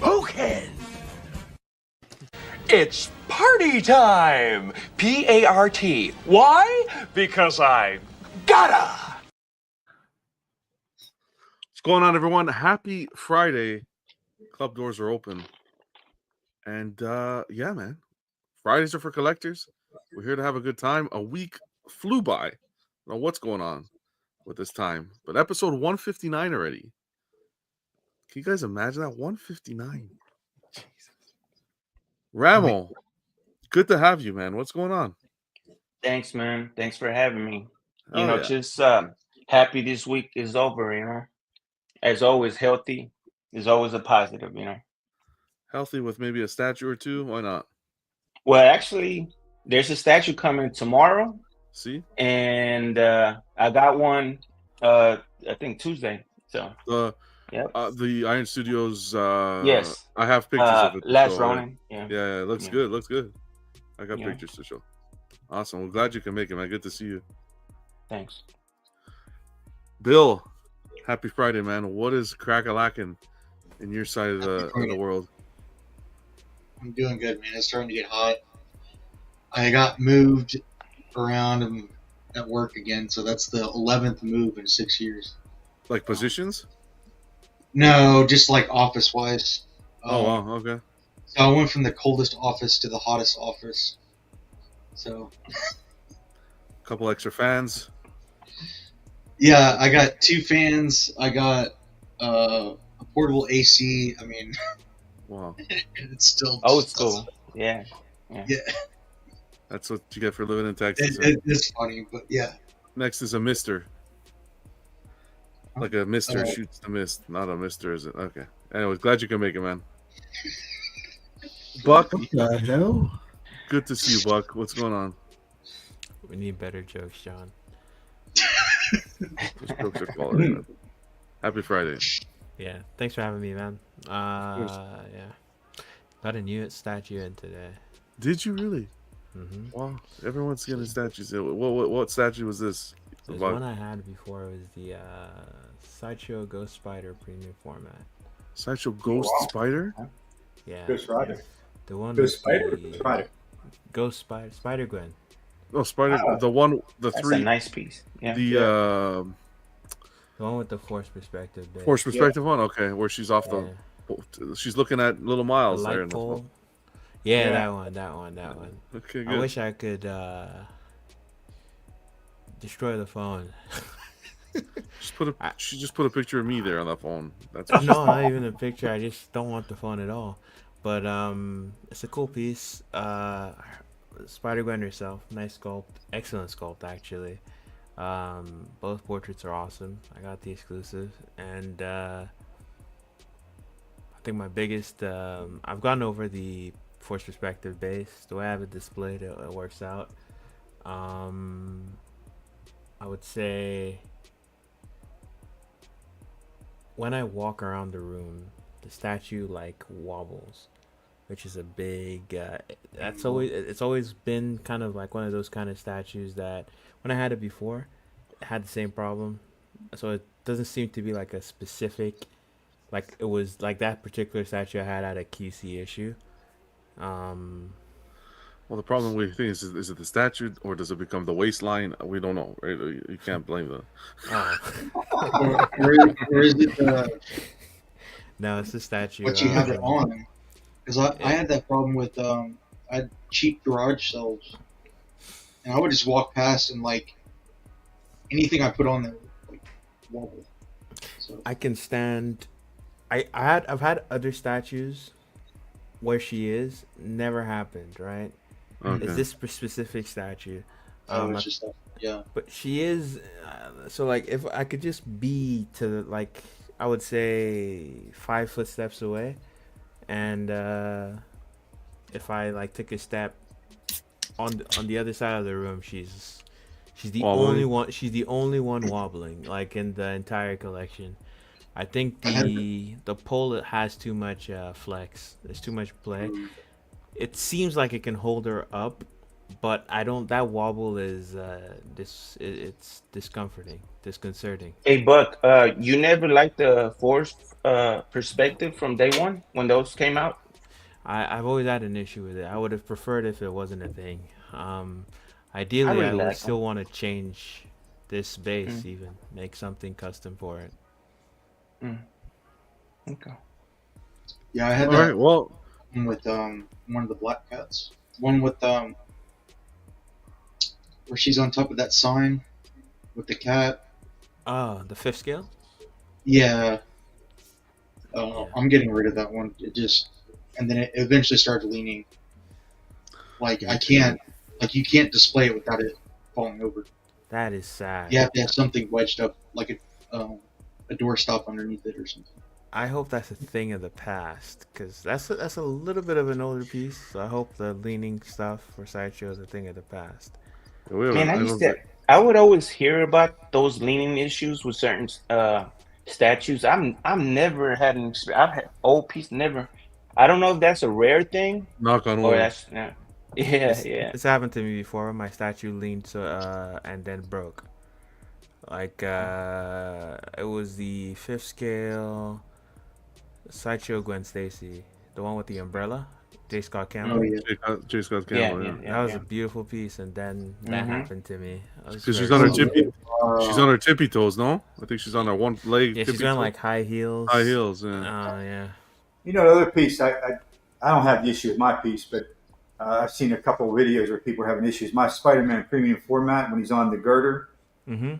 Who can? It's party time! P-A-R-T. Why? Because I gotta! What's going on, everyone? Happy Friday. Club doors are open. And yeah, man. Fridays are for collectors. We're here to have a good time. A week flew by. I don't know what's going on with this time. But episode 159 already. Can you guys imagine that? 159. Jesus. Ramo, good to have you, man. What's going on? Thanks, man. Thanks for having me. Oh, yeah. Just happy this week is over, As always, healthy is always a positive, Healthy with maybe a statue or two? Why not? Well, actually, there's a statue coming tomorrow. See? And I got one, I think Tuesday. So, yep. The Iron Studios, yes. I have pictures of it. Last Ronin. Yeah, it looks good. Looks good. I got pictures to show. Awesome. Well, glad you can make it, man. Good to see you. Thanks. Bill, happy Friday, man. What is crack-a-lacking in your side of the world? I'm doing good, man. It's starting to get hot. I got moved around at work again, so that's the 11th move in 6 years. Like positions? No, just like office-wise. Oh, wow. Okay. So I went from the coldest office to the hottest office. So... a couple extra fans. Yeah, I got 2 fans. I got a portable AC. I mean, wow, it's still old school. Yeah. That's what you get for living in Texas. It's funny, but yeah. Next is a mister. Like a mister shoots the mist, not a mister, is it? Okay. Anyways, glad you can make it, man. Buck. What the hell? Good to see you, Buck. What's going on? We need better jokes, John. Those jokes are quality, man. Happy Friday. Yeah, thanks for having me, man. Yeah. Got a new statue in today. Did you really? Mm-hmm. Wow, everyone's getting statues. What statue was this? There's one I had before. It was the Sideshow Ghost Spider premium format. Sideshow Ghost Spider? Yeah. Ghost Spider. The one Ghost Spider? Spider. Ghost Spider. Spider-Gwen. Oh, Spider. The one, That's three. a nice piece. Yeah. The one with the force perspective. There. Force perspective one? Okay, where she's off the... She's looking at little Miles the there. Light pole. Yeah, that one. Okay, good. I wish I could destroy the phone. She just put a picture of me there on that phone. That's no, not even a picture. I just don't want the phone at all. But it's a cool piece. Spider-Gwen herself, nice sculpt, excellent sculpt actually. Both portraits are awesome. I got the exclusive, and I think my biggest. I've gone over the force perspective base. The way I have it displayed, it works out. I would say when I walk around the room, the statue like wobbles, which is a big it's always been kind of like one of those kind of statues that when I had it before, it had the same problem. So it doesn't seem to be like a specific, like it was like that particular statue I had a QC issue. Well, the problem we think is it the statue or does it become the waistline? We don't know, right? You can't blame them. Or is it no, it's the statue. What you have it on? Because I had that problem with I had cheap garage sales, and I would just walk past and like anything I put on there like wobble. So. I can stand. I've had other statues where she is, never happened, right? Okay. It's this specific statue. It's just yeah. But she is so like if I could just be to like I would say 5 footsteps away, and if I like took a step on the other side of the room, she's the wobbling. only one. She's the only one wobbling like in the entire collection. I think the pole has too much flex. There's too much play. It seems like it can hold her up, but I don't. That wobble is it's disconcerting. Hey, Buck, you never liked the forced perspective from day one when those came out? I've always had an issue with it. I would have preferred if it wasn't a thing. Um, I Ideally, I really would like them. still want to change this base, Mm, even make something custom for it. mm, okay. Yeah, I had All right. that Well, one with one of the black cats. One with where she's on top of that sign with the cat. Oh, the fifth scale. Yeah, Yeah, I'm getting rid of that one. It just and then it eventually started leaning. Like me I too. can't, like you can't display it without it falling over. that is sad. You have to have something wedged up, like a door stop underneath it or something. I hope that's a thing of the past, because that's a little bit of an older piece. So I hope the leaning stuff for Sideshow is a thing of the past. We have Man, I don't I would always hear about those leaning issues with certain statues. I'm never had an experience. I've had old piece, never. I don't know if that's a rare thing knock on or wood. that's yeah, It's yeah. it's happened to me before. My statue leaned to and then broke. Like it was the fifth scale Sideshow Gwen Stacy, the one with the umbrella, J. Scott Oh Campbell. yeah. J. Scott Yeah, Campbell, yeah, yeah. yeah, That was a yeah. beautiful piece, and then that Mm-hmm. happened to me. I was Because she's very on her Oh, sad. tippy. She's on wow. her tippy toes. No, I think she's on her one leg Yeah, she's tippy wearing toe. like high High heels. heels. Yeah. Yeah. You know, the other piece, I don't have the issue with my piece, but I've seen a couple of videos where people are having issues. My Spider-Man premium format, when he's on the girder, Mm-hmm.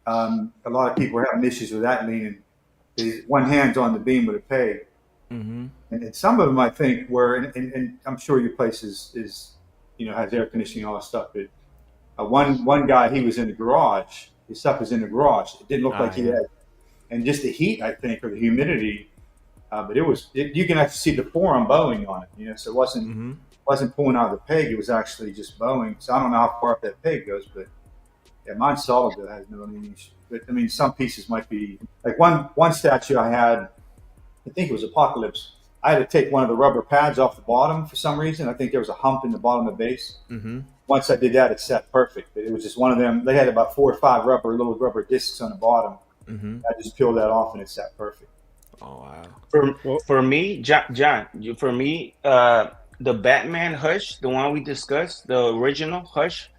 a lot of people are having issues with that leaning. One hand's on the beam with a peg. Mm-hmm. And some of them, I think, were, and I'm sure your place is has air conditioning and all that stuff, but one guy, he was in the garage. His stuff was in the garage. It didn't look like Ah, he yeah. had, and just the heat, I think, or the humidity. But you can actually see the forearm bowing on it, so it Mm-hmm. wasn't pulling out of the peg. It was actually just bowing. So I don't know how far up that peg goes, but yeah, mine's solid though. It has no issue. But I mean, some pieces might be like one statue I had. I think it was Apocalypse. I had to take one of the rubber pads off the bottom for some reason. I think there was a hump in the bottom of the base. Mm-hmm. Once I did that, it set perfect. It was just one of them. They had about 4 or 5 little rubber discs on the bottom. Mm-hmm. I just peeled that off and it sat perfect. Oh wow. Well, For me, John, for me, the Batman Hush, the one we discussed, the original Hush,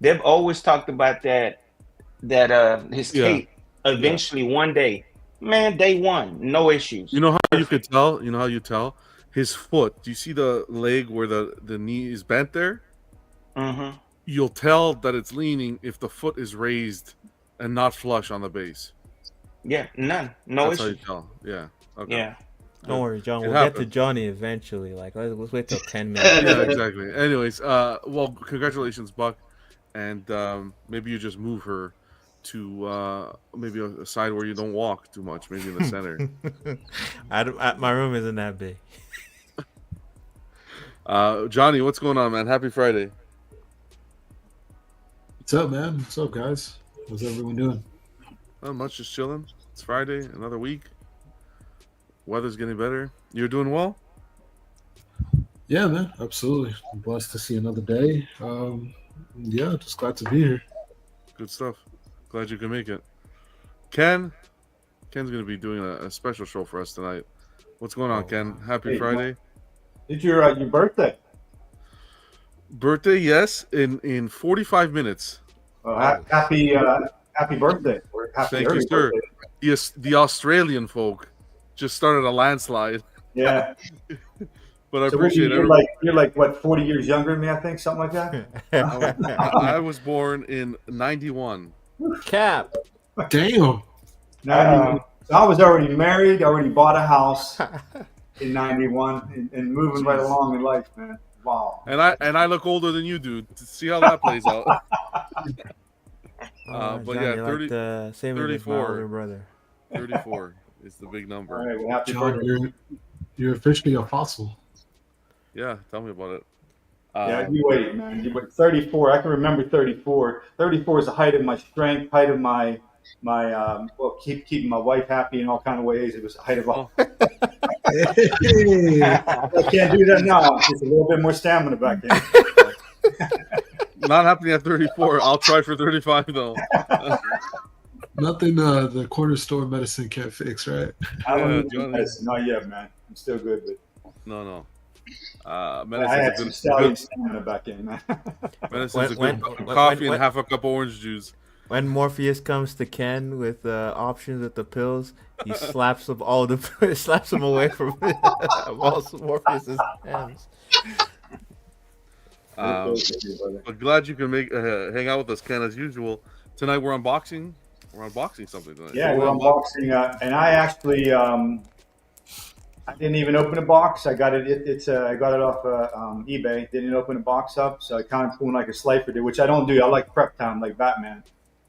they've always talked about that his yeah. cape eventually one day, man, day one, no issues. You know how you could tell? You know how you tell? His foot. Do you see the leg where the knee is bent there? Mm-hmm. You'll tell that it's leaning if the foot is raised and not flush on the base. Yeah, no That's how you issues. tell. Yeah. Okay. Yeah. Don't worry, John. It We'll get to happens. Johnny eventually. Like let's wait till 10 minutes. Yeah, exactly. Anyways, well, congratulations, Buck, and maybe you just move her to maybe a side where you don't walk too much, maybe in the center. My room isn't that big. Johnny, what's going on, man? Happy Friday. What's up, man? What's up, guys? What's everyone doing? Not much, just chilling. It's Friday, another week. Weather's getting better. You're doing well? Yeah, man, absolutely. I'm blessed to see another day. Yeah, just glad to be here. Good stuff. Glad you can make it. Ken's going to be doing a special show for us tonight. What's going on, Oh, Ken? wow. Happy Hey, Friday. It's your birthday. Birthday, yes, in 45 minutes. Oh, happy birthday. Or happy Thank you, early sir. birthday. Yes, the Australian folk just started a landslide, Yeah. but I So appreciate you're everybody. you're like what, 40 years younger than me, I think, something like that. I was born in 91. Cap. Damn. So I was already married, already bought a house in 91 and moving right Jeez. along in life, man. Wow. And I look older than you do. To see how that plays out. But John, yeah, you're 30, like the same age as my 34. older brother. 34 is the big All number. right, well, happy John, birthday. you're officially a fossil. Yeah, tell me about it. Yeah, you wait, man. You wait. 34. I can remember 34. 34 is the height of my strength, height of my keeping my wife happy in all kind of ways. It was the height of all. Oh, Hey. I can't do that now. Just a little bit more stamina back then. Not happening at 34. I'll try for 35 though. Nothing the corner store medicine can't fix, right? I don't Yeah, need Johnny. medicine. Not yet, man. I'm still good, but No. I Medicine's had a some good, stallion stamina back in, man. medicine's a When- good when- coffee when- and half a cup of orange juice. When Morpheus comes to Ken with options with the pills, he slaps them all slaps them away from Morpheus's hands. But glad you can make hang out with us, Ken, as usual. Tonight we're unboxing. We're unboxing something tonight. Yeah, we're unboxing, and I actually I didn't even open a box. I got it. I got it off eBay. Didn't open a box up, so I kind of pulling like a slifer did, which I don't do. I like prep time, like Batman.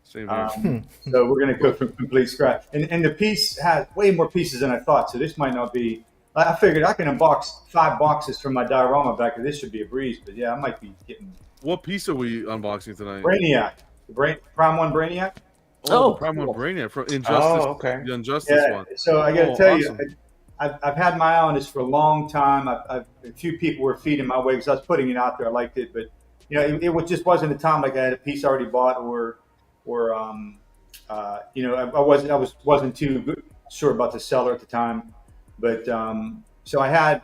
Same here. So we're gonna go from complete scratch, and the piece has way more pieces than I thought. So this might not be. I figured I can unbox 5 boxes from my diorama back, and this should be a breeze. But yeah, I might be getting What piece are we unboxing tonight? Brainiac, Prime One Brainiac. Oh, Prime One Brainiac from Injustice. Oh, okay. The Injustice one. So I got to Oh, tell awesome. you, I've had my eye on this for a long time. A few people were feeding my way because I was putting it out there. I liked it, but it just wasn't a time like I had a piece already bought or I wasn't too sure about the seller at the time. But so I had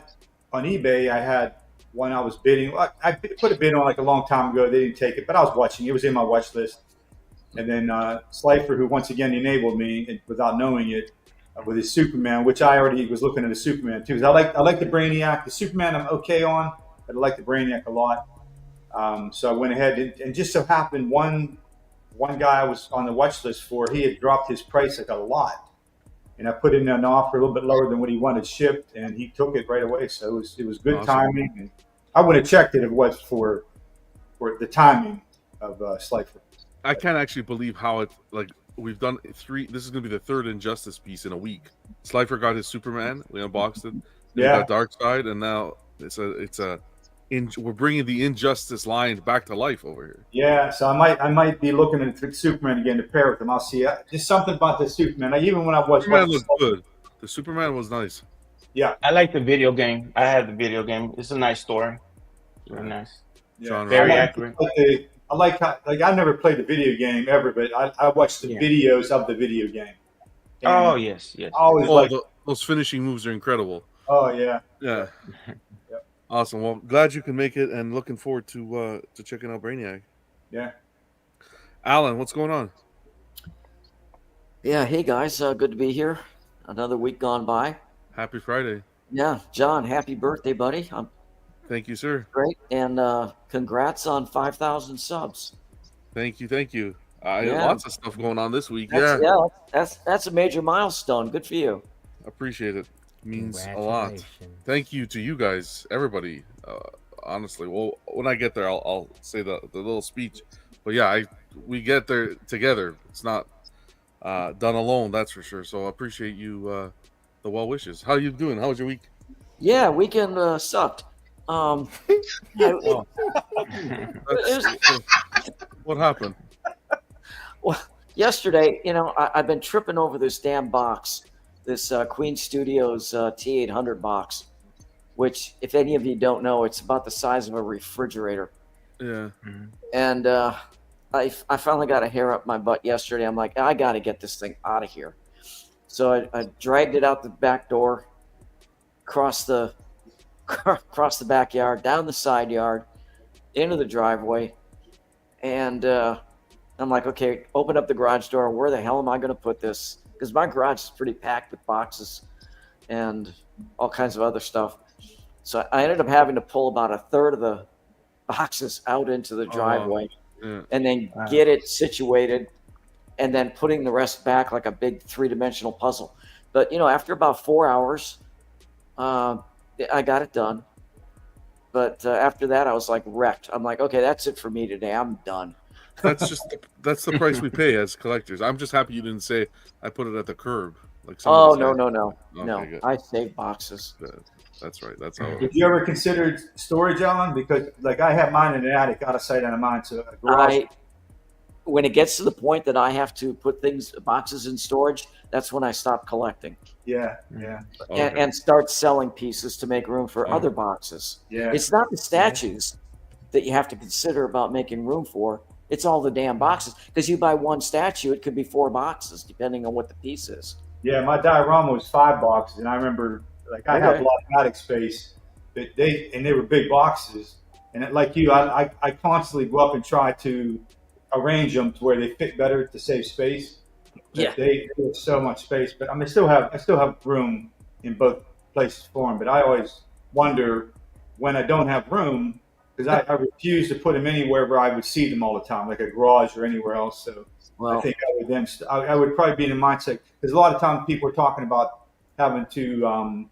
on eBay, I had one I was bidding. I put a bid on like a long time ago. They didn't take it, but I was watching. It was in my watch list. And then Slifer, who once again enabled me without knowing it, with his Superman, which I already was looking at a Superman too. Because I like the Brainiac. The Superman I'm okay on, but I like the Brainiac a lot. So I went ahead and just so happened one guy I was on the watch list for, he had dropped his price like a lot, and I put in an offer a little bit lower than what he wanted shipped, and he took it right away. So it was good Awesome. timing. And I would have checked it if it was for the timing of Slifer. I can't actually believe how it we've done 3. This is gonna be the 3rd Injustice piece in a week. Slifer got his Superman. We unboxed it. Then we got Darkseid, and now we're bringing the Injustice line back to life over here. Yeah, so I might be looking at Superman again to pair with him. I'll see. Just something about the Superman. Even when I was Superman was good. The Superman was nice. Yeah, I like the video game. I have the video game. It's a nice story. Very nice. Genre. Very accurate. I like how, I never played the video game ever, but I watched the videos of the video game. And Oh yes. I always those finishing moves are incredible. Oh yeah. Yeah. Yep. Awesome. Well, glad you can make it, and looking forward to checking out Brainiac. Yeah. Alan, what's going on? Yeah, hey guys, good to be here. Another week gone by. Happy Friday. Yeah, John, happy birthday, buddy. I'm Thank you, sir. great, and congrats on 5,000 subs. Thank you. Yeah. Lots of stuff going on this week. That's a major milestone. Good for you. Appreciate it. Means a lot. Thank you to you guys, everybody. Honestly, well, when I get there, I'll say the little speech. But yeah, we get there together. It's not done alone, that's for sure. So I appreciate you, the well wishes. How you doing? How was your week? Yeah, weekend sucked. What happened? Well, yesterday, I've been tripping over this damn box, this Queen Studios T800 box, which, if any of you don't know, it's about the size of a refrigerator. Yeah. And I finally got a hair up my butt yesterday. I'm like, I got to get this thing out of here. So I dragged it out the back door, across the backyard, down the side yard, into the driveway. And I'm like, okay, open up the garage door. Where the hell am I going to put this? Because my garage is pretty packed with boxes and all kinds of other stuff. So I ended up having to pull about a third of the boxes out into the driveway and then get it situated and then putting the rest back like a big 3-dimensional puzzle. But, after about 4 hours, I got it done. But after that, I was like wrecked. I'm like, okay, that's it for me today. I'm done. That's the price we pay as collectors. I'm just happy you didn't say I put it at the curb. Like No. Okay, No, good. I save boxes. That's right. That's how. Did you ever consider storage, Alan? Because I have mine in an attic, out of sight, out of mind. So a garage. When it gets to the point that I have to put boxes in storage, that's when I stop collecting. Yeah. And start selling pieces to make room for other boxes. Yeah. It's not the statues. that you have to consider about making room for. It's all the damn boxes. Because you buy one statue, it could be 4 boxes, depending on what the piece is. Yeah, my diorama was 5 boxes, and I remember like I have a lot of attic space, but they were big boxes, and like you, I constantly go up and try to arrange them to where they fit better to save space. Yeah. They have so much space, but I mean, I still have room in both places for them. But I always wonder when I don't have room, because I refuse to put them anywhere where I would see them all the time, like a garage or anywhere else. So I think I would probably be in the mindset, because a lot of times people are talking about having to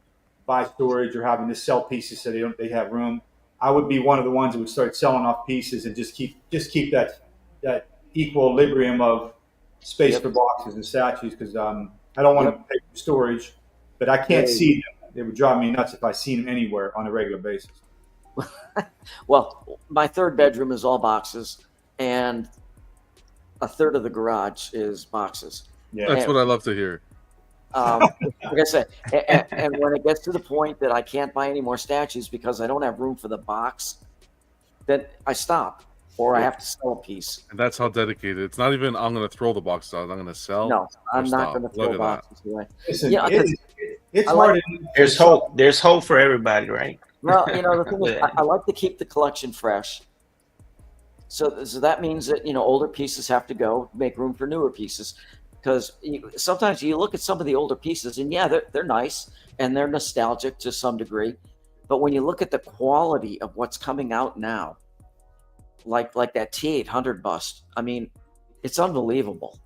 buy storage or having to sell pieces so they have room. I would be one of the ones that would start selling off pieces and just keep that equilibrium of space for boxes and statues, because I don't want to pay for storage, but I can't see them. It would drive me nuts if I see them anywhere on a regular basis. Well, my 3rd bedroom is all boxes, and a third of the garage is boxes. Yeah, that's what I love to hear. Like I said, and when it gets to the point that I can't buy any more statues because I don't have room for the box, then I stop, or I have to sell a piece. And that's how dedicated. It's not even I'm going to throw the boxes out. I'm going to sell. No, I'm not going to throw boxes away. Listen, it's hard. There's hope. There's hope for everybody, right? Well, the thing is, I like to keep the collection fresh. So that means that, older pieces have to go, make room for newer pieces. Because sometimes you look at some of the older pieces, and yeah, they're nice, and they're nostalgic to some degree. But when you look at the quality of what's coming out now, like that T800 bust, I mean, it's unbelievable.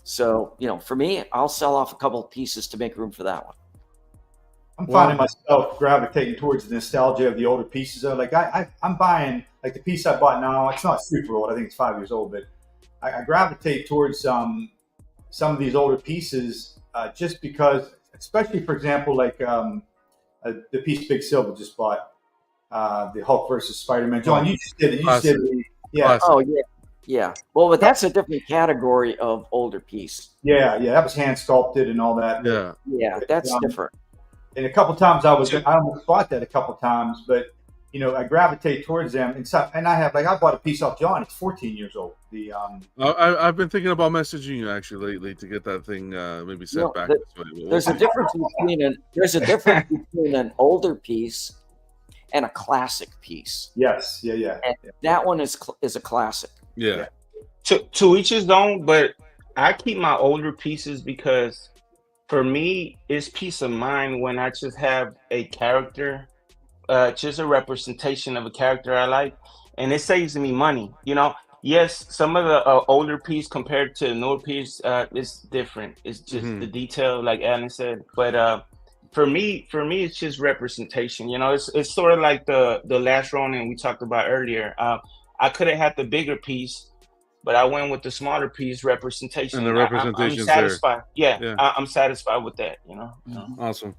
So, for me, I'll sell off a couple of pieces to make room for that one. I'm finding myself gravitating towards the nostalgia of the older pieces. Like I'm buying, like the piece I bought now, it's not super old. I think it's 5 years old, but I gravitate towards some of these older pieces just because, especially for example, like the piece Big Silver just bought, the Hulk versus Spider-Man. John, you just did it. Yeah. Oh yeah. Well, but that's a different category of older piece. Yeah. That was hand sculpted and all that. Yeah, that's different. And a couple times I almost bought that a couple times, but I gravitate towards them. And I bought a piece off John. It's 14 years old. I've been thinking about messaging you actually lately to get that thing maybe set back. There's a difference between an older piece and a classic piece. Yes, yeah. And that one is a classic. Yeah. To each his own, but I keep my older pieces because for me, it's peace of mind when I just have a character, just a representation of a character I like, and it saves me money. Yes, some of the older piece compared to the newer piece is different. It's just the detail, like Alan said. But for me, it's just representation. It's sort of like the Last Ronin we talked about earlier. I could have had the bigger piece, but I went with the smaller piece representation. And the representation I'm satisfied. Yeah. I'm satisfied with that. Awesome.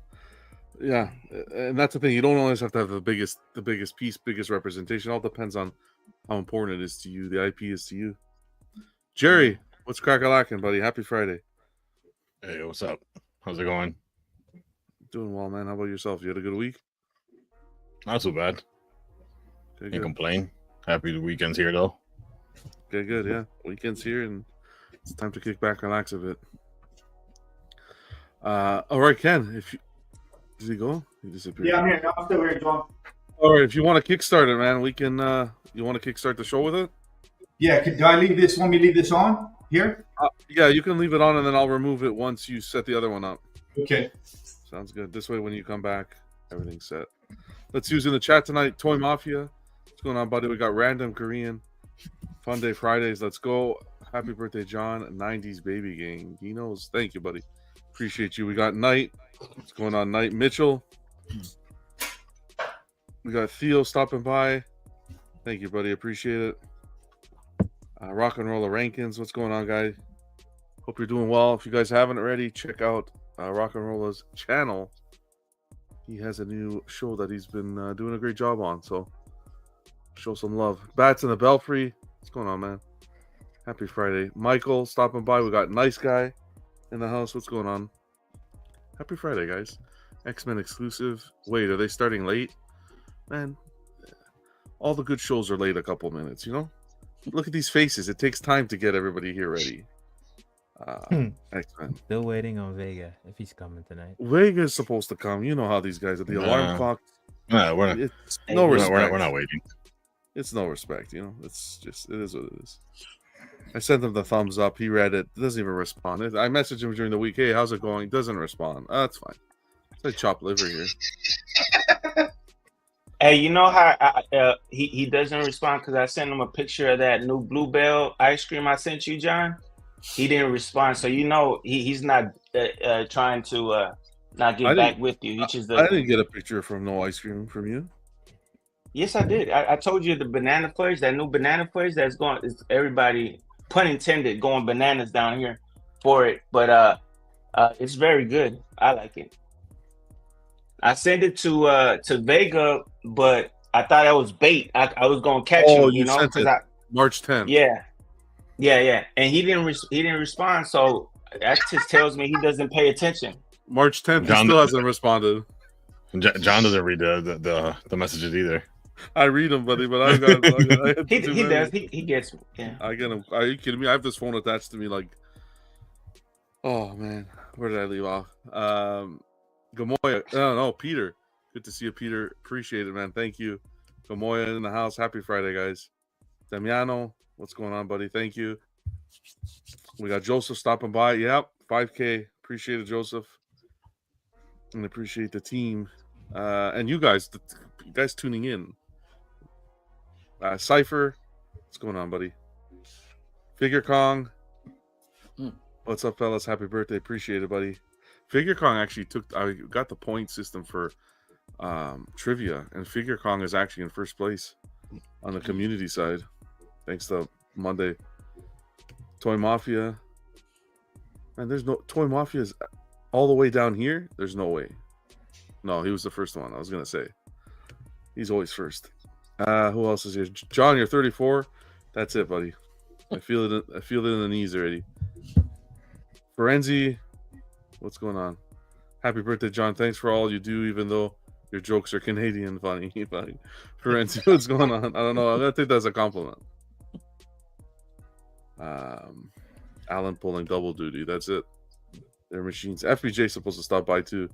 Yeah, and that's the thing. You don't always have to have the biggest piece, biggest representation. It all depends on how important it is to you. The IP is to you. Jerry, what's crack-a-lackin', buddy? Happy Friday. Hey, what's up? How's it going? Doing well, man. How about yourself? You had a good week? Not too bad. Okay, Can't complain. Happy the weekend's here, though. Okay, good. Yeah, weekend's here, and it's time to kick back, relax a bit. All right, Ken. Did he go? He disappeared. Yeah, I'm here. I'm still here, John. All right, if you want to kickstart it, man, we can. You want to kickstart the show with it? Yeah. Do I leave this? Want me to leave this on here? Yeah, you can leave it on, and then I'll remove it once you set the other one up. Okay. Sounds good. This way, when you come back, everything's set. Let's use in the chat tonight. Toy Mafia. What's going on, buddy? We got Random Korean. Fun Day Fridays. Let's go. Happy birthday, John. 90s Baby Gang. He knows. Thank you, buddy. Appreciate you. We got Knight. What's going on, Knight? Mitchell. We got Theo stopping by. Thank you, buddy. Appreciate it. Rock and Roller Rankins. What's going on, guys? Hope you're doing well. If you guys haven't already, check out Rock and Roller's channel. He has a new show that he's been doing a great job on. So show some love. Bats in the Belfry. What's going on, man? Happy Friday. Michael stopping by. We got Nice Guy in the house. What's going on? Happy Friday, guys. X-Men exclusive. Wait, are they starting late? Man, all the good shows are late a couple minutes. You know, look at these faces. It takes time to get everybody here ready. Excellent. Still waiting on Vega if he's coming tonight. Vega's supposed to come. You know how these guys are. The alarm clock. No, we're not. It's no respect. We're not waiting. It's no respect. You know, it's just it is what it is. I sent him the thumbs up. He read it. Doesn't even respond. I messaged him during the week. Hey, how's it going? Doesn't respond. That's fine. It's like chopped liver here. Hey, you know how he doesn't respond because I sent him a picture of that new Bluebell ice cream I sent you, John. He didn't respond, so you know he's not trying to not get back with you. He just I didn't get a picture from no ice cream from you. Yes, I did. I told you the banana flavors, that new banana flavors that's going. It's everybody, pun intended, going bananas down here for it. But it's very good. I like it. I sent it to Vega, but I thought that was bait. I was gonna catch him, you know, because March 10th. Yeah, and he didn't respond. So that just tells me he doesn't pay attention. March 10th, he still hasn't responded. John doesn't read the messages either. I read them, buddy, but I got. He does. He gets. Yeah. I get him. Are you kidding me? I have this phone attached to me. Like, oh man, where did I leave off? Gamoya. Oh no, Peter. Good to see you, Peter. Appreciate it, man. Thank you. Gamoya in the house. Happy Friday, guys. Damiano, what's going on, buddy? Thank you. We got Joseph stopping by. Yep, 5K. Appreciate it, Joseph. And appreciate the team. And you guys tuning in. Cypher, what's going on, buddy? Figure Kong. What's up, fellas? Happy birthday. Appreciate it, buddy. Figure Kong actually I got the point system for trivia, and Figure Kong is actually in first place on the community side. Thanks to Monday. Toy Mafia. Man, there's no Toy Mafia is all the way down here. There's no way. No, he was the first one. I was gonna say he's always first. Who else is here? John, you're 34. That's it, buddy. I feel it. I feel it in the knees already. Ferenzi, what's going on? Happy birthday, John. Thanks for all you do, even though your jokes are Canadian funny. Ferenzi, what's going on? I don't know. I think that's a compliment. Alan pulling double duty. That's it. Their machines. FBJ supposed to stop by too.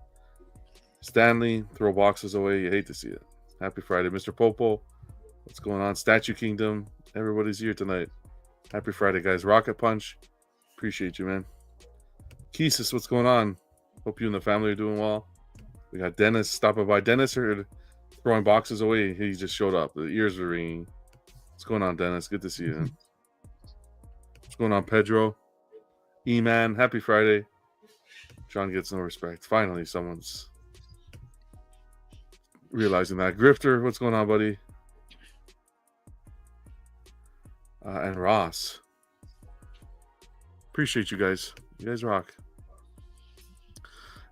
Stanley, throw boxes away. You hate to see it. Happy Friday, Mr. Popo. What's going on? Statue Kingdom. Everybody's here tonight. Happy Friday, guys. Rocket Punch. Appreciate you, man. Keesis, what's going on? Hope you and the family are doing well. We got Dennis stopping by. Dennis heard throwing boxes away. He just showed up. The ears were ringing. What's going on, Dennis? Good to see you. Man. What's going on, Pedro? E-Man, happy Friday. John gets no respect. Finally, someone's realizing that. Grifter, what's going on, buddy? And Ross. Appreciate you guys. You guys rock.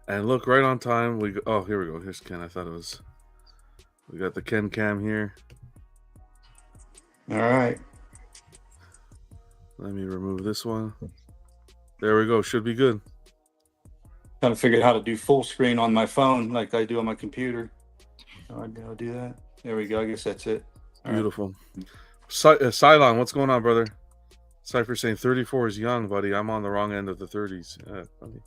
And look, right on time. Oh, here we go. Here's Ken. I thought it was. We got the Ken cam here. All right. Let me remove this one. There we go. Should be good. Trying to figure out how to do full screen on my phone like I do on my computer. I'll do that. There we go. I guess that's it. All beautiful. Right. Cylon, what's going on, brother? Cypher saying 34 is young, buddy. I'm on the wrong end of the 30s. Funny.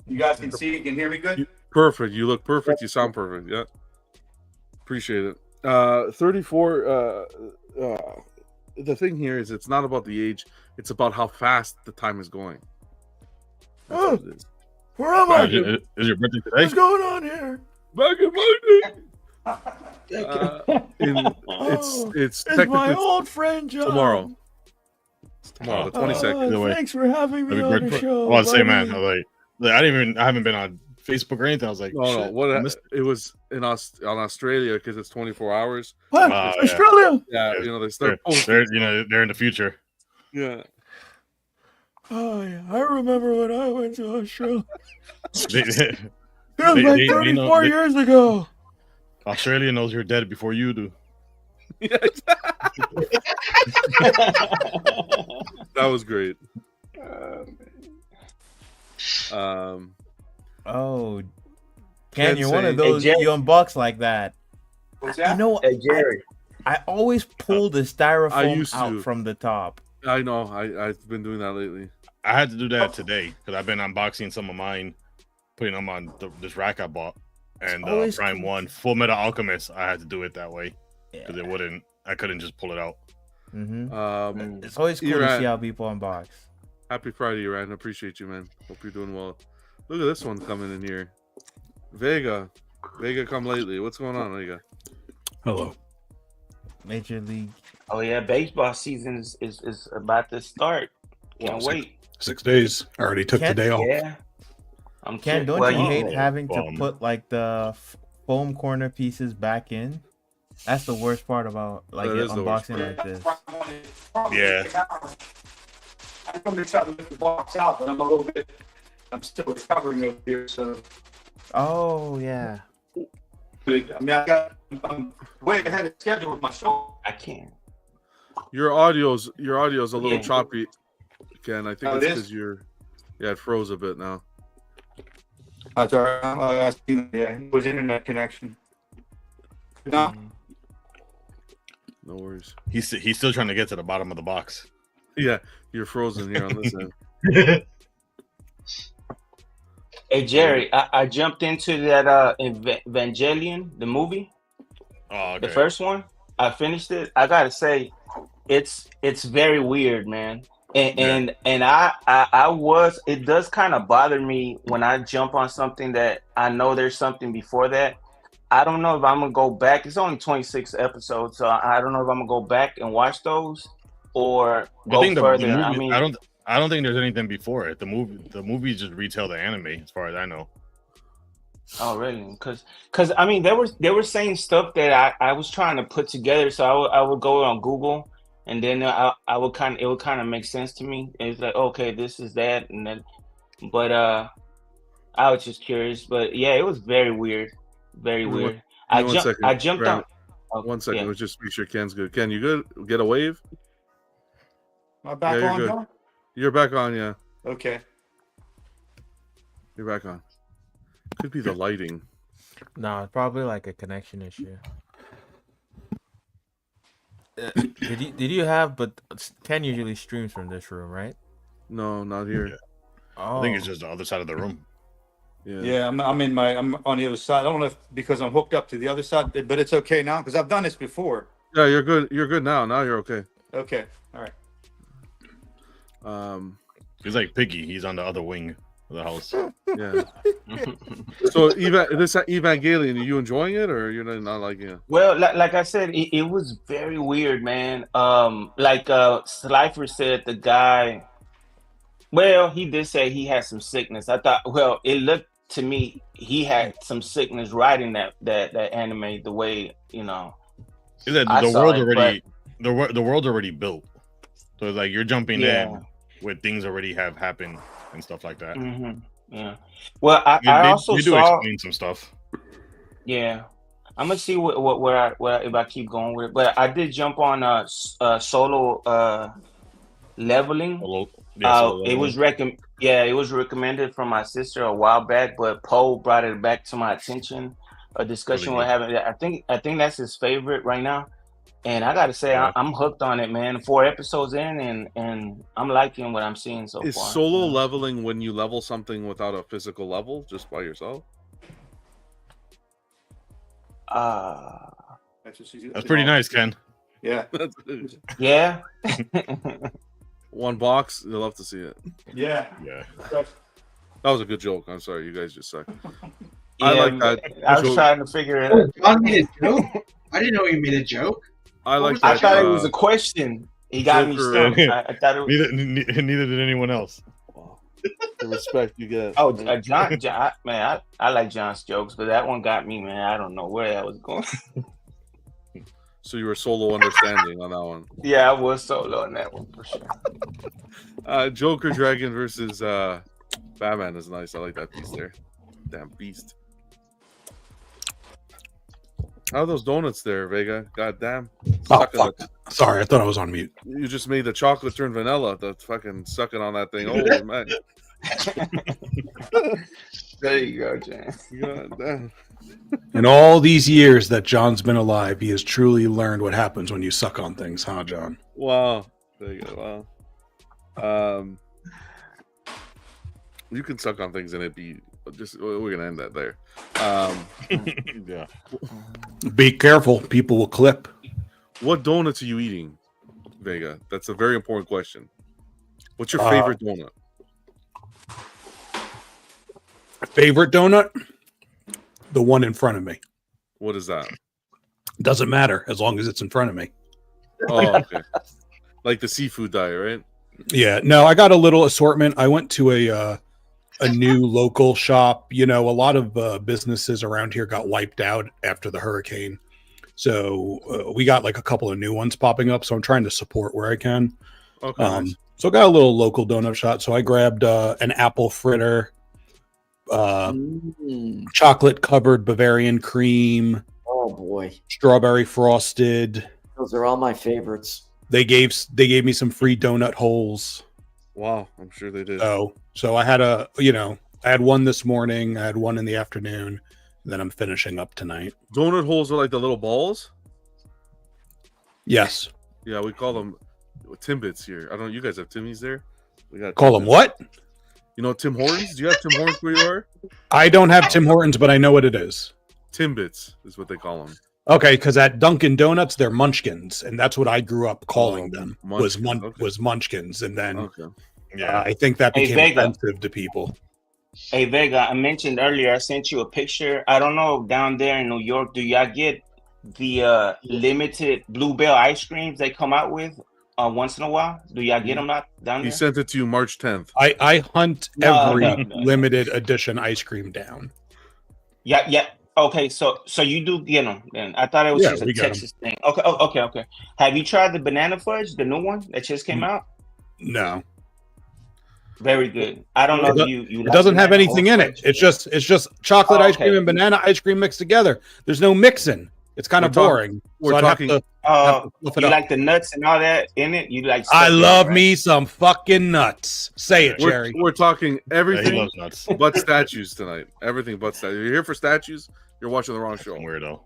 You guys can see and can hear me good? Perfect. You look perfect. You sound perfect. Yeah. Appreciate it. 34. The thing here is it's not about the age. It's about how fast the time is going. Oh, where am I? Is your birthday today? What's going on here? Back in my day. It's my old friend John. Tomorrow. It's tomorrow, the 22nd. Thanks for having me on the show. Well, I'd say, man, I haven't been on Facebook or anything. I was like, no. What it was on Australia because it's 24 hours. What? Australia? Yeah, you know they're they're in the future. Yeah. Oh yeah, I remember when I went to Australia. It was like 34 years ago. Australia knows you're dead before you do. That was great. Ken, you're one of those you unbox like that. What's that? You know, hey, Jerry. I always pull the styrofoam used out to. from the top. I know. I've been doing that lately. I had to do that today because I've been unboxing some of mine, putting them on this rack I bought, and always Prime cool. 1 Full Metal Alchemist. I had to do it that way because Yeah. I couldn't just pull it out. It's always cool to Iran, see how people unbox. happy Friday, Iran. I appreciate you, man. Hope you're doing well. Look at this one coming in here. Vega, come lately. What's going on, Vega? Hello. Major League. Oh yeah, baseball season is about to start. Can't Well, wait. 6 days. I already took the Can't- day off. Yeah. Ken, don't well, you hate having to bum. put like the foam corner pieces back in? That's the worst part about like That it is the worst unboxing like this. Yeah. I'm going to try to lift the box out, but I'm still recovering over here. So, Oh yeah. I mean, I'm way ahead of schedule with my show. I can't. Your audio's a little Yeah. choppy, Ken. I think Oh, it's it is? because it froze a bit now. That's all right. Yeah, it was internet connection. No, No worries. He's still trying to get to the bottom of the box. Yeah, you're frozen here on this end. Hey Jerry, I jumped into that Evangelion, the movie, Oh, okay. the first one. I finished it. I gotta say, it's very weird, man. And I was, it does kind of bother me when I jump on something that I know there's something before that. I don't know if I'm gonna go back. It's only 26 episodes, so I don't know if I'm gonna go back and watch those or go I think further. the movie, I mean, I don't think there's anything before it. The movies just retell the anime, as far as I know. oh really? Because I mean, they were saying stuff that I was trying to put together. So I would go on Google, and then it would kind of make sense to me. It's like, okay, this is that, and then, but I was just curious. But yeah, it was very weird, very weird. I jumped Grant, on. One second. yeah. Let's just make sure Ken's good. Ken, you good? Get a wave? am I back you're on, good. John? You're back on, yeah. Okay. You're back on. Could be the lighting. No, it's probably like a connection issue. Did you have? But Ken usually streams from this room, right? No, not here. Yeah. Oh, I think it's just the other side of the room. Yeah, I'm on the other side. I don't know if because I'm hooked up to the other side, but it's okay now because I've done this before. Yeah, you're good. You're good now. Now you're okay. Okay. All right. He's like Piggy. He's on the other wing of the house. Yeah. So, this Evangelion, are you enjoying it or you're not liking it? Well, like I said, it was very weird, man. Like Slifer said, the guy. Well, he did say he had some sickness. I thought. Well, it looked to me he had some sickness writing that anime the way Is that the world already? The world's already built. So it's like you're jumping in where things already have happened and stuff like that. Mm-hmm. Yeah. Well, I also do saw. explain some stuff. Yeah, I'm gonna see where if I keep going with it. But I did jump on solo leveling. It was it was recommended from my sister a while back, but Poe brought it back to my attention. A discussion we're having. I think that's his favorite right now. And I gotta say, I'm hooked on it, man. 4 episodes in, and I'm liking what I'm seeing so Is far. solo leveling when you level something without a physical level, just by yourself? That's pretty nice, Ken. Yeah. Yeah. One box, you'll love to see it. Yeah. Yeah. That was a good joke. I'm sorry, you guys just suck. Yeah, I like that. I was trying to figure it out. John made a joke? I didn't know he made a joke. I like I that. thought it was a question. He got me stumped. I thought it was. Neither did anyone else. The respect you get. Oh, John, man, I like John's jokes, but that one got me, man. I don't know where that was going. So you were solo understanding on that one. Yeah, I was solo on that one for sure. Joker Dragon versus Batman is nice. I like that piece there. Damn beast. How are those donuts there, Vega? God damn. Oh, fuck. Sorry, I thought I was on mute. You just made the chocolate turn vanilla. That's fucking sucking on that thing. Oh, man. There you go, Jan. God damn. In all these years that John's been alive, he has truly learned what happens when you suck on things, huh, John? Wow. There you go. Wow. You can suck on things and it be just. We're gonna end that there. Yeah. Be careful, people will clip. What donuts are you eating, Vega? That's a very important question. What's your favorite donut? Favorite donut? The one in front of me. What is that? Doesn't matter as long as it's in front of me. Oh, okay. Like the seafood diet, right? Yeah. No, I got a little assortment. I went to a new local shop. You know, a lot of businesses around here got wiped out after the hurricane. So we got like a couple of new ones popping up. So I'm trying to support where I can. Okay. Nice. So I got a little local donut shop. So I grabbed an apple fritter, chocolate covered Bavarian cream. Oh boy. Strawberry frosted. Those are all my favorites. They gave me some free donut holes. Wow, I'm sure they did. So I had I had one this morning, I had one in the afternoon, and then I'm finishing up tonight. Donut holes are like the little balls? Yes. Yeah, we call them Timbits here. I don't know, you guys have Timmies there? We got Call them what? You know Tim Hortons? Do you have Tim Hortons where you are? I don't have Tim Hortons, but I know what it is. Timbits is what they call them. Okay, because at Dunkin' Donuts, they're Munchkins, and that's what I grew up calling them. Was Munchkins, and then I think that became offensive to people. Hey Vega, I mentioned earlier I sent you a picture. I don't know down there in New York, do y'all get the limited Bluebell ice creams they come out with once in a while? Do y'all get them out down there? He sent it to you March 10th. I hunt every limited edition ice cream down. Yeah. Okay, so you do get them then. I thought it was just a Texas thing. Okay. Have you tried the banana fudge, the new one that just came out? No. Very good. I don't know if you it doesn't have anything in it. It's just chocolate ice cream and banana ice cream mixed together. There's no mixing. It's kind of boring. We're talking. You like the nuts and all that in it? You like? I love me some fucking nuts. Say it, Jerry. We're talking everything but statues tonight. Everything but statues. You're here for statues. You're watching the wrong show. Weirdo.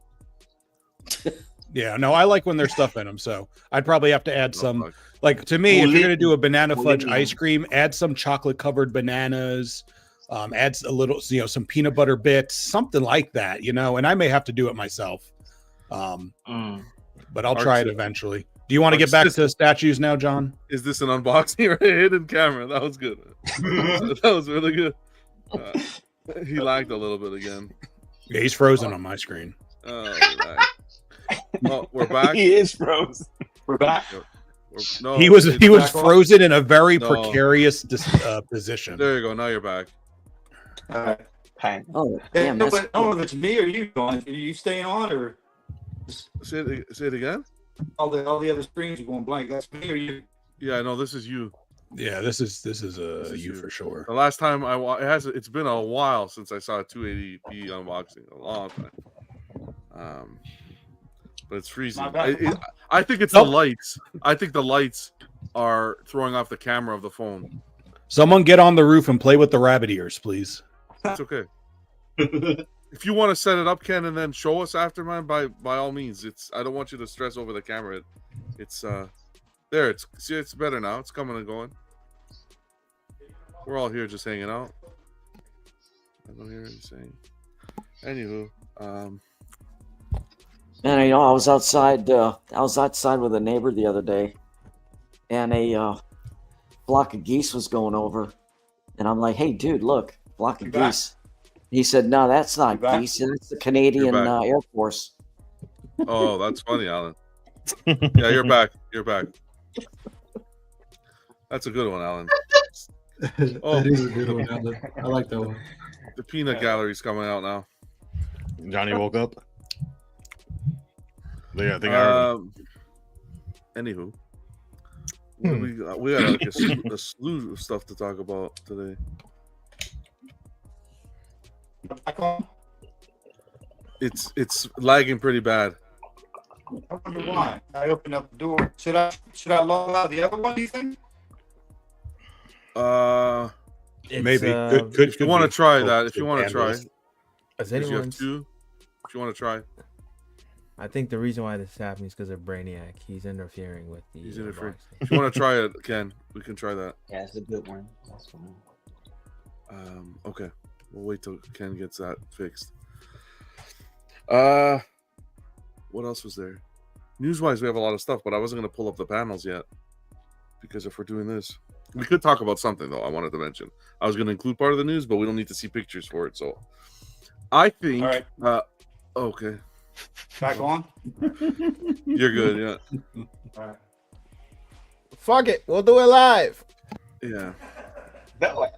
Yeah, no, I like when there's stuff in them. So I'd probably have to add some. Like to me, if you're gonna do a banana fudge ice cream, add some chocolate covered bananas. Add a little, some peanut butter bits, something like that, And I may have to do it myself. But I'll try it eventually. Do you want to get back to statues now, John? Is this an unboxing or a hidden camera? That was good. That was really good. He lagged a little bit again. Yeah, he's frozen on my screen. Well, we're back. He is frozen. We're back. He was frozen in a very precarious position. There you go. Now you're back. Oh, damn! I don't know if it's me or you, John. Are you staying on or? Say it again. All the other screens are going blank. That's me or you? Yeah, no, this is you. Yeah, this is you for sure. The last time it's been a while since I saw a 280p unboxing. A long time. But it's freezing. I think it's the lights. I think the lights are throwing off the camera of the phone. Someone get on the roof and play with the rabbit ears, please. It's okay. If you want to set it up, Ken, and then show us after, man, by all means. I don't want you to stress over the camera. It's there. It's better now. It's coming and going. We're all here just hanging out. I don't hear anything. Anywho, Man, I was outside. I was outside with a neighbor the other day, and a flock of geese was going over, and I'm like, "Hey, dude, look, flock of geese." He said, "No, that's not geese. That's the Canadian Air Force." Oh, that's funny, Alan. Yeah, you're back. You're back. That's a good one, Alan. Oh, that is a good one, Alan. I like that one. The peanut gallery's coming out now. Johnny woke up. Yeah, I think I heard him. Anywho, we got like a slew of stuff to talk about today. It's lagging pretty bad. I wonder why. I opened up the door. Should I log out the other one? Do you think? Maybe. If you want to try that, if you want to try, As if you have anyone's, two, if you want to try, I think the reason why this is happening is because of Brainiac. He's interfering with the. he's interfering. unboxing. If you want to try it, Ken, we can try that. Yeah, it's a good one. That's one. Okay, we'll wait till Ken gets that fixed. What else was there? News-wise, we have a lot of stuff, but I wasn't going to pull up the panels yet because if we're doing this, we could talk about something though. I wanted to mention. I was going to include part of the news, but we don't need to see pictures for it. So, I think. All right. Okay. Back on. You're good. Yeah. All right. Fuck it, we'll do it live. Yeah. That way.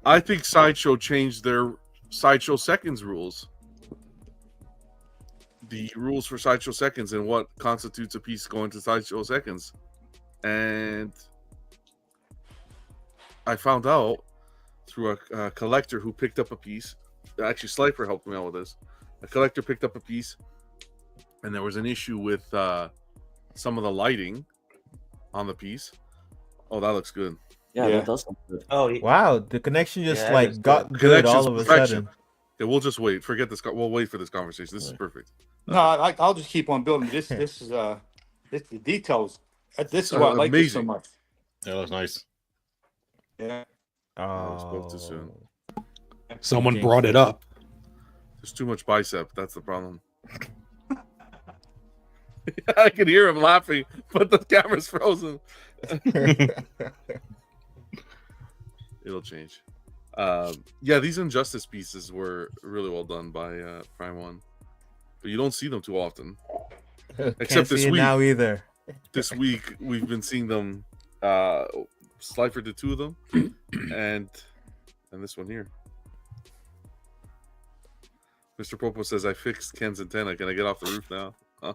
I think Sideshow changed their Sideshow Seconds rules. The rules for Sideshow Seconds and what constitutes a piece going to Sideshow Seconds. And I found out through a collector who picked up a piece. Actually, Slifer helped me out with this. A collector picked up a piece, and there was an issue with some of the lighting on the piece. Oh, that looks good. Yeah, that does look good. Oh, yeah. Wow, the connection just Yeah, like got The good all connection's of a perfection. sudden. Okay, we'll just wait. Forget this. We'll wait for this conversation. This is perfect. No, I'll just keep on building. This is the details. This is why I like this so Amazing. much. Yeah, that's nice. Yeah. I spoke too soon. Someone brought it up. There's too much bicep. That's the problem. I can hear him laughing, but the camera's frozen. It'll change. Yeah, these Injustice pieces were really well done by Prime One, but you don't see them too often. Except this week. Now either. This week we've been seeing them. Slifer did 2 of them, and this one here. Mr. Popo says, I fixed Ken's antenna. Can I get off the roof now? Huh?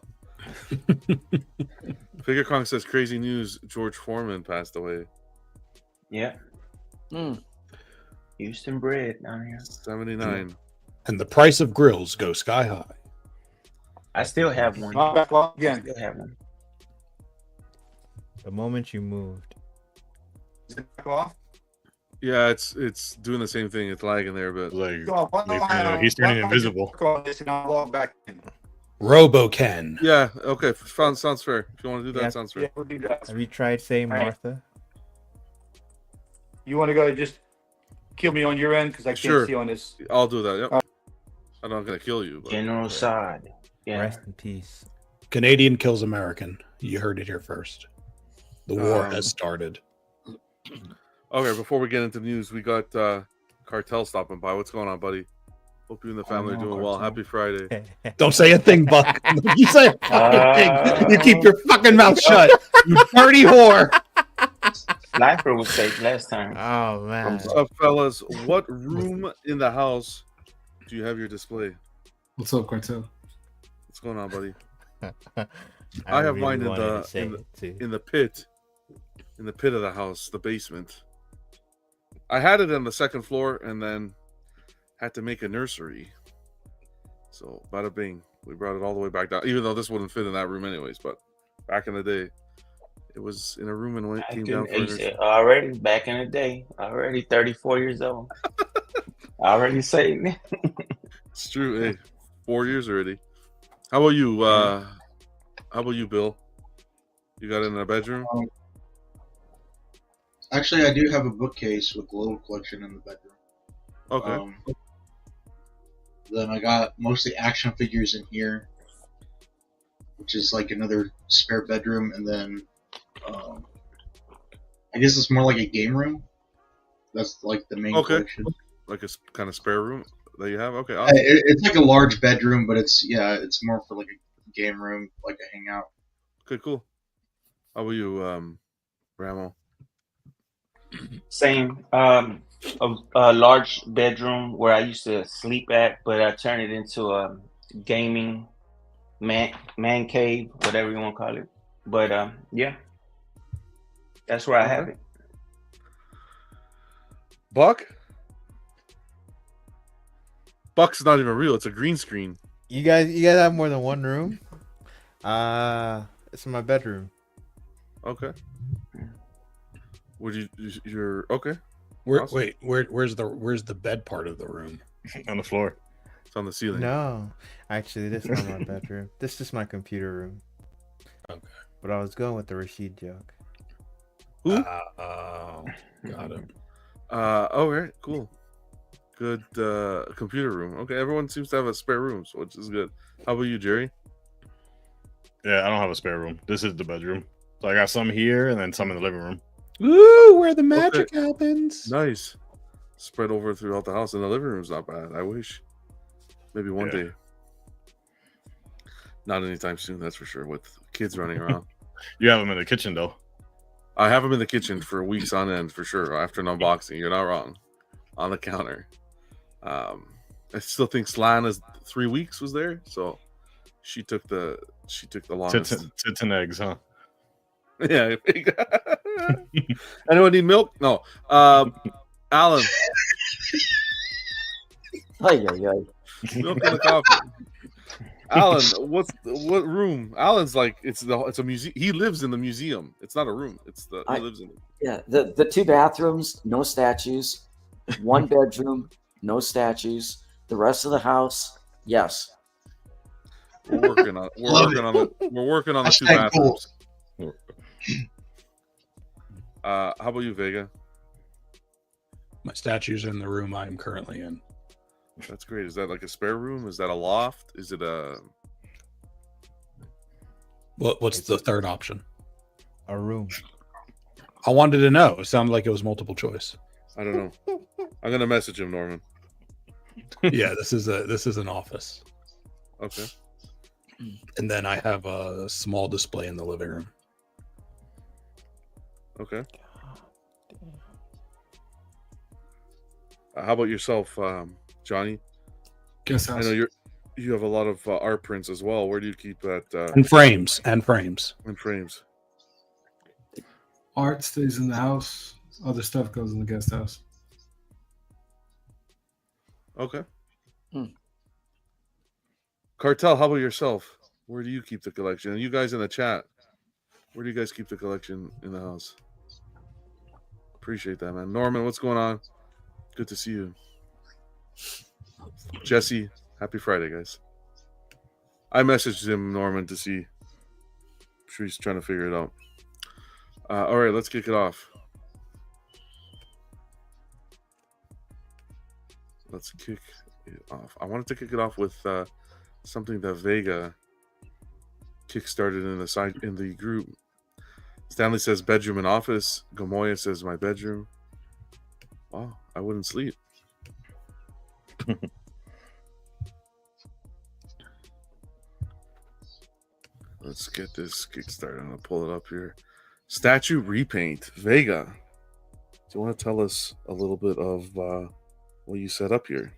Figure Kong says, crazy news. George Foreman passed away. Yeah. Houston bred down here. 79. And the price of grills go sky high. I still have one. Back on again. I still have one. The moment you moved. Is it back off? Yeah, it's doing the same thing. It's lagging there, but Like, Go, he's turning invisible. This and I'll log back in. Robo Ken. yeah, okay. Sounds fair. If you want to do that, Yeah. sounds fair. Yeah, we'll do that. Have you tried saying All right. Martha? You want to go just kill me on your end because I can't Sure. see on this. I'll do that. Yep. I'm not gonna kill you. But... General Sod. Yeah. Rest in peace. Canadian kills American. You heard it here first. The war Um, has started. Okay, before we get into the news, we got Cartel stopping by. What's going on, buddy? Hope you and the family are doing well. Happy Friday. Don't say a thing, Buck. You say a fucking thing. You keep your fucking mouth shut. You dirty whore. Sniper was safe last time. Oh man. What's up, fellas? What room in the house do you have your display? What's up, Cartel? What's going on, buddy? I have mine in the pit. In the pit of the house, the basement. I had it on the second floor and then had to make a nursery. So, bada bing. We brought it all the way back down, even though this wouldn't fit in that room anyways. But back in the day, it was in a room and when it came down for a nursery. Already back in the day, already 34 years old. Already saying it. It's true. Hey, 4 years already. How about you? How about you, Bill? You got it in a bedroom? Actually, I do have a bookcase with a little collection in the bedroom. Okay. Then I got mostly action figures in here, which is like another spare bedroom, and then I guess it's more like a game room. That's like the main collection. Like a kind of spare room that you have? Okay. It's like a large bedroom, but it's more for like a game room, like a hangout. Okay, cool. How about you, Ramo? Same. A large bedroom where I used to sleep at, but I turned it into a gaming man cave, whatever you want to call it. But yeah, that's where I have it. Buck's not even real. It's a green screen. You guys have more than one room? It's in my bedroom. Okay. You're okay. Awesome. Wait, where's the bed part of the room? On the floor. It's on the ceiling. No, actually, this is not my bedroom. This is my computer room. Okay. But I was going with the Rashid joke. Who? Got him. Okay, cool. Good computer room. Okay, everyone seems to have a spare room, so which is good. How about you, Jerry? Yeah, I don't have a spare room. This is the bedroom. So I got some here and then some in the living room. Ooh, where the magic happens. Nice. Spread over throughout the house, and the living room's not bad. I wish. Maybe one day. Not anytime soon, that's for sure, with kids running around. You have them in the kitchen, though. I have them in the kitchen for weeks on end, for sure. After an unboxing, you're not wrong. On the counter. I still think Slan is 3 weeks was there, so she took the longest. Tits and eggs, huh? Yeah. Anyone need milk? No. Alan. Milk in the coffee. Alan, what room? Alan's like it's a museum. He lives in the museum. It's not a room. He lives in it. Yeah, the 2 bathrooms, no statues. 1 bedroom, no statues. The rest of the house, yes. We're working on the 2 bathrooms. Cool. How about you, Vega? My statue's in the room I'm currently in. That's great. Is that like a spare room? Is that a loft? Is it a... What's the third option? A room. I wanted to know. It sounded like it was multiple choice. I don't know. I'm gonna message him, Norman. Yeah, this is an office. Okay. And then I have a small display in the living room. Okay. How about yourself, Johnny? Guest house. I know you have a lot of art prints as well. Where do you keep that? And frames. And frames. Art stays in the house. Other stuff goes in the guest house. Okay. Cartel, how about yourself? Where do you keep the collection? And you guys in the chat, where do you guys keep the collection in the house? Appreciate that, man. Norman, what's going on? Good to see you. Jesse, happy Friday, guys. I messaged him, Norman, to see. I'm sure he's trying to figure it out. All right, let's kick it off. Let's kick it off. I wanted to kick it off with something that Vega kickstarted in the group. Stanley says bedroom and office. Gamoya says my bedroom. Wow, I wouldn't sleep. Let's get this kickstarted. I'm gonna pull it up here. Statue repaint. Vega, do you want to tell us a little bit of what you set up here?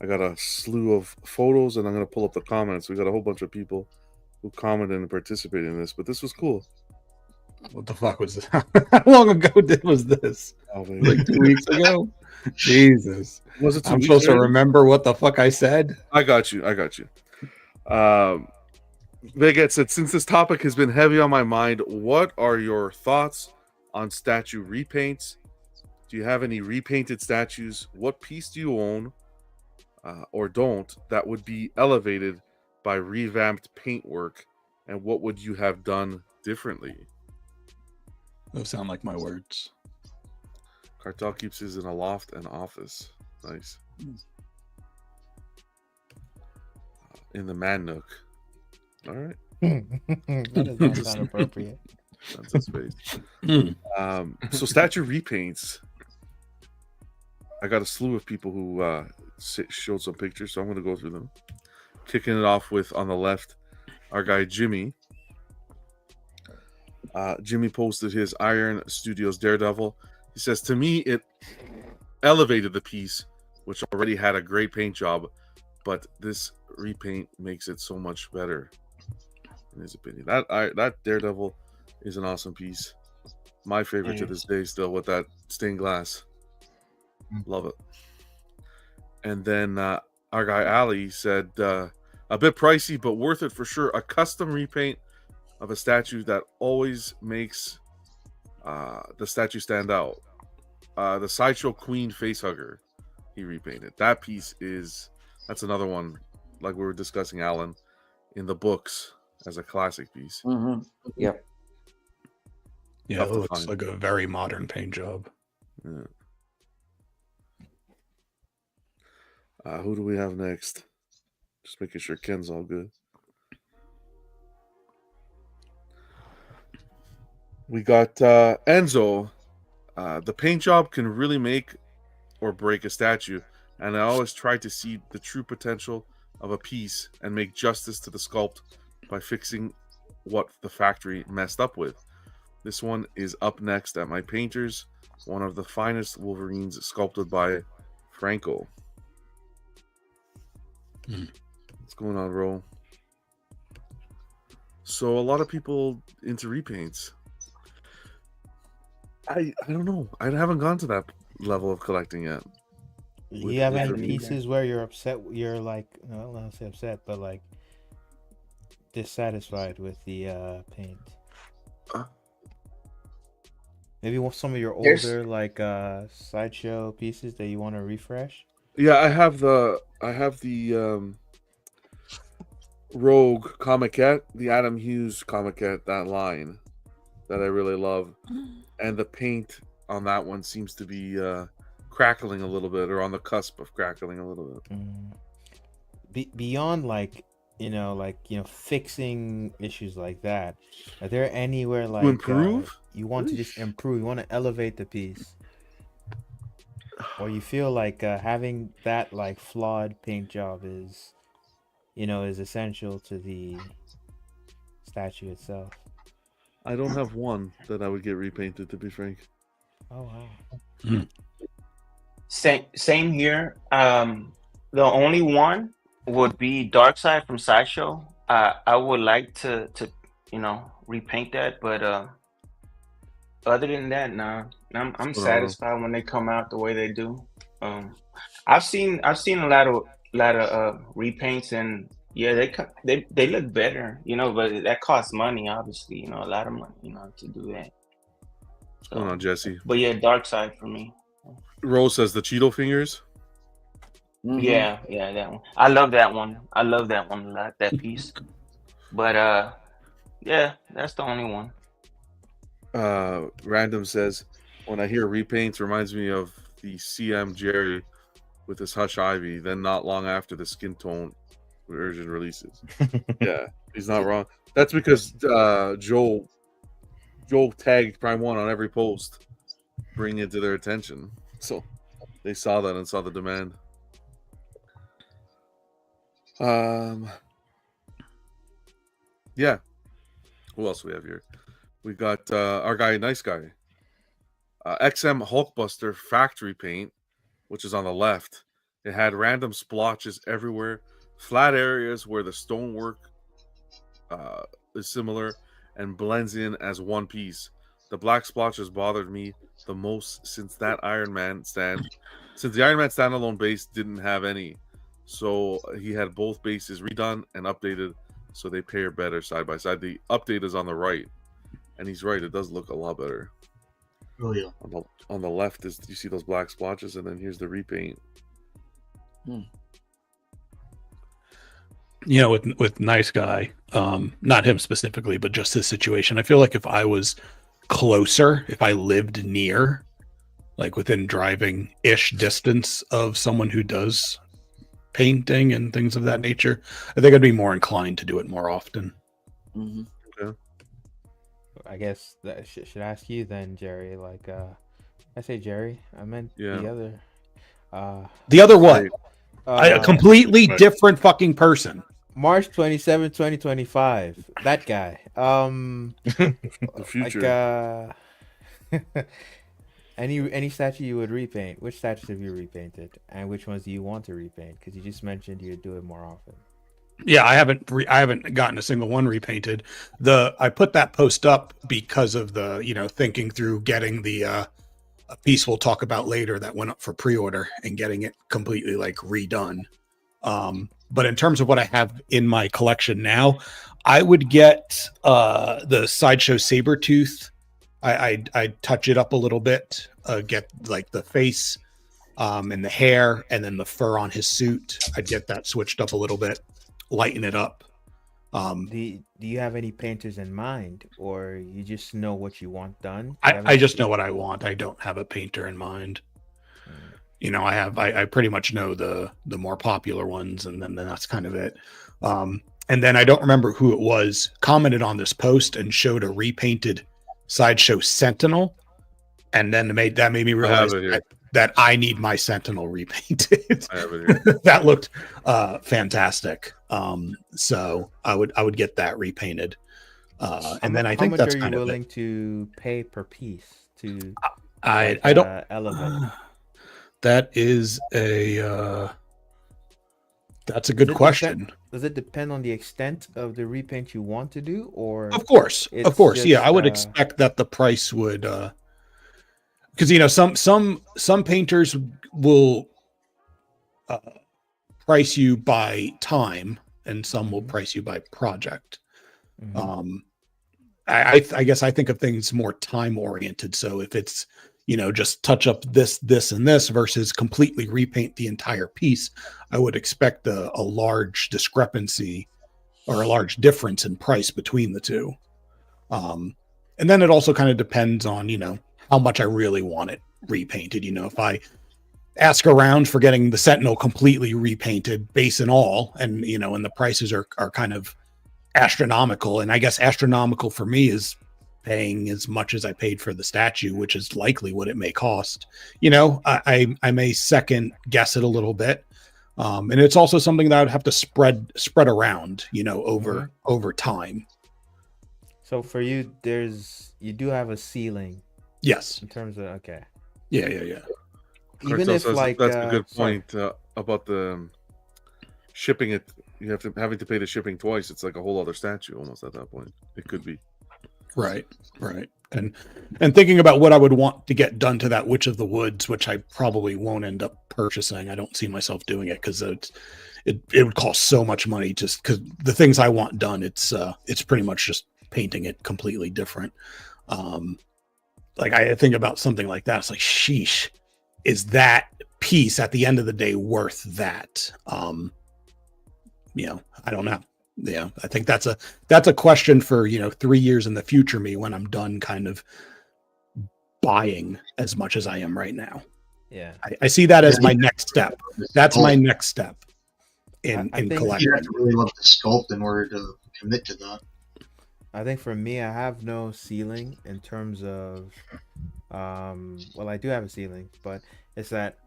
I got a slew of photos, and I'm gonna pull up the comments. We got a whole bunch of people who commented and participated in this, but this was cool. What the fuck was this? How long ago was this? Oh, like 2 weeks ago? Jesus. Was it 2 I'm weeks supposed to already? remember what the fuck I said? I got you. Vega said, since this topic has been heavy on my mind, what are your thoughts on statue repaints? Do you have any repainted statues? What piece do you own or don't that would be elevated by revamped paintwork? And what would you have done differently? Those sound like my words. Cartel keeps his in a loft and office. Nice. In the man nook. All right. That does not sound appropriate. That's a space. So statue repaints. I got a slew of people who showed some pictures, so I'm going to go through them. Kicking it off with, on the left, our guy Jimmy. Jimmy posted his Iron Studios Daredevil. He says, to me, it elevated the piece, which already had a great paint job, but this repaint makes it so much better, in his opinion. That Daredevil is an awesome piece. My favorite to this day still, with that stained glass. Love it. And then our guy Ali said, a bit pricey, but worth it for sure. A custom repaint of a statue that always makes The statue stand out. The Sideshow Queen Facehugger, he repainted. That's another one, like we were discussing, Alan, in the books as a classic piece. Mm-hmm. Yep. Yeah, it looks like a very modern paint job. Yeah. Who do we have next? Just making sure Ken's all good. We got Enzo. The paint job can really make or break a statue, and I always try to see the true potential of a piece and make justice to the sculpt by fixing what the factory messed up with. This one is up next at my painters, one of the finest Wolverines sculpted by Franco. What's going on, bro? So a lot of people into repaints. I don't know. I haven't gone to that level of collecting yet. You have any pieces where you're upset? You're like, no, I don't say upset, but like dissatisfied with the paint. Maybe some of your older like Sideshow pieces that you want to refresh. Yeah, I have the Rogue Comiquette, the Adam Hughes Comiquette, that line that I really love, and the paint on that one seems to be crackling a little bit, or on the cusp of crackling a little bit. Beyond like fixing issues like that, are there anywhere like to improve? You want to just improve, you want to elevate the piece, or you feel like having that like flawed paint job is essential to the statue itself? I don't have one that I would get repainted, to be frank. Oh wow. Same here. The only one would be Darkseid from Sideshow. I would like to repaint that, but other than that, nah. I'm satisfied when they come out the way they do. I've seen a lot of repaints, and yeah, they look better, but that costs money, obviously, a lot of money, to do that. What's going on, Jesse? But yeah, Darkseid for me. Rose says the Cheeto fingers. Mm-hmm. Yeah, that one. I love that one. I love that one a lot, that piece. But yeah, that's the only one. Random says, when I hear repaints, reminds me of the CM Jerry with his Hush Ivy. Then not long after, the skin tone version releases. Yeah, he's not wrong. That's because Joel tagged Prime One on every post, bringing it to their attention. So they saw that and saw the demand. Yeah. Who else we have here? We got our guy, Nice Guy. XM Hulkbuster factory paint, which is on the left. It had random splotches everywhere, flat areas where the stonework is similar and blends in as one piece. The black splotches bothered me the most since the Iron Man standalone base didn't have any. So he had both bases redone and updated so they pair better side by side. The update is on the right, and he's right, it does look a lot better. Oh yeah. On the left is, you see those black splotches, and then here's the repaint. With Nice Guy, not him specifically, but just his situation, I feel like if I was closer, if I lived near, like within driving-ish distance of someone who does painting and things of that nature, I think I'd be more inclined to do it more often. Mm-hmm. Okay. I guess that should ask you then, Jerry. Like, I say Jerry. I meant the other. The other what? A completely different fucking person. March 27, 2025. That guy. The future. Like, any statue you would repaint. Which statues have you repainted, and which ones do you want to repaint? Because you just mentioned you'd do it more often. Yeah, I haven't gotten a single one repainted. I put that post up because of the thinking through getting the a piece we'll talk about later that went up for pre-order and getting it completely like redone. But in terms of what I have in my collection now, I would get the Sideshow Sabretooth I'd touch it up a little bit, get like the face and the hair, and then the fur on his suit. I'd get that switched up a little bit, lighten it up. Do you have any painters in mind, or you just know what you want done? I just know what I want. I don't have a painter in mind. You know, I pretty much know the more popular ones, and then that's kind of it. And then I don't remember who it was commented on this post and showed a repainted Sideshow Sentinel, and then made me realize that I need my Sentinel repainted. I have it here. That looked fantastic. So I would get that repainted. And then I think that's kind of it. How much are you willing to pay per piece to I don't elevate? That is a that's a good question. Does it depend on the extent of the repaint you want to do, or of course, yeah, I would expect that the price would because you know some painters will price you by time and some will price you by project. I guess I think of things more time oriented. So if it's, you know, just touch up this and this versus completely repaint the entire piece, I would expect a large discrepancy or a large difference in price between the two. And then it also kind of depends on, you know, how much I really want it repainted. You know, if I ask around for getting the Sentinel completely repainted, base and all, and, you know, and the prices are kind of astronomical. And I guess astronomical for me is paying as much as I paid for the statue, which is likely what it may cost. You know, I may second guess it a little bit. And it's also something that I would have to spread around, you know, over time. So for you, you do have a ceiling. Yes. In terms of, okay. Yeah. Even if like that's a good point about the shipping it. You have to having to pay the shipping twice. It's like a whole other statue almost at that point. It could be. Right. And thinking about what I would want to get done to that Witch of the Woods, which I probably won't end up purchasing. I don't see myself doing it because it would cost so much money just because the things I want done, it's pretty much just painting it completely different. Like I think about something like that. It's like, sheesh, is that piece at the end of the day worth that? You know, I don't know. Yeah, I think that's a question for, you know, 3 years in the future, me, when I'm done kind of buying as much as I am right now. Yeah, I see that as my next step. That's my next step in collecting. You have to really love the sculpt in order to commit to that. I think for me, I have no ceiling in terms of, well, I do have a ceiling, but it's that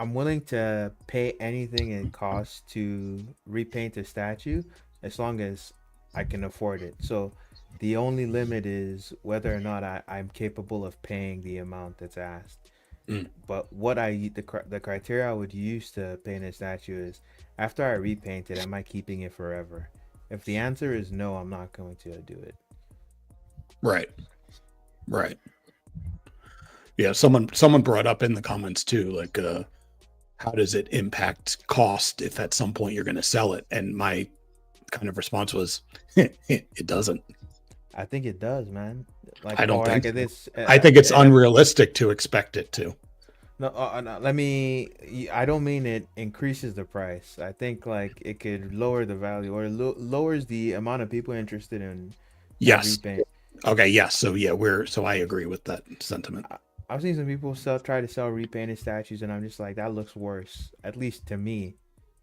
I'm willing to pay anything it costs to repaint a statue as long as I can afford it. So the only limit is whether or not I'm capable of paying the amount that's asked. But what the criteria I would use to paint a statue is, after I repaint it, am I keeping it forever? If the answer is no, I'm not going to do it. Right. Yeah, someone brought up in the comments too, like how does it impact cost if at some point you're going to sell it? And my kind of response was, it doesn't. I think it does, man. Like, I don't think this. I think it's unrealistic to expect it to. No, I don't mean it increases the price. I think like it could lower the value or lowers the amount of people interested in repaint. Okay, yes. So yeah, I agree with that sentiment. I've seen some people try to sell repainted statues, and I'm just like, that looks worse, at least to me,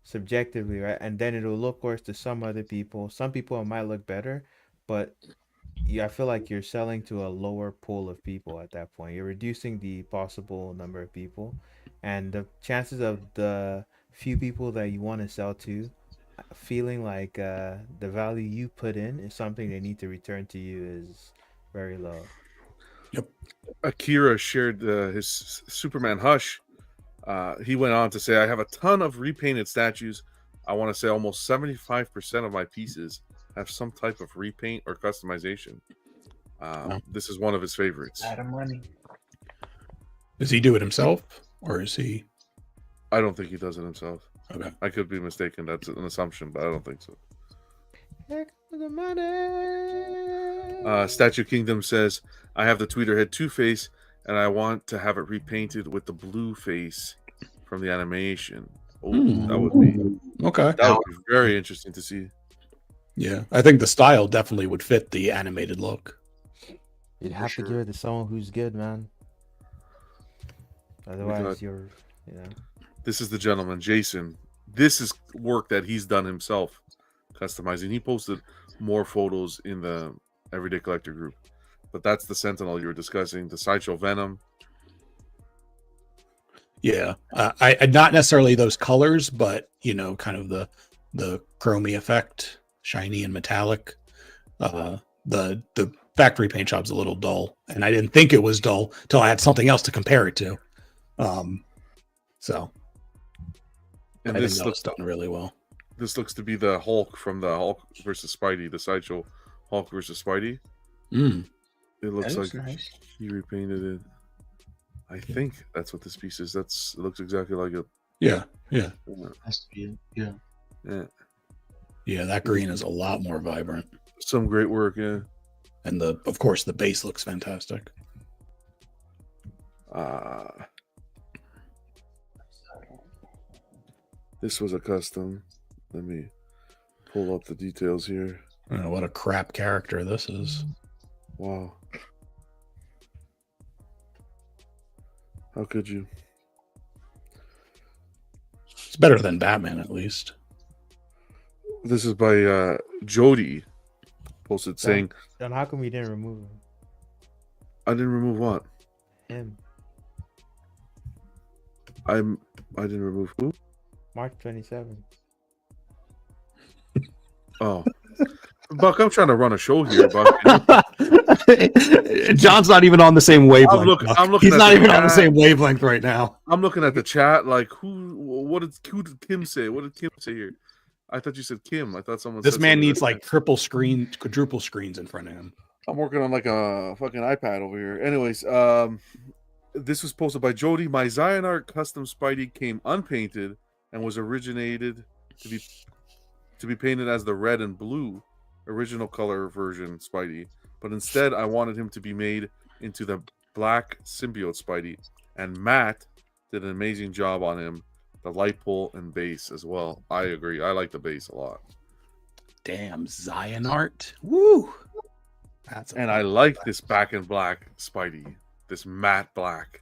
subjectively, right? And then it'll look worse to some other people. Some people it might look better, but yeah, I feel like you're selling to a lower pool of people at that point. You're reducing the possible number of people, and the chances of the few people that you want to sell to feeling like the value you put in is something they need to return to you is very low. Yep. Akira shared his Superman Hush. He went on to say, I have a ton of repainted statues. I want to say almost 75% of my pieces have some type of repaint or customization. This is one of his favorites. Adam Money. Does he do it himself, or is he? I don't think he does it himself. Okay. I could be mistaken. That's an assumption, but I don't think so. Here comes the money. Statue Kingdom says, I have the Tweeterhead Two-Face, and I want to have it repainted with the blue face from the animation. Oh, that would be okay. That would be very interesting to see. Yeah, I think the style definitely would fit the animated look. You'd have to give it to someone who's good, man. Otherwise, you're, This is the gentleman, Jason. This is work that he's done himself, customizing. He posted more photos in the Everyday Collector group. But that's the Sentinel you were discussing, the Sideshow Venom. Yeah, I not necessarily those colors, but kind of the chromey effect, shiny and metallic. The factory paint job's a little dull, and I didn't think it was dull till I had something else to compare it to. So, And I this think that looks was done really well. This looks to be the Hulk from the Hulk versus Spidey, the Sideshow Hulk versus Spidey. It looks like nice. he repainted it. I think that's what this piece is. It looks exactly like it. Yeah. Has to be it. Yeah. Yeah, that green is a lot more vibrant. Some great work, yeah. And of course the base looks fantastic. This was a custom. Let me pull up the details here. Oh, what a crap character this is. Wow. How could you? It's better than Batman, at least. This is by Jody. Posted saying, Then how come we didn't remove him? I didn't remove what? Him. I didn't remove who? March 27th. Oh. Buck, I'm trying to run a show here, Buck. John's not even on the same wavelength. I'm looking He's at not the even on the chat. same wavelength right now. I'm looking at the chat like who did Kim say? What did Kim say here? I thought you said Kim. I thought someone This said man something needs that- like quadruple screens in front of him. I'm working on like a fucking iPad over here. Anyways, this was posted by Jody. My Zion Art custom Spidey came unpainted and was originated to be painted as the red and blue original color version Spidey, but instead I wanted him to be made into the black symbiote Spidey, and Matt did an amazing job on him, the light pull and base as well. I agree. I like the base a lot. Damn, Zion Art. Woo! And I like this back in black Spidey, this matte black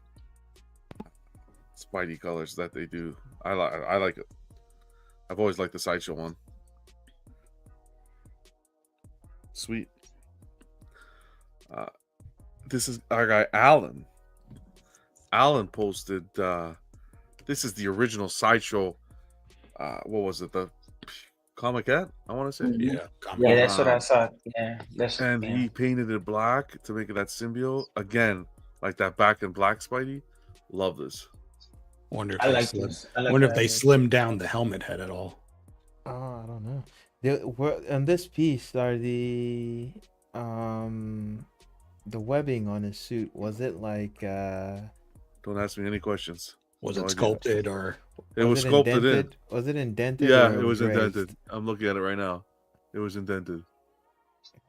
Spidey colors that they do. I like it. I've always liked the Sideshow one. Sweet. This is our guy Alan. Alan posted this is the original Sideshow. What was it? The Comic-Ette, I want to say. Yeah. Yeah, that's what I saw. Yeah, He painted it black to make it that symbiote again, like that back in black Spidey. Love this. Wonder if I they like slim- this. I like wonder if that. they slimmed down the helmet head at all. Oh, I don't know. On this piece are the webbing on his suit. Was it like Don't ask me any questions. Was No it idea. sculpted or? It was sculpted in. indented? Was it indented? Yeah, or it was raised? indented. I'm looking at it right now. It was indented.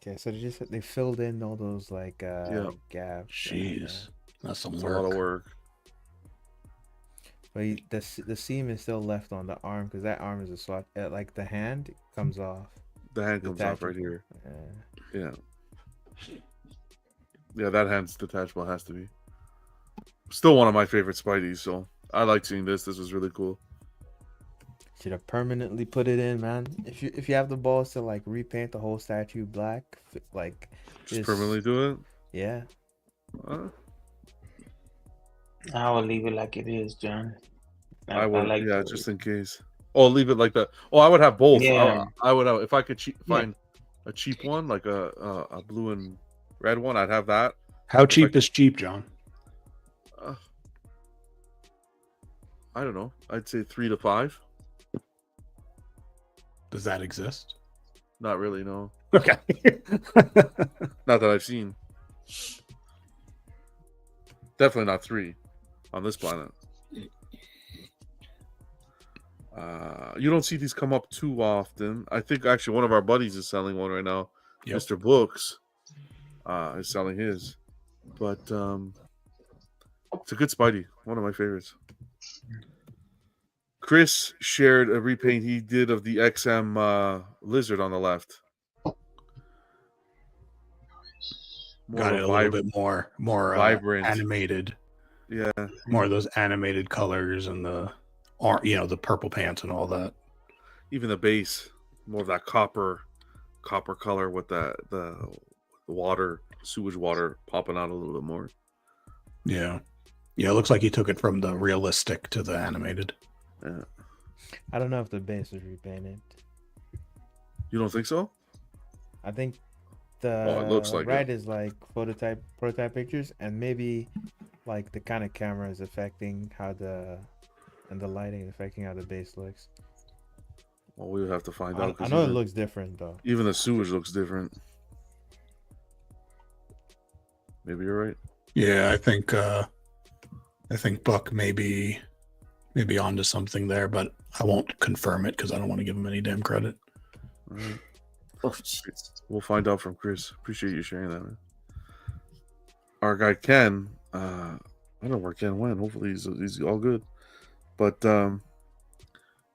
Okay, so they filled in all those like gaps. Jeez, that's some It's a lot of work. But the seam is still left on the arm because that arm is a swap. Like the hand comes off. The hand comes off right Detachable. here. Yeah, that hand's detachable. Has to be. Still one of my favorite Spideys. So I like seeing this. This was really cool. Should have permanently put it in, man. If you have the balls to like repaint the whole statue black, like Just permanently do it. Yeah. I will leave it like it is, John. I would, like yeah, just in case. Oh, leave it like that. Oh, I would have both. Yeah. I would have if I could find a cheap one, like a blue and red one. I'd have that. How cheap is cheap, John? I don't know. I'd say 3 to 5. Does that exist? Not really, no. Okay. Not that I've seen. Definitely not 3 on this planet. You don't see these come up too often. I think actually one of our buddies is selling one right now. Yep. Mr. Books is selling his. But it's a good Spidey. One of my favorites. Chris shared a repaint he did of the XM lizard on the left. Got it a little bit more vibrant, animated. Yeah, more of those animated colors and the purple pants and all that. Even the base, more of that copper color with the water, sewage water popping out a little bit more. Yeah, it looks like he took it from the realistic to the animated. Yeah. I don't know if the base is repainted. You don't think so? I think the it looks like right is like prototype pictures, and maybe like the kind of camera is affecting how the lighting is affecting how the base looks. Well, we would have to find out. I know it looks different though. Even the sewage looks different. Maybe you're right. Yeah, I think Buck may be onto something there, but I won't confirm it because I don't want to give him any damn credit. All right. Oh, jeez. We'll find out from Chris. Appreciate you sharing that, man. Our guy Ken, I don't know where Ken went. Hopefully he's all good. But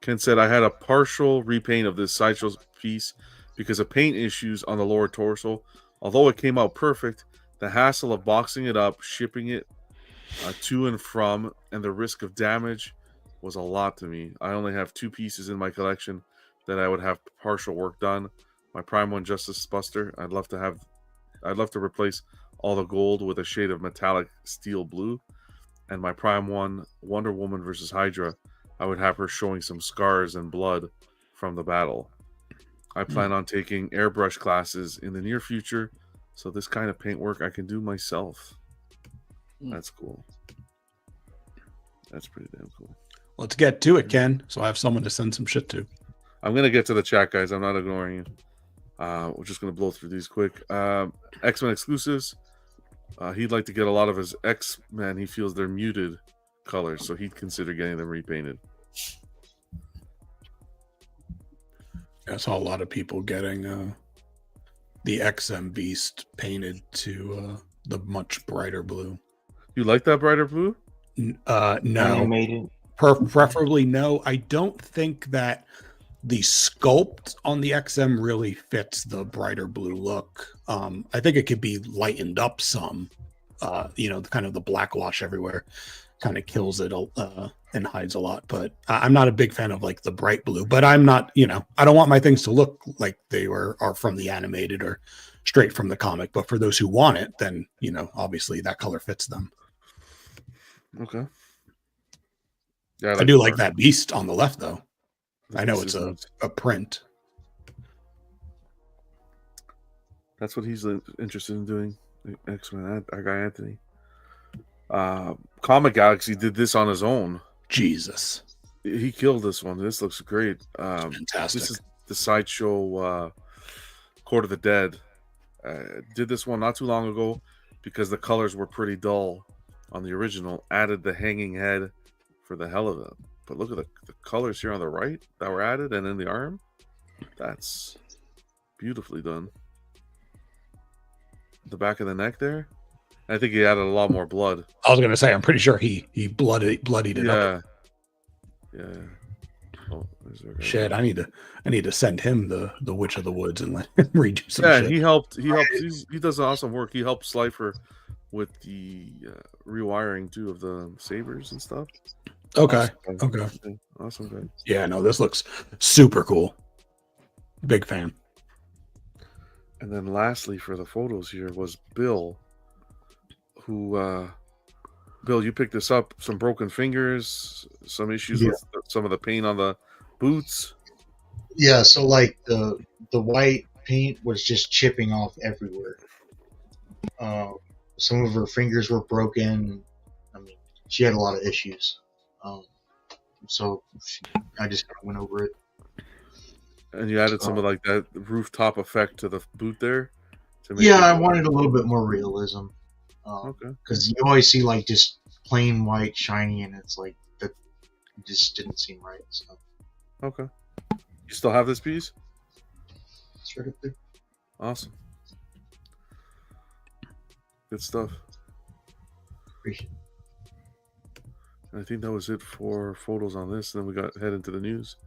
Ken said, I had a partial repaint of this Sideshow piece because of paint issues on the lower torso. Although it came out perfect, the hassle of boxing it up, shipping it to and from, and the risk of damage was a lot to me. I only have 2 pieces in my collection that I would have partial work done. My Prime 1 Justice Buster, I'd love to replace all the gold with a shade of metallic steel blue. And my Prime 1 Wonder Woman versus Hydra, I would have her showing some scars and blood from the battle. I plan on taking airbrush classes in the near future, so this kind of paint work I can do myself. That's cool. That's pretty damn cool. Let's get to it, Ken, so I have someone to send some shit to. I'm going to get to the chat, guys. I'm not ignoring you. We're just going to blow through these quick. X-Men exclusives. He'd like to get a lot of his X-Men. He feels they're muted colors, so he'd consider getting them repainted. I saw a lot of people getting the XM Beast painted to the much brighter blue. You like that brighter blue? No. Preferably no. I don't think that the sculpt on the XM really fits the brighter blue look. I think it could be lightened up some. Kind of the black wash everywhere kind of kills it and hides a lot. But I'm not a big fan of like the bright blue. But I'm not, I don't want my things to look like they are from the animated or straight from the comic. But for those who want it, then obviously that color fits them. Okay. Yeah, I do like that beast on the left, though. I know it's a print. That's what he's interested in doing. X-Men, our guy Anthony. Comic Galaxy did this on his own. Jesus. He killed this one. This looks great. Fantastic. This is the Sideshow Court of the Dead. Did this one not too long ago because the colors were pretty dull on the original. Added the hanging head for the hell of it. But look at the colors here on the right that were added and in the arm. That's beautifully done. The back of the neck there. I think he added a lot more blood. I was going to say, I'm pretty sure he bloodied it up. Yeah. Oh, shit, I need to send him the Witch of the Woods and let him read you some shit. He helped. He does awesome work. He helped Slifer with the rewiring too of the sabers and stuff. Okay. Awesome guy. Yeah, no, this looks super cool. Big fan. And then lastly for the photos here was Bill, who Bill, you picked this up, some broken fingers, some issues with some of the paint on the boots. Yeah, so like the white paint was just chipping off everywhere. Some of her fingers were broken. I mean, she had a lot of issues. So I just kind of went over it. And you added some of like that rooftop effect to the boot there? I wanted a little bit more realism. Okay. Because you always see like just plain white, shiny, and it's like that just didn't seem right. So Okay. You still have this piece? It's right up there. Awesome. Good stuff. Appreciate it. I think that was it for photos on this. Then we got head into the news.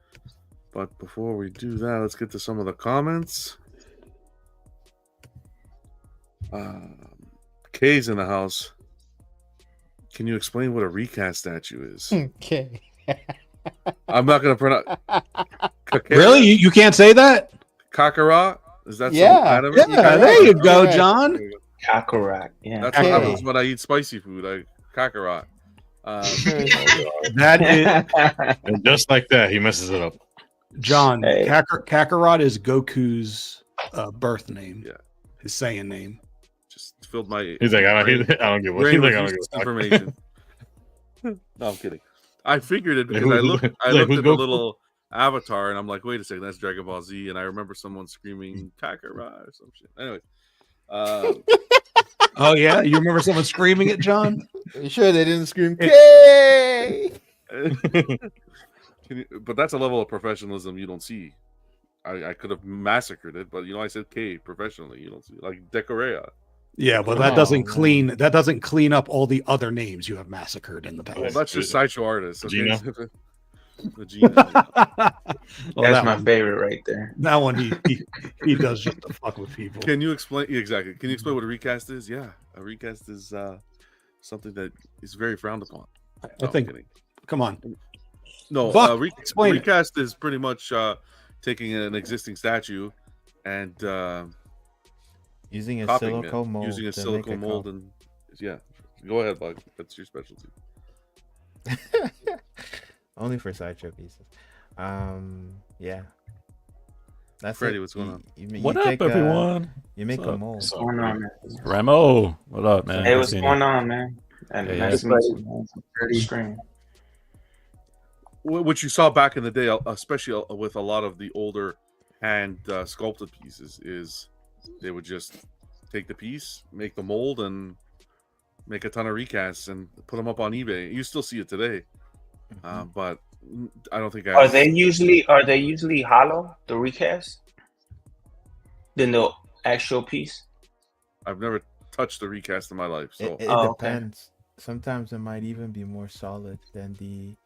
But before we do that, let's get to some of the comments. Kay's in the house. Can you explain what a recast statue is? Okay. I'm not going to pronounce. Really? You can't say that? Kakarot? Is that Yeah. some Yeah, there you go, John. Kakarot. Yeah. That's what happens when I eat spicy food. Kakarot. That is And just like that, he messes it up. John. Hey. Kakarot is Goku's birth name. Yeah. His Saiyan name. Just filled my. He's like, I don't give a brain he's like, with I don't give useless a fuck. information. No, I'm kidding. I figured it because Who- I looked like, at who's the Goku? little avatar and I'm like, wait a second, that's Dragon Ball Z, and I remember someone screaming Kakarot or some shit. Anyway, Oh yeah, you remember someone screaming it, John? You sure they didn't scream K? but that's a level of professionalism you don't see. I could have massacred it, but I said K professionally. You don't see like Decorea. Yeah, but that doesn't clean up all the other names you have massacred in the past. Well, that's just sideshow artists. Okay? Gina. The Gina. Well, That's my favorite right there. That one he does just to fuck with people. Can you explain exactly? Can you explain what a recast is? Yeah, a recast is something that is very frowned upon. I think. Come on. No, Buck, explain recast is pretty much taking an existing statue and Using a copying silicone it, mold. using a to silicone make a mold, cop- and yeah, go ahead, Bug. That's your specialty. Only for sideshow pieces. Yeah. That's Freddie, it. what's going on? What up, take, everyone? You make What's a up? mold. What's going on, man? Ramo, what up, man? Hey, Good what's seeing going you. on, man? And Yeah, nice to yeah. meet you, man. Pretty screen. What you saw back in the day, especially with a lot of the older hand sculpted pieces, is they would just take the piece, make the mold, and make a ton of recasts and put them up on eBay. You still see it today, but I don't think Are they usually hollow, the recast, than the actual piece? I've never touched the recast in my life, so It okay. depends. Sometimes it might even be more solid than the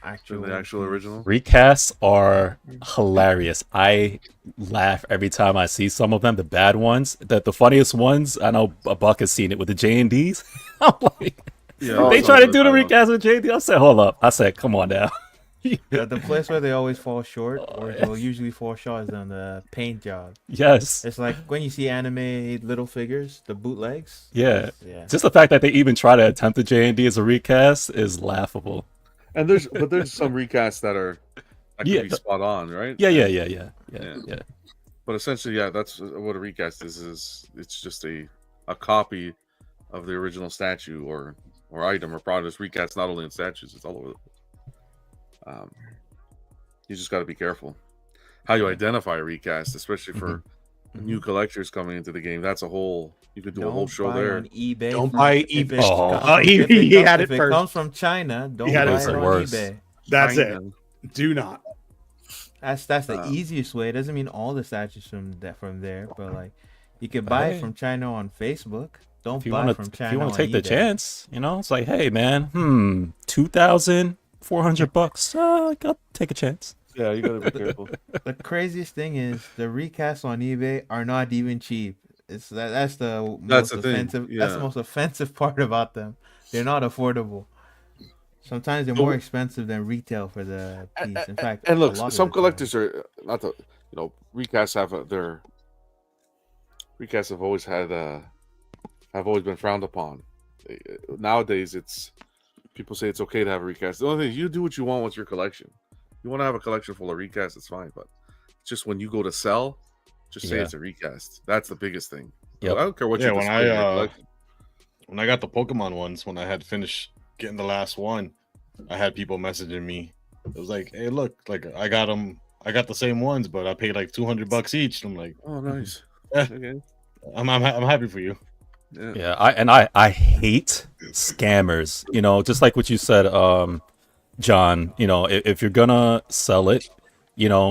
actual original. Recasts are hilarious. I laugh every time I see some of them, the bad ones. The funniest ones, I know Buck has seen it with the J&Ds. I'm like, Yeah, they try to do the recast with J&D. I said, hold up. I said, come on now. The place where they always fall short, or they'll usually fall short, is on the paint job. Yes. It's like when you see anime little figures, the bootlegs. Yeah. Yeah. Just the fact that they even try to attempt the J&D as a recast is laughable. And there's some recasts that could be Yeah. spot on, right? Yeah. But essentially, yeah, that's what a recast is it's just a copy of the original statue or item or product. It's recast not only in statues, it's all over. You just got to be careful how you identify a recast, especially for new collectors coming into the game. That's a whole. You could do a whole show buy there. on eBay. Don't buy If eBay. it Oh, comes- he if it had comes- it if first. comes from China, don't He had buy it it first. on Worst. eBay. That's it. China. Do not. That's the easiest way. It doesn't mean all the statues from there, but like you could buy it from China on Facebook. Don't If you buy want from to China on take the eBay. chance, it's like, hey, man, $2,400. I'll take a chance. Yeah, you got to be careful. The craziest thing is the recasts on eBay are not even cheap. That's the most the thing, offensive. That's the yeah. most offensive part about them. They're not affordable. Sometimes they're more expensive than retail for the piece. In fact, And look, a lot of some the collectors are not the recasts recasts have always had have always been frowned upon. Nowadays, it's people say it's okay to have a recast. The only thing is you do what you want with your collection. You want to have a collection full of recasts, it's fine. But just when you go to sell, just say Yeah. it's a recast. That's the biggest thing. Yep. I don't care what Yeah, you when display in your I collection. when I got the Pokemon ones, when I had finished getting the last one, I had people messaging me. It was like, "Hey, look, like I got them. I got the same ones, but I paid like $200 each." I'm like, Oh, nice. eh, Okay. I'm happy for you. Yeah. Yeah, I hate scammers. Just like what you said, John, if you're gonna sell it,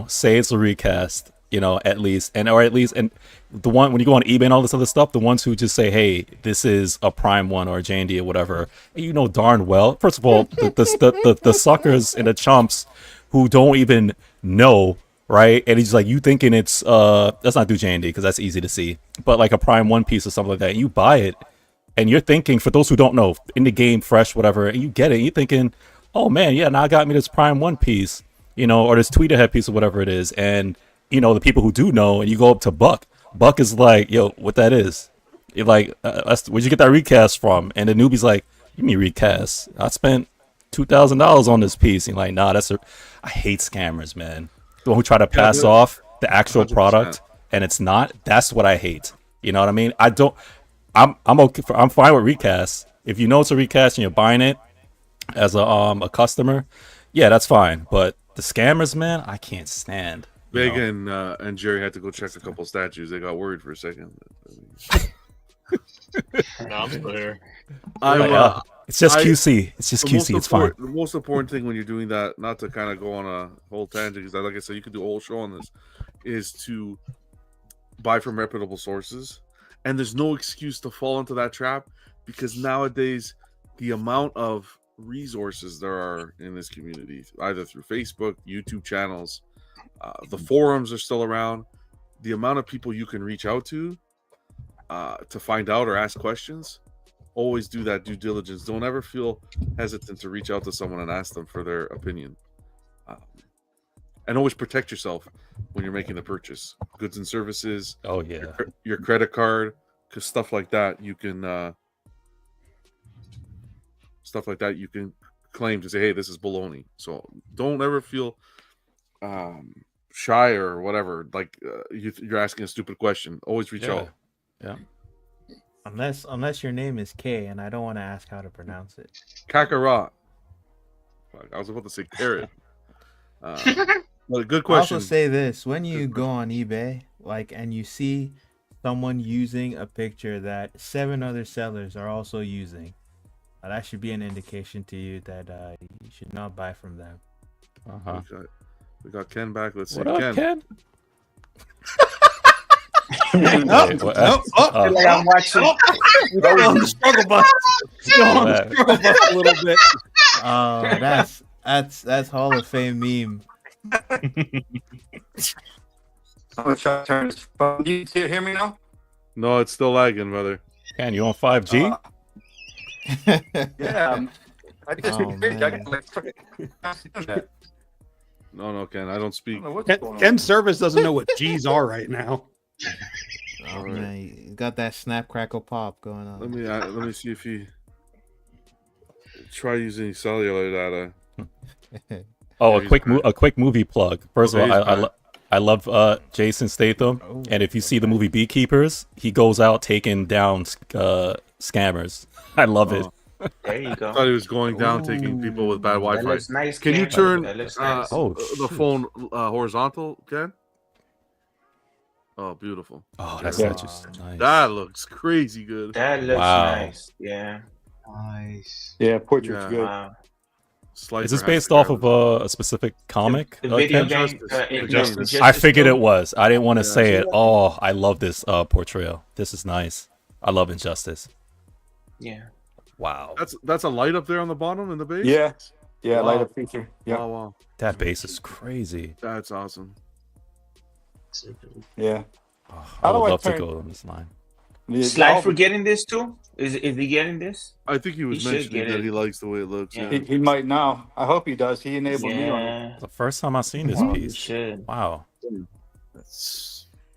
say it's a recast, at least, and the one when you go on eBay and all this other stuff, the ones who just say, hey, this is a Prime one or a J&D or whatever, you know darn well, first of all, the suckers and the chumps who don't even know, right? And he's like, you thinking it's let's not do J&D because that's easy to see, but like a Prime one piece or something like that, you buy it and you're thinking, for those who don't know, in the game, fresh, whatever, and you get it, you're thinking, oh man, yeah, now I got me this Prime one piece, or this Tweeterhead piece or whatever it is, and the people who do know, and you go up to Buck is like, yo, what that is? You're like, where'd you get that recast from? And the newbie's like, you mean recast? I spent $2,000 on this piece. And you're like, nah, I hate scammers, man. The one who try to pass off the actual 100%. Product and it's not. That's what I hate. You know what I mean? I'm okay. I'm fine with recast. If you know it's a recast and you're buying it as a customer, yeah, that's fine. But the scammers, man, I can't stand. Big and Jerry had to go check a couple statues. They got worried for a second. No, I'm still here. It's just QC. It's just QC. It's fine. The most important thing when you're doing that, not to kind of go on a whole tangent, because like I said, you could do a whole show on this, is to buy from reputable sources. And there's no excuse to fall into that trap, because nowadays the amount of resources there are in this community, either through Facebook, YouTube channels, the forums are still around. The amount of people you can reach out to find out or ask questions, always do that due diligence. Don't ever feel hesitant to reach out to someone and ask them for their opinion. And always protect yourself when you're making the purchase. Goods and services. Oh yeah. Your credit card, because stuff like that you can claim to say, hey, this is baloney. So don't ever feel shy or whatever. Like you're asking a stupid question. Always reach out. Yeah. Unless your name is K, and I don't want to ask how to pronounce it. Kakarot. I was about to say carrot. But a good question. I'll also say this: when you go on eBay, and you see someone using a picture that 7 other sellers are also using, that should be an indication to you that you should not buy from them. We got Ken back. Let's see. What up, Ken? I'm watching. On the struggle bus. On the struggle bus a little bit. That's Hall of Fame meme. I'm gonna try to turn this phone. Do you hear me now? No, it's still lagging, brother. Ken, you on 5G? Yeah. I just No, Ken, I don't speak. Ken's service doesn't know what G's are right now. Oh man, you got that snap crackle pop going on. Let me see if he try using cellular data. Oh, a quick movie plug. First of all, I love Jason Statham, and if you see the movie Beekeepers, he goes out taking down scammers. I love it. There you go. I thought he was going down taking people with bad Wi-Fi. Nice, Can you turn nice. the phone horizontal, Ken? Oh, beautiful. Oh, that's just nice. That looks crazy good. That looks nice. Yeah. Nice. Yeah, portrait's good. Wow. Is this based off of a specific comic? The video Ken? game. Justice. I figured it was. I didn't want to say it. Oh, I love this portrayal. This is nice. I love Injustice. Yeah. Wow. That's a light up there on the bottom in the base? Yeah. Yeah, Wow. light up feature. Yeah. Wow. That base is crazy. That's awesome. Yeah. Oh, I would love to go on this line. Sly for getting this too? Is he getting this? I think he was mentioning that he likes the way it looks. Yeah. He might now. I hope he does. He enabled me on it. It's the first time I've seen this piece. Wow.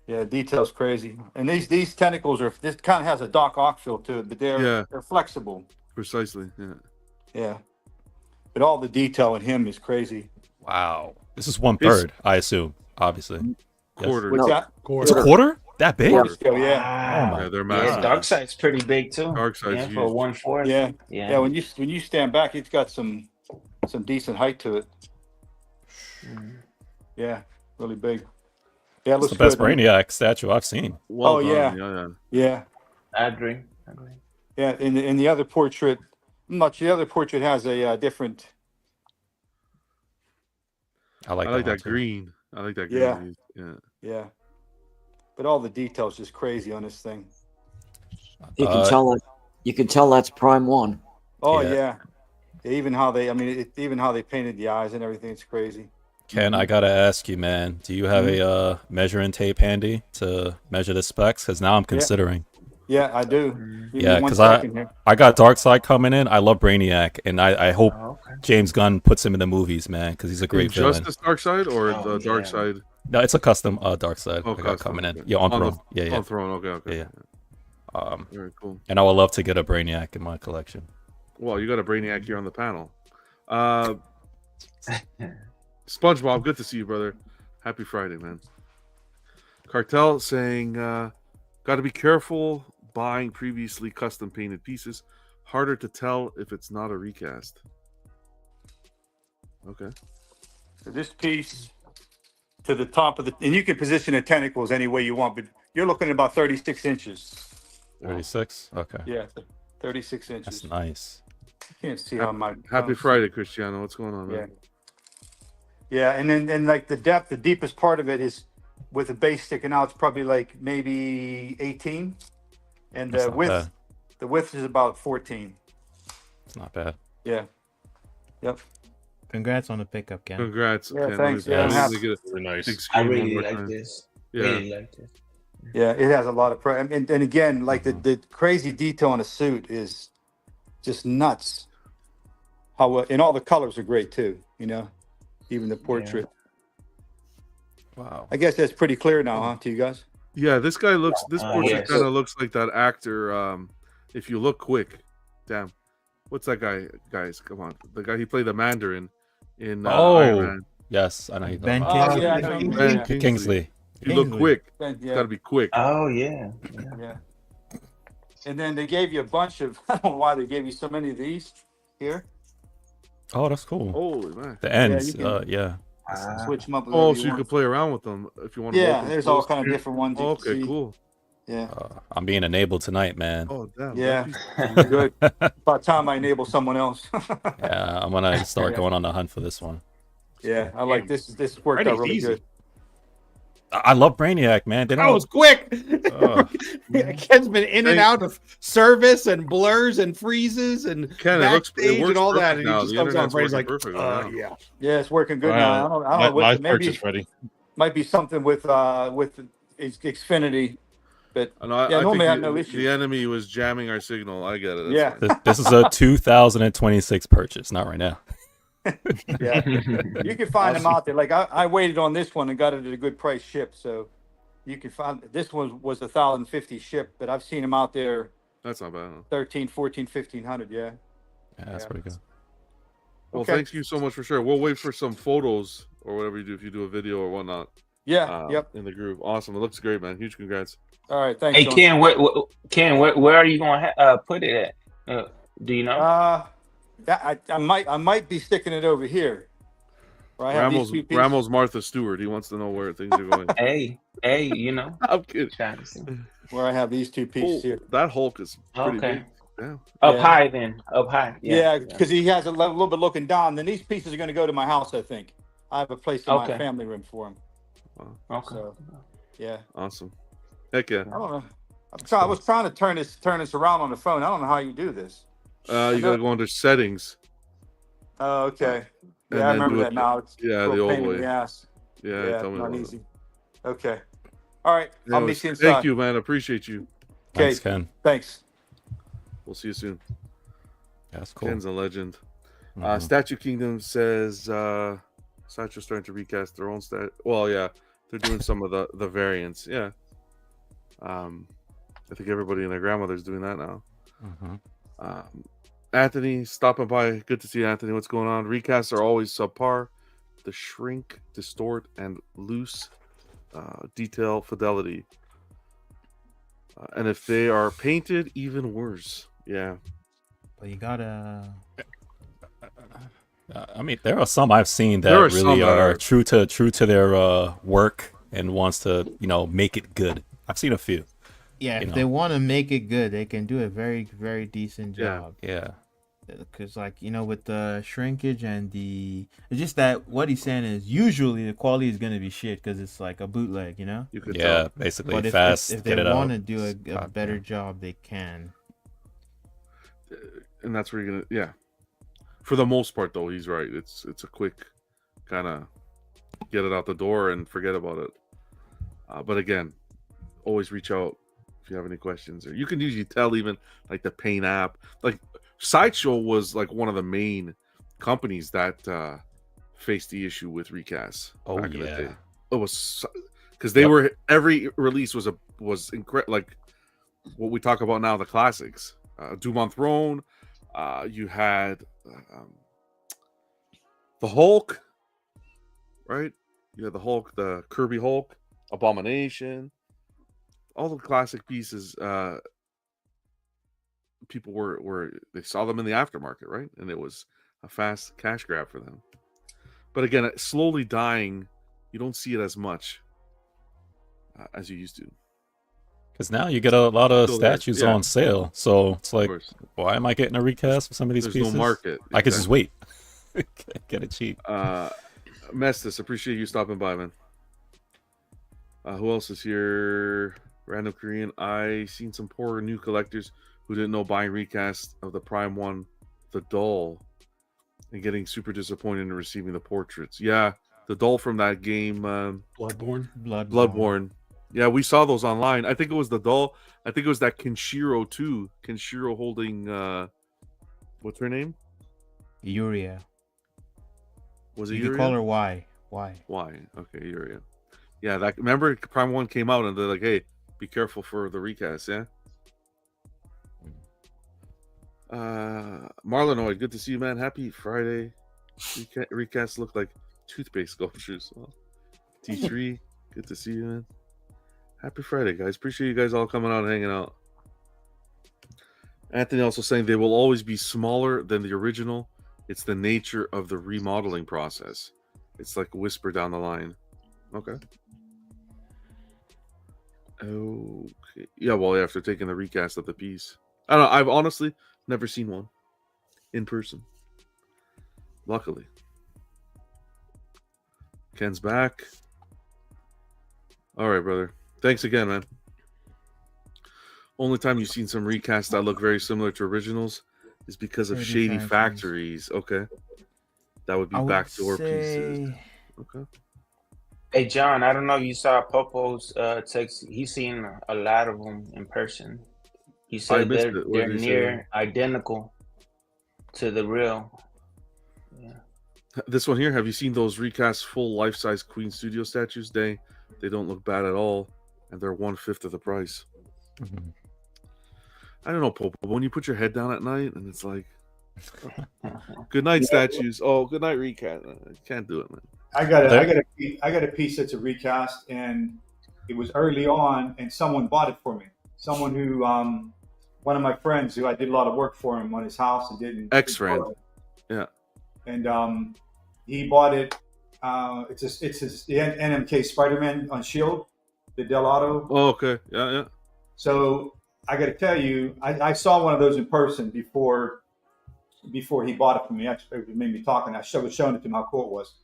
Yeah, detail's crazy. And these tentacles this kind of has a Doc Ock feel to it, but they're flexible. Precisely. Yeah. Yeah. But all the detail in him is crazy. Wow. This is 1/3, I assume, obviously. Quarter. What's that? It's a quarter? That big? Yeah. Oh my they're massive. Yeah, Dark Side's pretty big too. Dark Side's for 1/4. Yeah. Yeah. Yeah, when you stand back, it's got some decent height to it. Yeah, really big. Yeah, it it's looks the best good. Brainiac statue I've seen. Well done. Yeah. Yeah. I agree. Yeah, in the other portrait, the other portrait has a different I like that green. I like that green. Yeah. Yeah. Yeah. But all the details just crazy on this thing. You can tell it. You can tell that's Prime 1. Oh yeah. Even how they, even how they painted the eyes and everything. It's crazy. Ken, I gotta ask you, man. Do you have a measuring tape handy to measure the specs? Because now I'm considering. Yeah, I do. Yeah, because I got Darkseid coming in. I love Brainiac, and I hope James Gunn puts him in the movies, man, because he's a great villain. Just the Darkseid or the Darkseid? No, it's a custom Darkseid. Oh, I got coming in. Okay. Yeah, on Throne. Yeah. On Throne. Okay. Yeah. Very cool. And I would love to get a Brainiac in my collection. Well, you got a Brainiac here on the panel. SpongeBob, good to see you, brother. Happy Friday, man. Cartel saying, got to be careful buying previously custom painted pieces. Harder to tell if it's not a recast. Okay. So this piece to the top of the, and you can position the tentacles any way you want, but you're looking at about 36 inches. 36? Okay. Yeah, 36 inches. That's nice. You can't see how my... Happy Friday, Cristiano. What's going on, man? Yeah. Yeah, and then like the depth, the deepest part of it is with the base sticking out. It's probably like maybe 18, and the width is about 14. It's not bad. Yeah. Yep. Congrats on the pickup, Ken. Congrats. Yeah, Ken. thanks. Yeah, I'm happy. Very nice. I really like this. Yeah. Really like this. Yeah, it has a lot of and again, like the crazy detail on the suit is just nuts. How and all the colors are great too. You know. Even the portrait. Yeah. Wow. I guess that's pretty clear now, huh, to you guys? Yeah, this guy looks. This portrait kind of looks like that actor. If you look quick, damn, what's that guy? Guys, come on, the guy he played the Mandarin in Iron Man. Yes, I know. You Ben Kingsley. If you look quick, Yeah. it's got to be quick. Oh yeah. And then they gave you a bunch of. I don't know why they gave you so many of these here. Oh, that's cool. Holy man. The ends, Yeah, switch them up. Oh, so you can play around with them if you want to. Yeah, there's all kind of different ones. Oh, okay, cool. Yeah. I'm being enabled tonight, man. Oh, damn. Yeah. Good. About time I enable someone else. Yeah, I'm gonna start going on the hunt for this one. Yeah, I like this. This worked out really good. I love Brainiac, man. That was quick. Ken's been in and out of service and blurs and freezes and Ken, backstage it works and all that, perfect and now. he just The comes on. internet's Brady's like, working perfect right now. yeah. Yeah, it's working good now. I don't know what maybe purchase ready. might be something with Xfinity, but I normally I have think no the issue. enemy was jamming our signal. I get it. Yeah. This is a 2026 purchase, not right now. Yeah, you can find them out there. Like I waited on this one and got it at a good price shipped, so you can find this one was 1,050 shipped, but I've seen them out there. That's not bad. 13, 14, 1,500. Yeah. Yeah, that's pretty good. Well, Okay. thank you so much for sharing. We'll wait for some photos or whatever you do if you do a video or whatnot. Yeah. Yep. In the group. Awesome. It looks great, man. Huge congrats. All right. Thanks. Hey John. Ken, where are you gonna put it at? Do you know? I might be sticking it over here. Where I have these two pieces. Ramos Martha Stewart. He wants to know where things are going. hey, you know. I'm kidding. Where I have these two pieces here. That Hulk is pretty Okay. big. Yeah. Up high then. Up high. Yeah, because he has a little bit looking down. Then these pieces are going to go to my house, I think. I have a place in my family room for him. Wow. Okay. So, yeah. Awesome. Heck yeah. I don't know. I was trying to turn this around on the phone. I don't know how you do this. You gotta go under settings. Oh, okay. And Yeah, I then remember do that it- now. It's yeah, a the real old pain way. in the ass. Yeah, tell me not about it. easy. Okay. All right. I'll Anyways, meet you inside. thank you, man. Appreciate you. Okay. Thanks, Ken. Thanks. We'll see you soon. That's cool. Ken's a legend. Statue Kingdom says Sideshow's starting to recast their own Well, yeah, they're doing some of the variants. Yeah. I think everybody and their grandmother's doing that now. Anthony stopping by. Good to see you, Anthony. What's going on? Recasts are always subpar. The shrink, distort, and loose detail fidelity. And if they are painted, even worse. Yeah. But you gotta. I mean, there are some I've seen that There are really some that are are- true to their work and wants to make it good. I've seen a few. Yeah, you if know. they want to make it good, they can do a very, very decent job. Yeah. because like with the shrinkage and it's just that what he's saying is usually the quality is gonna be shit because it's like a bootleg, You could Yeah, tell. basically But fast. if get they it want to out. do a God, better yeah. job, they can. And that's where you're gonna For the most part, though, he's right. It's a quick kind of get it out the door and forget about it. But again, always reach out if you have any questions. Or you can usually tell even like the Paint app. Like Sideshow was like one of the main companies that faced the issue with recasts. Oh, back in the yeah. day. It was because they were every release was incredible. Like what we talk about now, the classics. Doom on Throne. You had the Hulk, right? You had the Hulk, the Kirby Hulk, Abomination, all the classic pieces. People were they saw them in the aftermarket, right? And it was a fast cash grab for them. But again, it's slowly dying. You don't see it as much as you used to. Because now you get a lot of Still there, statues yeah. on sale, so it's like, course. why am I getting a recast for some of these There's pieces? no market. I could just Exactly. wait. Get it cheap. Mestis, appreciate you stopping by, man. Who else is here? Random Korean. I seen some poor new collectors who didn't know buying recast of the Prime one, the doll, and getting super disappointed in receiving the portraits. Yeah, the doll from that game, Bloodborne. Yeah, we saw those online. I think it was the doll. I think it was that Kenshiro too. Kenshiro holding what's her name? Yuria. Was it You Yuria? could call her Y. Why? Okay, Yuria. Yeah, that remember Prime 1 came out and they're like, hey, be careful for the recast, yeah? Marlenoid, good to see you, man. Happy Friday. Recasts look like toothpaste sculptures. Well, T3, good to see you, man. Happy Friday, guys. Appreciate you guys all coming out and hanging out. Anthony also saying they will always be smaller than the original. It's the nature of the remodeling process. It's like a whisper down the line. Okay. Okay. Yeah, well, after taking the recast of the piece. I don't know. I've honestly never seen one in person. Luckily. Ken's back. All right, brother. Thanks again, man. Only time you've seen some recasts that look very similar to originals is because of shady factories. Okay. That would be backdoor pieces. Okay. Hey, John, I don't know if you saw Popo's text. He's seen a lot of them in person. He said they're near identical to the real. Yeah. This one here, have you seen those recast full life-size Queen Studio statues? They don't look bad at all, and they're 1/5 of the price. Mm-hmm. I don't know, Popo, but when you put your head down at night and it's like, good night statues. Oh, good night recast. I can't do it, man. I got a piece that's a recast, and it was early on, and someone bought it for me. Someone who, one of my friends who I did a lot of work for him on his house and didn't. Ex-friend. Yeah. And he bought it. It's his NMK Spider-Man on Shield, the Del Auto. Oh, okay. Yeah. So I got to tell you, I saw one of those in person before he bought it for me. Actually, it made me talk, and I was showing it to him how cool it was.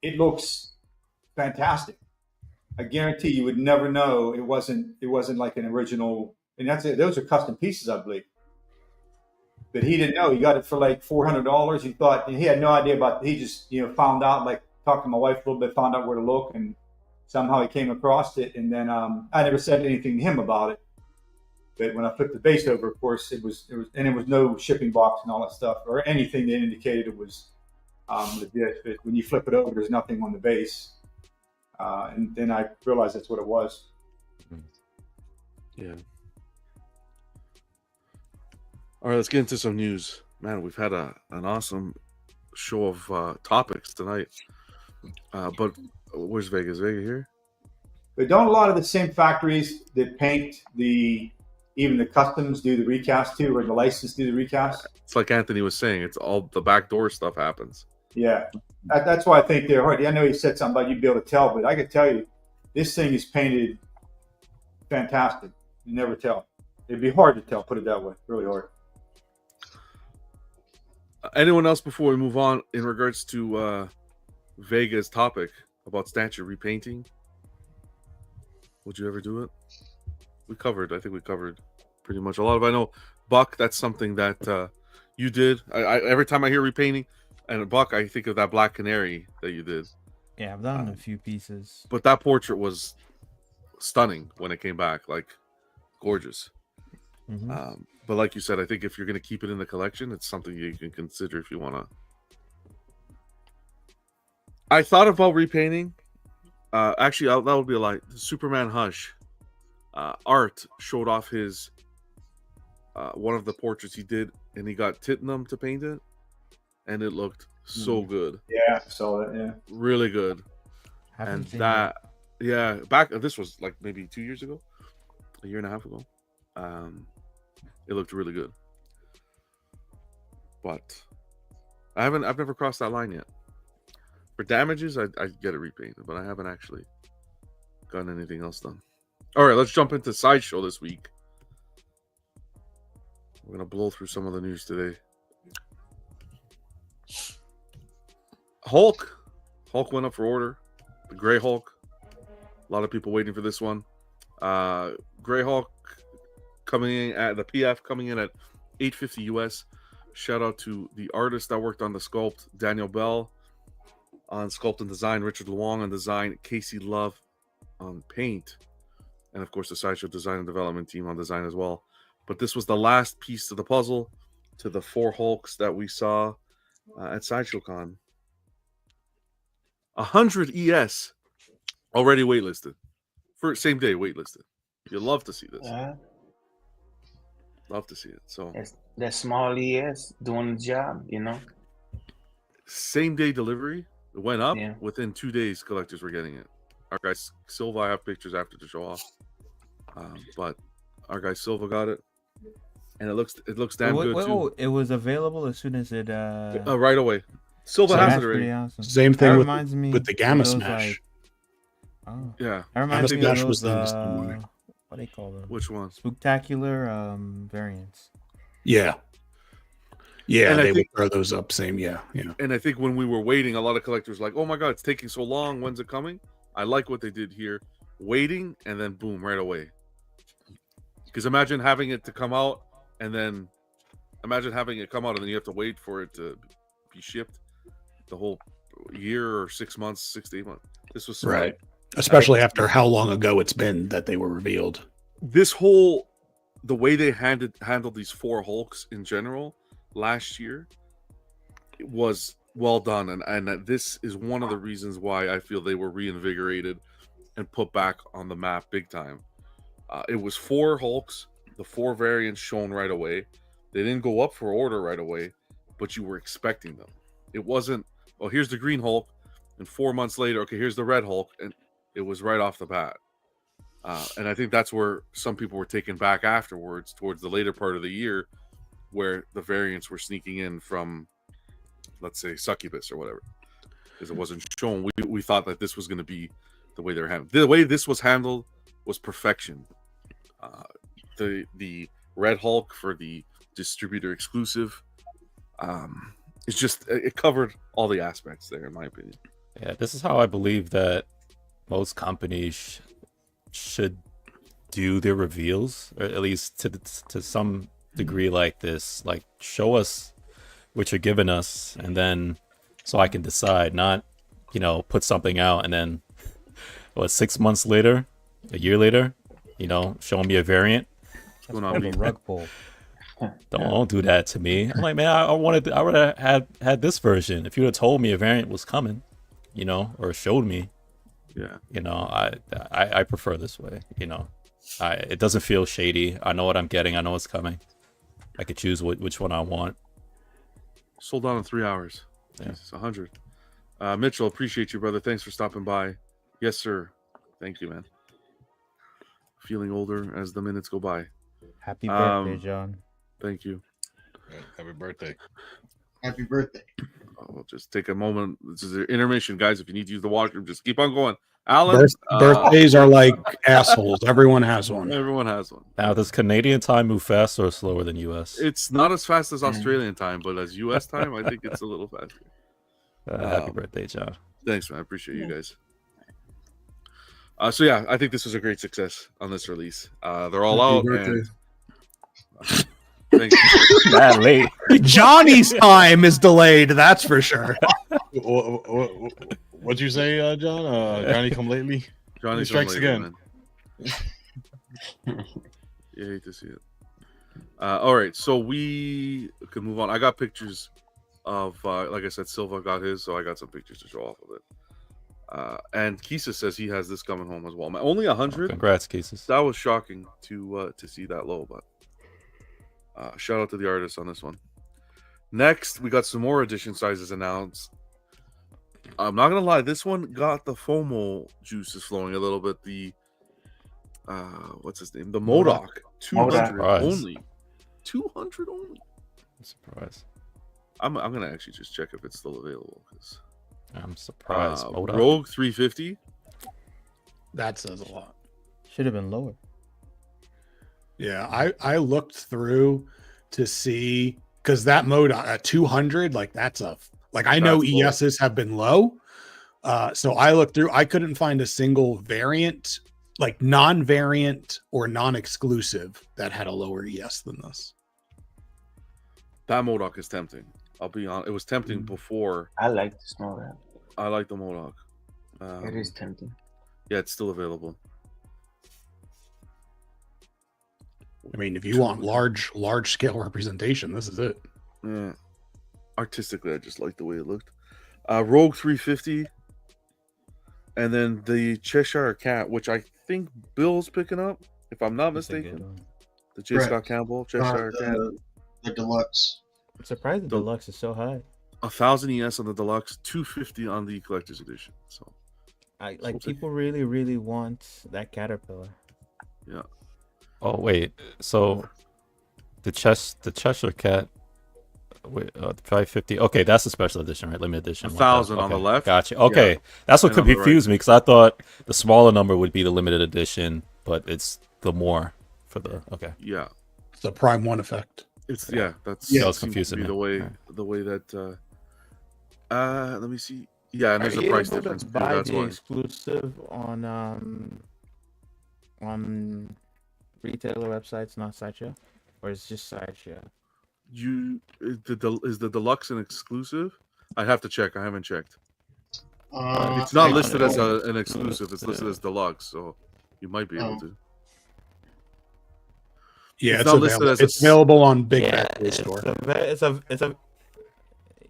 It looks fantastic. I guarantee you would never know it wasn't like an original. And that's it. Those are custom pieces, I believe. But he didn't know. He got it for like $400. He thought, and he had no idea about. He just found out, like talked to my wife a little bit, found out where to look, and somehow he came across it. And then I never said anything to him about it. But when I flipped the base over, of course, it was no shipping box and all that stuff or anything that indicated it was legit. But when you flip it over, there's nothing on the base. And then I realized that's what it was. Yeah. All right, let's get into some news. Man, we've had an awesome show of topics tonight. But where's Vegas? Vegas here? But don't a lot of the same factories that paint even the customs do the recast too, or the license do the recast? It's like Anthony was saying. It's all the backdoor stuff happens. Yeah. That's why I think they're hard. I know he said something about you'd be able to tell, but I could tell you, this thing is painted fantastic. You never tell. It'd be hard to tell, put it that way. Really hard. Anyone else before we move on in regards to Vega's topic about statue repainting? Would you ever do it? I think we covered pretty much a lot of. I know, Buck, that's something that you did. I every time I hear repainting and Buck, I think of that Black Canary that you did. Yeah, I've done a few pieces. But that portrait was stunning when it came back, like gorgeous. But like you said, I think if you're going to keep it in the collection, it's something you can consider if you want to. I thought about repainting. Actually, that would be a lie. Superman Hush. Art showed off his one of the portraits he did, and he got Tittenham to paint it, and it looked so good. Yeah, I saw that. Yeah, really good. And that, yeah, this was like maybe 2 years ago, a year and a half ago. It looked really good, but I've never crossed that line yet. For damages, I get it repainted, but I haven't actually gotten anything else done. All right, let's jump into Sideshow this week. We're gonna blow through some of the news today. Hulk went up for order. The Gray Hulk. A lot of people waiting for this one. Gray Hulk coming in at the PF coming in at $850 US. Shout out to the artist that worked on the sculpt, Daniel Bell on sculpt and design, Richard Luong on design, Casey Love on paint, and of course the Sideshow design and development team on design as well. But this was the last piece to the puzzle to the 4 Hulks that we saw at Sideshow Con. 100 ES already waitlisted for same day waitlisted. You'd love to see this. Love to see it. So that small ES doing the job, Same day delivery. It went up within 2 days. Collectors were getting it. Our guy Silva, I have pictures after to show off. But our guy Silva got it, and it looks damn good too. It was available as soon as it right away. Silva has it already. Awesome. Same thing with the Gamma Smash. Yeah, that reminds me of those, what do they call them? Which one? Spooktacular variants. Yeah, and they would throw those up. Same, yeah. And I think when we were waiting, a lot of collectors were like, "Oh my god, it's taking so long. When's it coming?" I like what they did here, waiting and then boom, right away. Because imagine having it to come out, and then you have to wait for it to be shipped the whole year or 6 months, 6 to 8 months. This was right, especially after how long ago it's been that they were revealed. The way they handled these 4 Hulks in general last year, it was well done, and this is one of the reasons why I feel they were reinvigorated and put back on the map big time. It was 4 Hulks, the 4 variants shown right away. They didn't go up for order right away, but you were expecting them. It wasn't, oh, here's the Green Hulk, and 4 months later, okay, here's the Red Hulk, and it was right off the bat. And I think that's where some people were taken back afterwards, towards the later part of the year, where the variants were sneaking in from, let's say, Succubus or whatever, because it wasn't shown. We thought that this was going to be the way they're handled. The way this was handled was perfection. The Red Hulk for the distributor exclusive, it's just, it covered all the aspects there, in my opinion. Yeah, this is how I believe that most companies should do their reveals, or at least to some degree like this. Like, show us what you're giving us, and then so I can decide, not, put something out and then 6 months later, a year later, showing me a variant. That's a rug pull. Don't do that to me. I'm like, man, I would have had this version. If you would have told me a variant was coming, or showed me, I prefer this way. It doesn't feel shady. I know what I'm getting. I know what's coming. I could choose which one I want. Sold out in 3 hours. Yeah. It's 100. Mitchell, appreciate you, brother. Thanks for stopping by. Yes, sir. Thank you, man. Feeling older as the minutes go by. Happy birthday, John. Thank you. Happy birthday. Happy birthday. we'll just take a moment. This is an intermission, guys. If you need to use the washroom, just keep on going. Alan, birthdays are like assholes. Everyone has one. Everyone has one. Now, does Canadian time move faster or slower than US? It's not as fast as Australian time, but as US time, I think it's a little faster. Happy birthday, John. Thanks, man. I appreciate you guys. So yeah, I think this was a great success on this release. They're all out. And... Thanks. That late. Johnny's time is delayed. That's for sure. What'd you say, John? Johnny come lately? Johnny strikes again. You hate to see it. All right, so we can move on. I got pictures of, like I said, Silva got his, so I got some pictures to show off of it. And Kisa says he has this coming home as well. Man, only 100. Congrats, Kisa. That was shocking to see that low, but shout out to the artist on this one. Next, we got some more edition sizes announced. I'm not gonna lie, this one got the FOMO juices flowing a little bit. The what's his name? The MODOK. 200 only. 200 only. Surprise. I'm gonna actually just check if it's still available because I'm surprised. Rogue 350. That says a lot. Should have been lower. Yeah, I looked through to see because that mode at 200, like that's a like I know ESs have been low. So I looked through, I couldn't find a single variant, like non-variant or non-exclusive that had a lower ES than this. That MODOK is tempting. I'll be honest. It was tempting before. I like the small wrap. I like the MODOK. It is tempting. Yeah, it's still available. I mean, if you want large scale representation, this is it. Yeah. Artistically, I just like the way it looked. Rogue 350. And then the Cheshire Cat, which I think Bill's picking up, if I'm not mistaken. The J. Scott Campbell, Cheshire Cat. The deluxe. I'm surprised the deluxe is so high. 1,000 ES on the deluxe, 250 on the collector's edition. So, people really want that caterpillar. Yeah. Oh wait, so the Cheshire Cat, wait, 550. Okay, that's a special edition, right? Limited edition. 1,000 on okay. the left. Gotcha. Okay, Yeah. that's what And could on the confuse me because I thought the smaller number would be the limited edition, but it's the more for the Yeah. It's the Prime 1 effect. It's that was confusing me. the way that let me see. Yeah, and there's a price difference. To buy That's the why. exclusive on retailer websites, not Sideshow, or it's just Sideshow. Is the deluxe an exclusive? I have to check. I haven't checked. It's not listed as an exclusive. It's listed as deluxe, so you might be able to. Yeah, it's not listed as it's available on Big Bad Toy it's Store. It's a.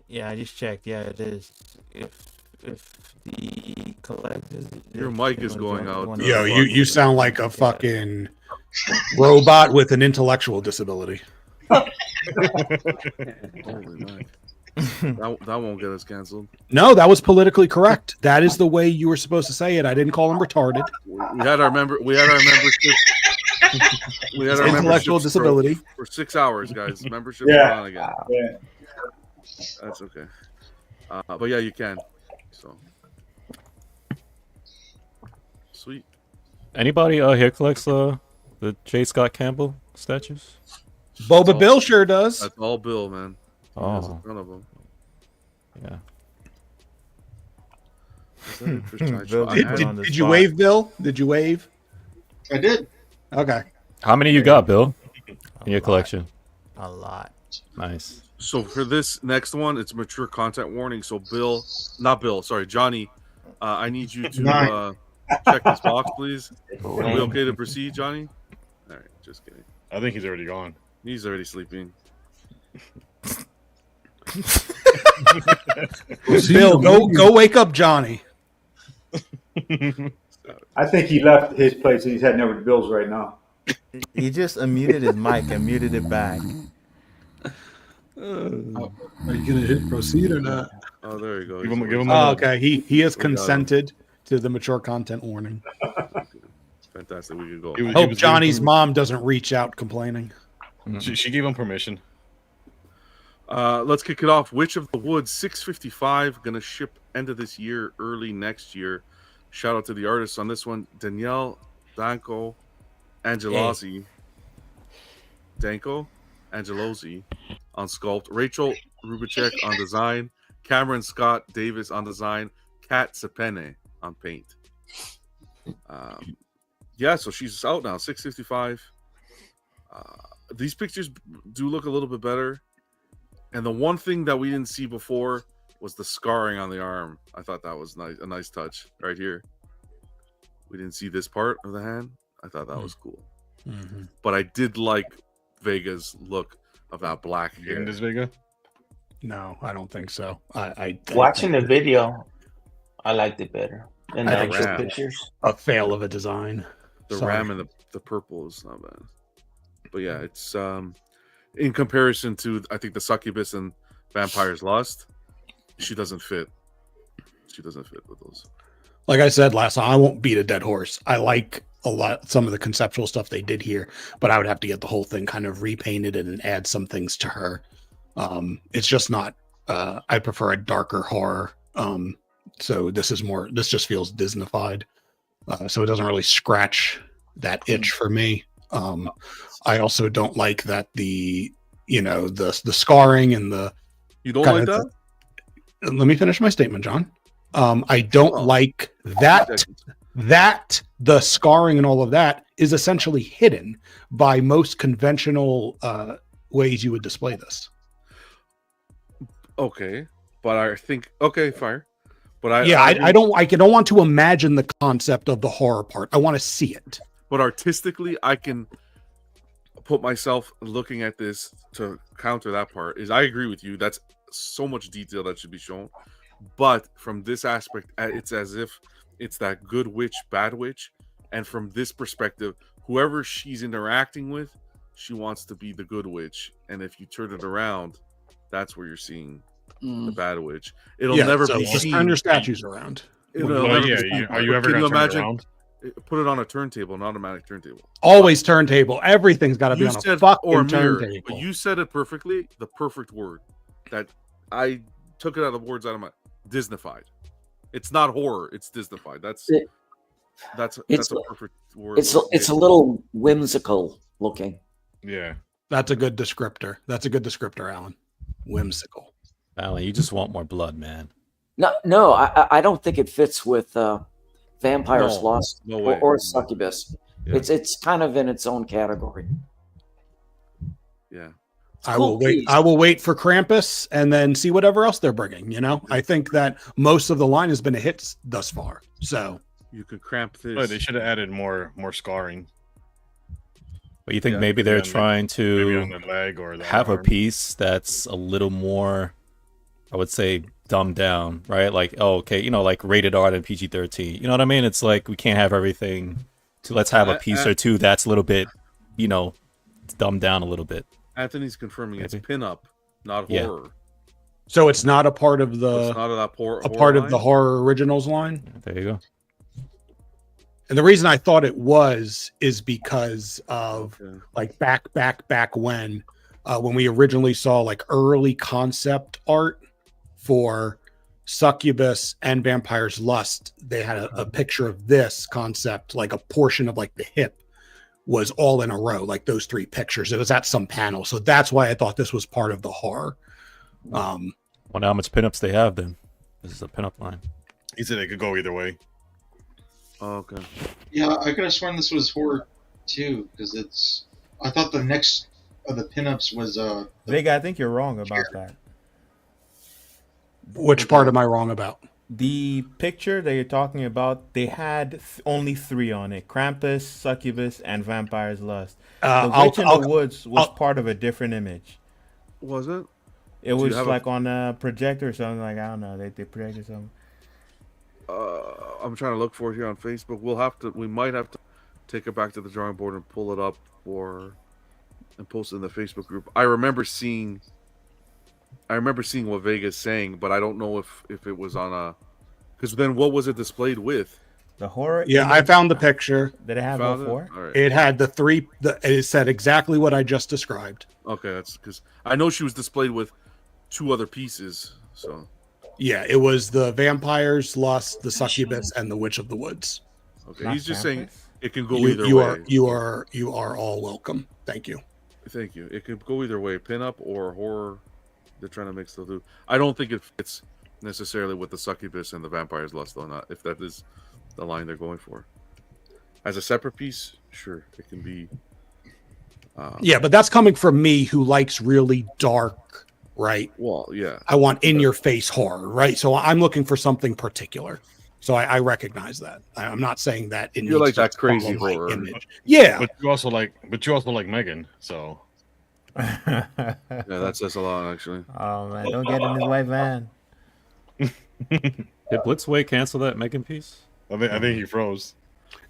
Yeah, I just checked. Yeah, it is. If the collectors. Your mic is going out. Yo, you sound like a fucking robot with an intellectual disability. Holy man. That won't get us canceled. No, that was politically correct. That is the way you were supposed to say it. I didn't call him retarded. We had our membership. We had our intellectual disability for 6 hours, guys. Membership Yeah. on again. Yeah. That's okay. But yeah, you can. So sweet. Anybody here collects the J. Scott Campbell statues? Boba Bill sure does. That's all Bill, man. He has a ton of them. Yeah. Did you wave, Bill? Did you wave? I did. Okay. How many you got, Bill, in your collection? A lot. Nice. So for this next one, it's mature content warning. So Johnny, I need you to check this box, please. Are we okay to proceed, Johnny? All right, just kidding. I think he's already gone. He's already sleeping. Bill, go wake up Johnny. I think he left his place and he's heading over to Bill's right now. He just unmuted his mic and muted it back. Are you gonna hit proceed or not? Oh, there you go. Give him okay. He has consented to the mature content warning. Fantastic. We could go. I hope Johnny's mom doesn't reach out complaining. She gave him permission. Let's kick it off. Witch of the Woods 655 gonna ship end of this year, early next year. Shout out to the artists on this one: Danielle Danko Angelozzi. Danko Angelozzi on sculpt, Rachel Rubicek on design, Cameron Scott Davis on design, Kat Sepene on paint. Yeah, so she's out now, 655. These pictures do look a little bit better. And the one thing that we didn't see before was the scarring on the arm. I thought that was nice, a nice touch right here. We didn't see this part of the hand. I thought that was cool. Mm-hmm. But I did like Vega's look of that black hair. In this Vega? No, I don't think so. I Watching the video, I liked it better than the I think actual pictures. a fail of a design. The Sorry. ram and the purple is not bad. But yeah, it's in comparison to, I think, the Succubus and Vampire's Lust, she doesn't fit. She doesn't fit with those. Like I said last time, I won't beat a dead horse. I like a lot some of the conceptual stuff they did here, but I would have to get the whole thing kind of repainted and add some things to her. It's just not. I prefer a darker horror. So this just feels Disneyfied. So it doesn't really scratch that itch for me. I also don't like that the scarring and the. You don't like that? Let me finish my statement, John. I don't like that the scarring and all of that is essentially hidden by most conventional ways you would display this. Okay, but I think fire. But I don't want to imagine the concept of the horror part. I want to see it. But artistically, I can put myself looking at this to counter that part. I agree with you. That's so much detail that should be shown. But from this aspect, it's as if it's that good witch, bad witch. And from this perspective, whoever she's interacting with, she wants to be the good witch. And if you turn it around, that's where you're seeing the bad witch. It'll never be just seen. turn your statues around. Are you ever going to turn it around? Put it on a turntable, an automatic turntable. Always turntable. Everything's got to be on a fucking turntable. But you said it perfectly. The perfect word that I took it out of the words out of my Disneyfied. It's not horror. It's Disneyfied. That's a perfect word. It's a little whimsical looking. Yeah, that's a good descriptor. Alan. Whimsical. Alan, you just want more blood, man. No, I don't think it fits with Vampire's Lost or Succubus. Yeah. It's kind of in its own category. Yeah. I will wait for Krampus and then see whatever else they're bringing. I think that most of the line has been a hit thus far. So you could cramp this. But they should have added more scarring. But you think maybe they're trying to on the leg or the have arm. a piece that's a little more, I would say, dumbed down, right? Like, like rated R and PG-13. You know what I mean? It's like we can't have everything. Let's have a piece or two that's a little bit, dumbed down a little bit. Anthony's confirming it's pinup, not horror. So it's not a part of the it's not of that of the horror originals line. There you go. And the reason I thought it was is because of like back when we originally saw like early concept art for Succubus and Vampire's Lust. They had a picture of this concept, like a portion of like the hip was all in a row, like those three pictures. It was at some panel. So that's why I thought this was part of the horror. Wonder how much pinups they have then. This is a pinup line. He said it could go either way. Oh, okay. Yeah, I could have sworn this was horror too, because I thought the next of the pinups was Vega, I think you're wrong about that. Which part am I wrong about? The picture that you're talking about, they had only 3 on it: Krampus, Succubus, and Vampire's Lust. The Witch in the Woods was part of a different image. Was it? It was like on a projector or something. Like, I don't know. They projected something. I'm trying to look for it here on Facebook. We might have to take it back to the drawing board and pull it up and post it in the Facebook group. I remember seeing what Vega's saying, but I don't know if it was on a, because then what was it displayed with? The horror. Yeah, I found the picture. Did it have before? Right. It had the 3. It said exactly what I just described. Okay, that's because I know she was displayed with 2 other pieces. So Yeah, it was the Vampires, Lust, the Succubus, and the Witch of the Woods. okay, Not he's just saying vampires? it can go You, either you way. are you are all welcome. Thank you. Thank you. It could go either way, pinup or horror. They're trying to mix the two. I don't think it fits necessarily with the Succubus and the Vampire's Lust, though. Not if that is the line they're going for. As a separate piece, sure, it can be. Yeah, but that's coming from me who likes really dark, right? Well, yeah. I want in-your-face horror, right? So I'm looking for something particular. So I recognize that. I'm not saying that it You're like needs to that crazy follow my horror. image. Yeah, But you also like Megan, so Yeah, that says a lot, actually. Oh man, don't get in his white van. Did Blitzway cancel that Megan piece? I think he froze.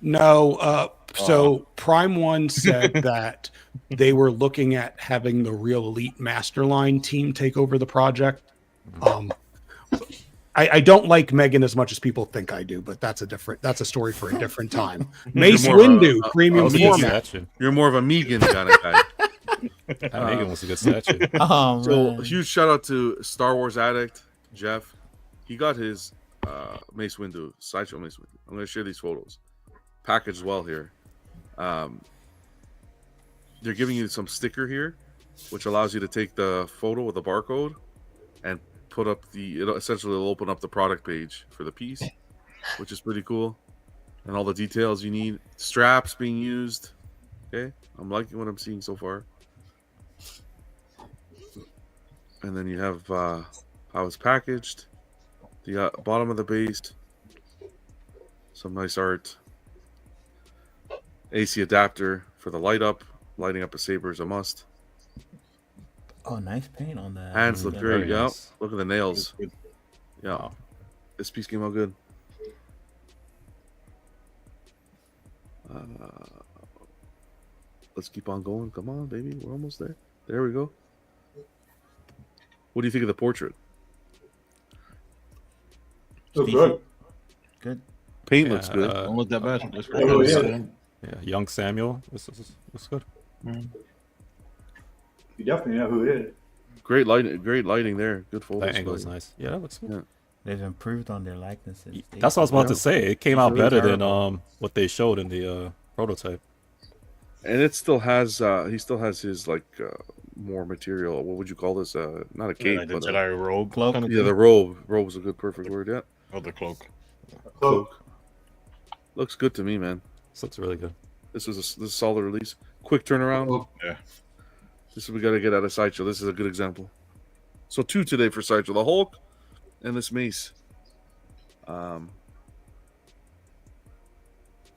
no. So Prime One said that they were looking at having the Real Elite Masterline team take over the project. I don't like Megan as much as people think I do, but that's a story for a different time. Mace You're more of Windu, a premium format. Statue. You're more of a Megan kind of guy. That Megan was a good statue. Oh So man. huge shout out to Star Wars addict Jeff. He got his Mace Windu, Sideshow Mace Windu. I'm going to share these photos. Packaged well here. They're giving you some sticker here, which allows you to take the photo with the barcode and put up essentially it'll open up the product page for the piece, which is pretty cool. And all the details you need. Straps being used. Okay. I'm liking what I'm seeing so far. And then you have how it's packaged. The bottom of the base. Some nice art. AC adapter for the light up. Lighting up a saber is a must. Oh, nice paint on that. Hands look Yeah. great. very Yep. nice. Look at the nails. Yeah. This piece came out good. Let's keep on going. Come on, baby. We're almost there. There we go. What do you think of the portrait? Looks good. Good. Paint looks good. Don't look that bad. Looks Oh, pretty yeah. good. Yeah, young Samuel. This looks good. You definitely know who it is. Great lighting there. Good focus. That angle is nice. Yeah, that looks good. Yeah. They've improved on their likenesses. That's what I was about to say. It came It's out really better than terrible. what they showed in the prototype. And it still has he still has his more material. What would you call this? Not a cape, Like the but Jedi robe. Cloak? Kind of yeah, the robe. Robe is a good perfect word, yeah. Oh, the cloak. Cloak. Looks good to me, man. This looks really good. This is a solid release. Quick turnaround. Yeah. This is we gotta get out of Sideshow. This is a good example. So 2 today for Sideshow. The Hulk and this Mace.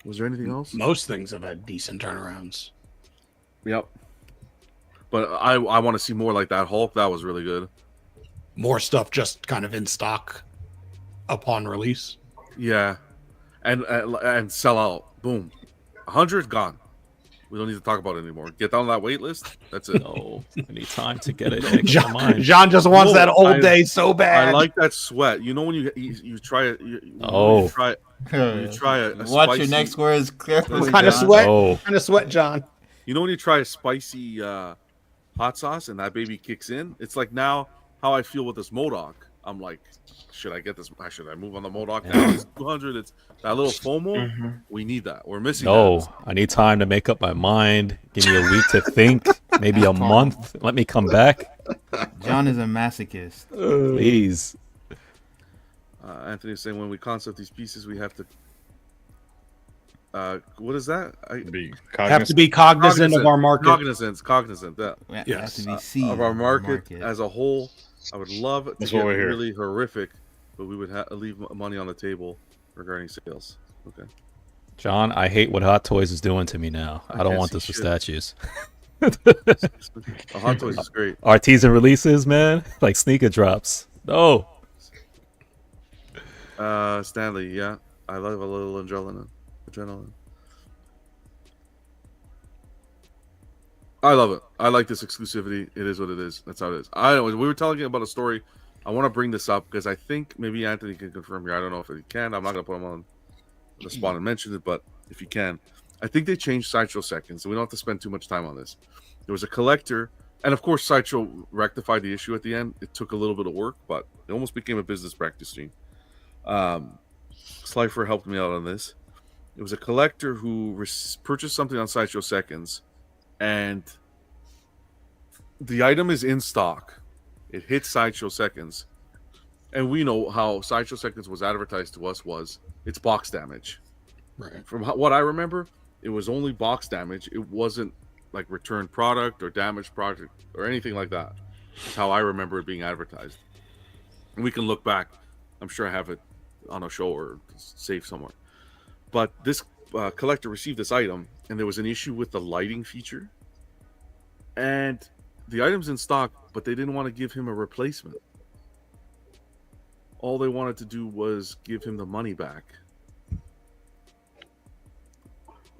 Was there anything else? Most things have had decent turnarounds. Yep. But I want to see more like that Hulk. That was really good. More stuff just kind of in stock upon release. Yeah. And sell out. Boom. 100 gone. We don't need to talk about it anymore. Get down that wait list. That's it. No, I need time to get it. Make up my John, mind. John just wants No, that old I- day so bad. I like that sweat. You know when you try it. Oh. You try a Watch spicy, your next words carefully. What kind of John. sweat? Oh. What kind of sweat, John? You know when you try a spicy hot sauce and that baby kicks in? It's like now how I feel with this MODOK. I'm like, should I get this? Should I move on the MODOK now? It's 200. It's that little FOMO. We need that. We're missing No, that. I need time to make up my mind. Give me a week to think. Maybe a month. Let me come back. John is a masochist. Please. Anthony is saying when we concept these pieces, we have to. What is that? Be Have to be cognizant of our market. Cognizant. That. We have Yes. to be seen Of our in the market as a whole. I would love to That's get what we're here. really horrific, but we would leave money on the table regarding sales. Okay. John, I hate what Hot Toys is doing to me now. I don't can't want see this for shit. statues. Hot Toys is great. Artisan releases, man. Like sneaker drops. No. Stanley, yeah. I love a little adrenaline. I love it. I like this exclusivity. It is what it is. That's how it is. We were telling you about a story. I want to bring this up because I think maybe Anthony can confirm here. I don't know if he can. I'm not going to put him on the spot and mention it, but if you can. I think they changed Sideshow Seconds, so we don't have to spend too much time on this. There was a collector And of course, Sideshow rectified the issue at the end. It took a little bit of work, but it almost became a business practice stream. Slifer helped me out on this. It was a collector who purchased something on Sideshow Seconds, and the item is in stock. It hits Sideshow Seconds, and we know how Sideshow Seconds was advertised to us was it's box damage. Right. From what I remember, it was only box damage. It wasn't like returned product or damaged product or anything like that. That's how I remember it being advertised. And we can look back. I'm sure I have it on a show or saved somewhere. But this collector received this item, and there was an issue with the lighting feature. And the item's in stock, but they didn't want to give him a replacement. All they wanted to do was give him the money back.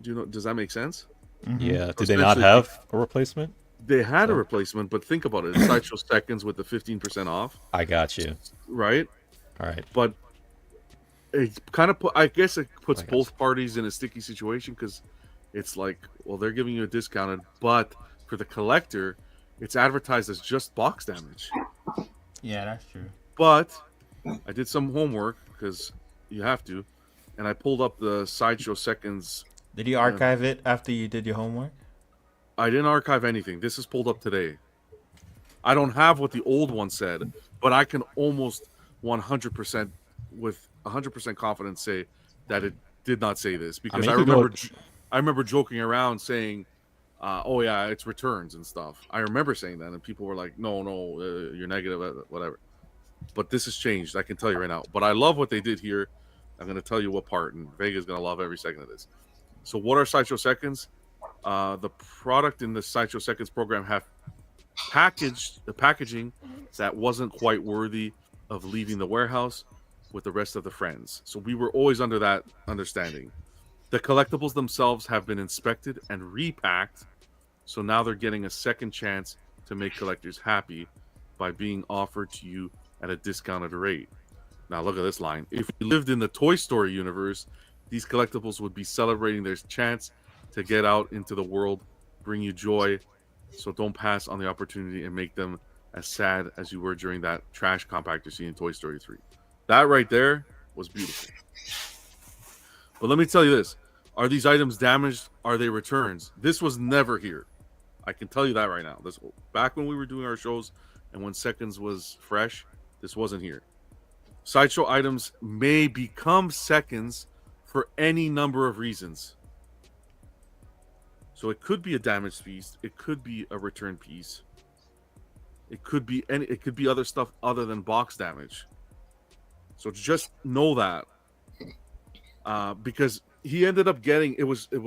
Do you know? Does that make sense? Yeah. Did they not have a replacement? They had a replacement, but think about it. It's Sideshow Seconds with the 15% off. I got you. Right? All right. But it kind of I guess it puts both parties in a sticky situation because it's like, well, they're giving you a discounted, but for the collector, it's advertised as just box damage. Yeah, that's true. But I did some homework because you have to, and I pulled up the Sideshow Seconds. Did you archive it after you did your homework? I didn't archive anything. This is pulled up today. I don't have what the old one said, but I can almost 100% with 100% confidence say that it did not say this because I remember joking around saying, "Oh yeah, it's returns and stuff." I remember saying that, and people were like, "No, you're negative, whatever." But this has changed. I can tell you right now. But I love what they did here. I'm going to tell you what part, and Vega's going to love every second of this. So, what are Sideshow Seconds? The product in the Sideshow Seconds program have the packaging that wasn't quite worthy of leaving the warehouse with the rest of the friends. So we were always under that understanding. The collectibles themselves have been inspected and repacked, so now they're getting a second chance to make collectors happy by being offered to you at a discounted rate. Now look at this line. If we lived in the Toy Story universe, these collectibles would be celebrating their chance to get out into the world, bring you joy, so don't pass on the opportunity and make them as sad as you were during that trash compactor scene in Toy Story 3. That right there was beautiful. But let me tell you this. Are these items damaged? Are they returns? This was never here. I can tell you that right now. This back when we were doing our shows and when Seconds was fresh, this wasn't here. Sideshow items may become Seconds for any number of reasons. So it could be a damaged piece. It could be a return piece. It could be other stuff other than box damage. So just know that, because he ended up getting it was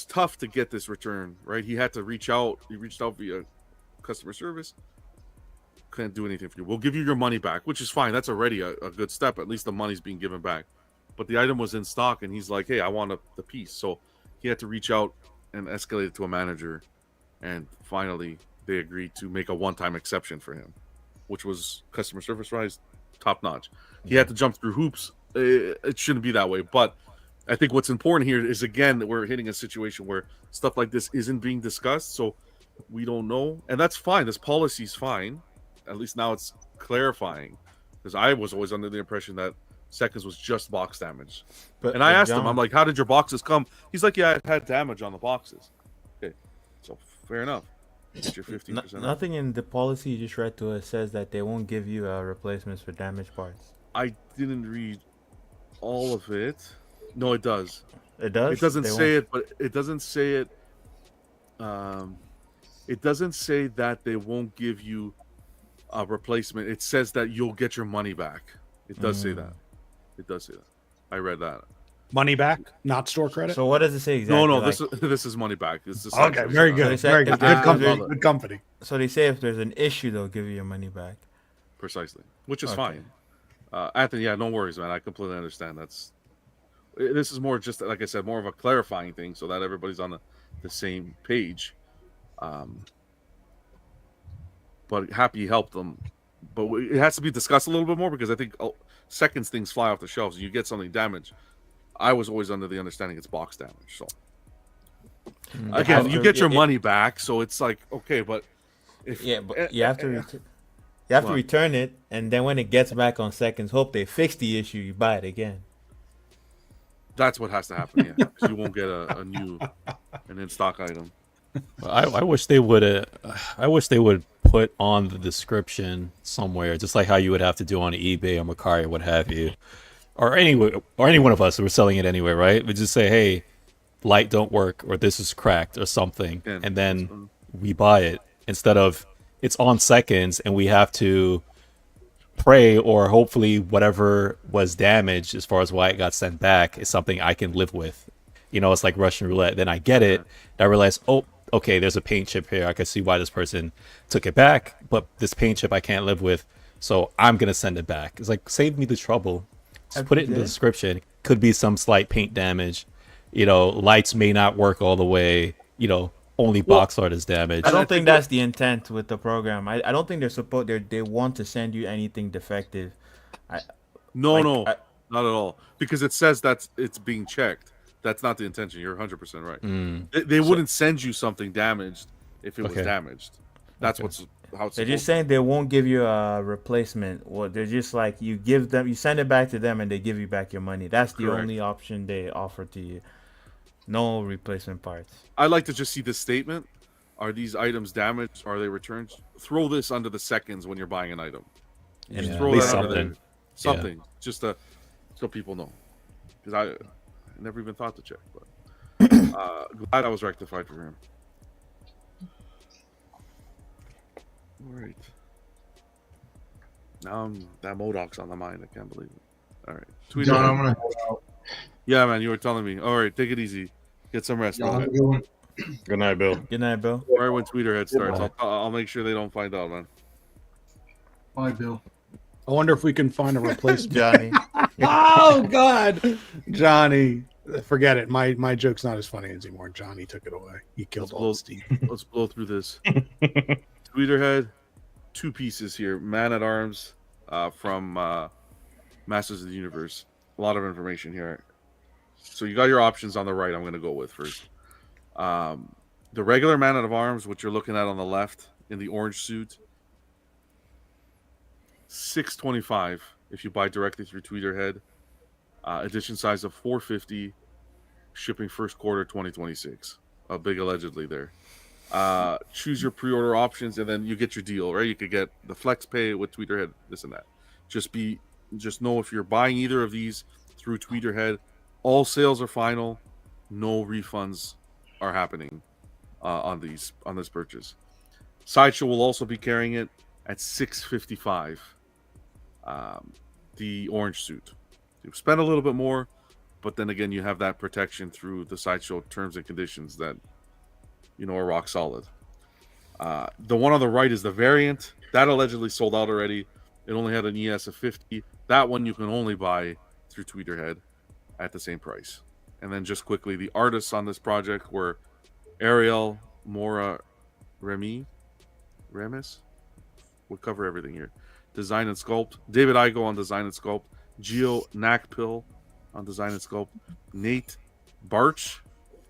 tough to get this return, right? He had to reach out. He reached out via customer service. Couldn't do anything for you. We'll give you your money back, which is fine. That's already a good step. At least the money's being given back. But the item was in stock, and he's like, "Hey, I want the piece." So he had to reach out and escalate it to a manager, and finally they agreed to make a one-time exception for him, which was customer service-wise top notch. He had to jump through hoops. It shouldn't be that way, but I think what's important here is, again, that we're hitting a situation where stuff like this isn't being discussed, so we don't know, and that's fine. This policy is fine. At least now it's clarifying, because I was always under the impression that Seconds was just box damage. And I asked him, I'm like, "How did your boxes come?" He's like, "Yeah, it had damage on the boxes." Okay, so fair enough. Get your 15%. Nothing in the policy you just read to us says that they won't give you replacements for damaged parts. I didn't read all of it. No, it does. It does? It doesn't say it, but it doesn't say it. It doesn't say that they won't give you a replacement. It says that you'll get your money back. It does say that. It does say that. I read that. Money back, not store credit. So what does it say exactly? No, like... this is money back. This is okay. Very good. Very good. Good company. Good company. So they say if there's an issue, they'll give you your money back. Precisely, which is fine. Anthony, yeah, no worries, man. I completely understand. This is more just, like I said, more of a clarifying thing so that everybody's on the same page. But happy helped them. But it has to be discussed a little bit more, because I think Seconds things fly off the shelves. You get something damaged. I was always under the understanding it's box damage. So Again, you get your money back, so it's like okay, but if but you have to you have to return it, and then when it gets back on Seconds, hope they fix the issue. You buy it again. That's what has to happen, yeah. Because you won't get an in-stock item. I wish they would. I wish they would put on the description somewhere, just like how you would have to do on eBay or Mercari or what have you, or any one of us who were selling it anyway, right? We just say, hey, light don't work, or this is cracked, or something, and then we buy it instead of it's on Seconds and we have to pray or hopefully whatever was damaged as far as why it got sent back is something I can live with. You know, it's like Russian roulette. Then I get it. And I realize, oh, okay, there's a paint chip here. I can see why this person took it back, but this paint chip I can't live with, so I'm gonna send it back. It's like, save me the trouble. Just put it in the description. Could be some slight paint damage. You know, lights may not work all the way. You know, only box art is damaged. I don't think that's the intent with the program. I don't think they want to send you anything defective. No, not at all. Because it says it's being checked. That's not the intention. You're 100% right. They wouldn't send you something damaged if it was damaged. That's how it's. They're just saying they won't give you a replacement. Or they're just like you send it back to them and they give you back your money. That's the only option they offer to you. No replacement parts. I like to just see this statement. Are these items damaged? Are they returned? Throw this under the Seconds when you're buying an item. And just at throw least that under something. Something. Just so people know. Because I never even thought to check. But glad I was rectified for him. All right. Now that MODOK's on the mind. I can't believe it. All right. Tweet John, I'm gonna head out. Yeah, man, you were telling me. All right, take it easy. Get some rest. Yeah, man. have a good one. Good night, Bill. Good night, Bill. Right when Tweeterhead starts, I'll make sure they don't find out, man. Bye, Bill. I wonder if we can find a replacement. Johnny. Oh God, Johnny. Forget it. My joke's not as funny anymore. Johnny took it away. He killed all Steve. Let's blow through this. Tweeterhead, 2 pieces here. Man at Arms from Masters of the Universe. A lot of information here. So you got your options on the right. I'm going to go with first. The regular Man at Arms, which you're looking at on the left in the orange suit, $625 if you buy directly through Tweeterhead. Edition size of 450, shipping first quarter 2026. A big allegedly there. Choose your pre-order options, and then you get your deal, right? You could get the flex pay with Tweeterhead, this and that. Just know if you're buying either of these through Tweeterhead, all sales are final. No refunds are happening on this purchase. Sideshow will also be carrying it at $655. The orange suit. You spend a little bit more, but then again, you have that protection through the Sideshow terms and conditions that are rock solid. The one on the right is the variant that allegedly sold out already. It only had an ES of 50. That one you can only buy through Tweeterhead at the same price. And then just quickly, the artists on this project were Ariel, Mora, Remis. We'll cover everything here. Design and sculpt. David Igo on design and sculpt. Gio Nakpil on design and sculpt. Nate Barch.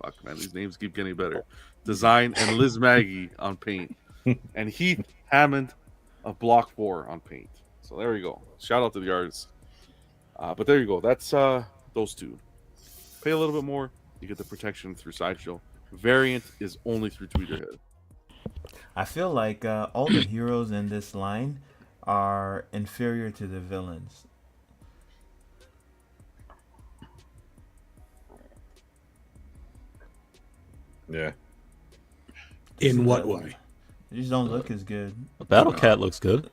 Fuck, man, these names keep getting better. Design, and Liz Maggie on paint. And Heath Hammond of Block 4 on paint. So there you go. Shout out to the artists. But there you go. That's those two. Pay a little bit more. You get the protection through Sideshow. Variant is only through Tweeterhead. I feel like all the heroes in this line are inferior to the villains. Yeah. In what way? They just don't look as good. Battle Cat looks good.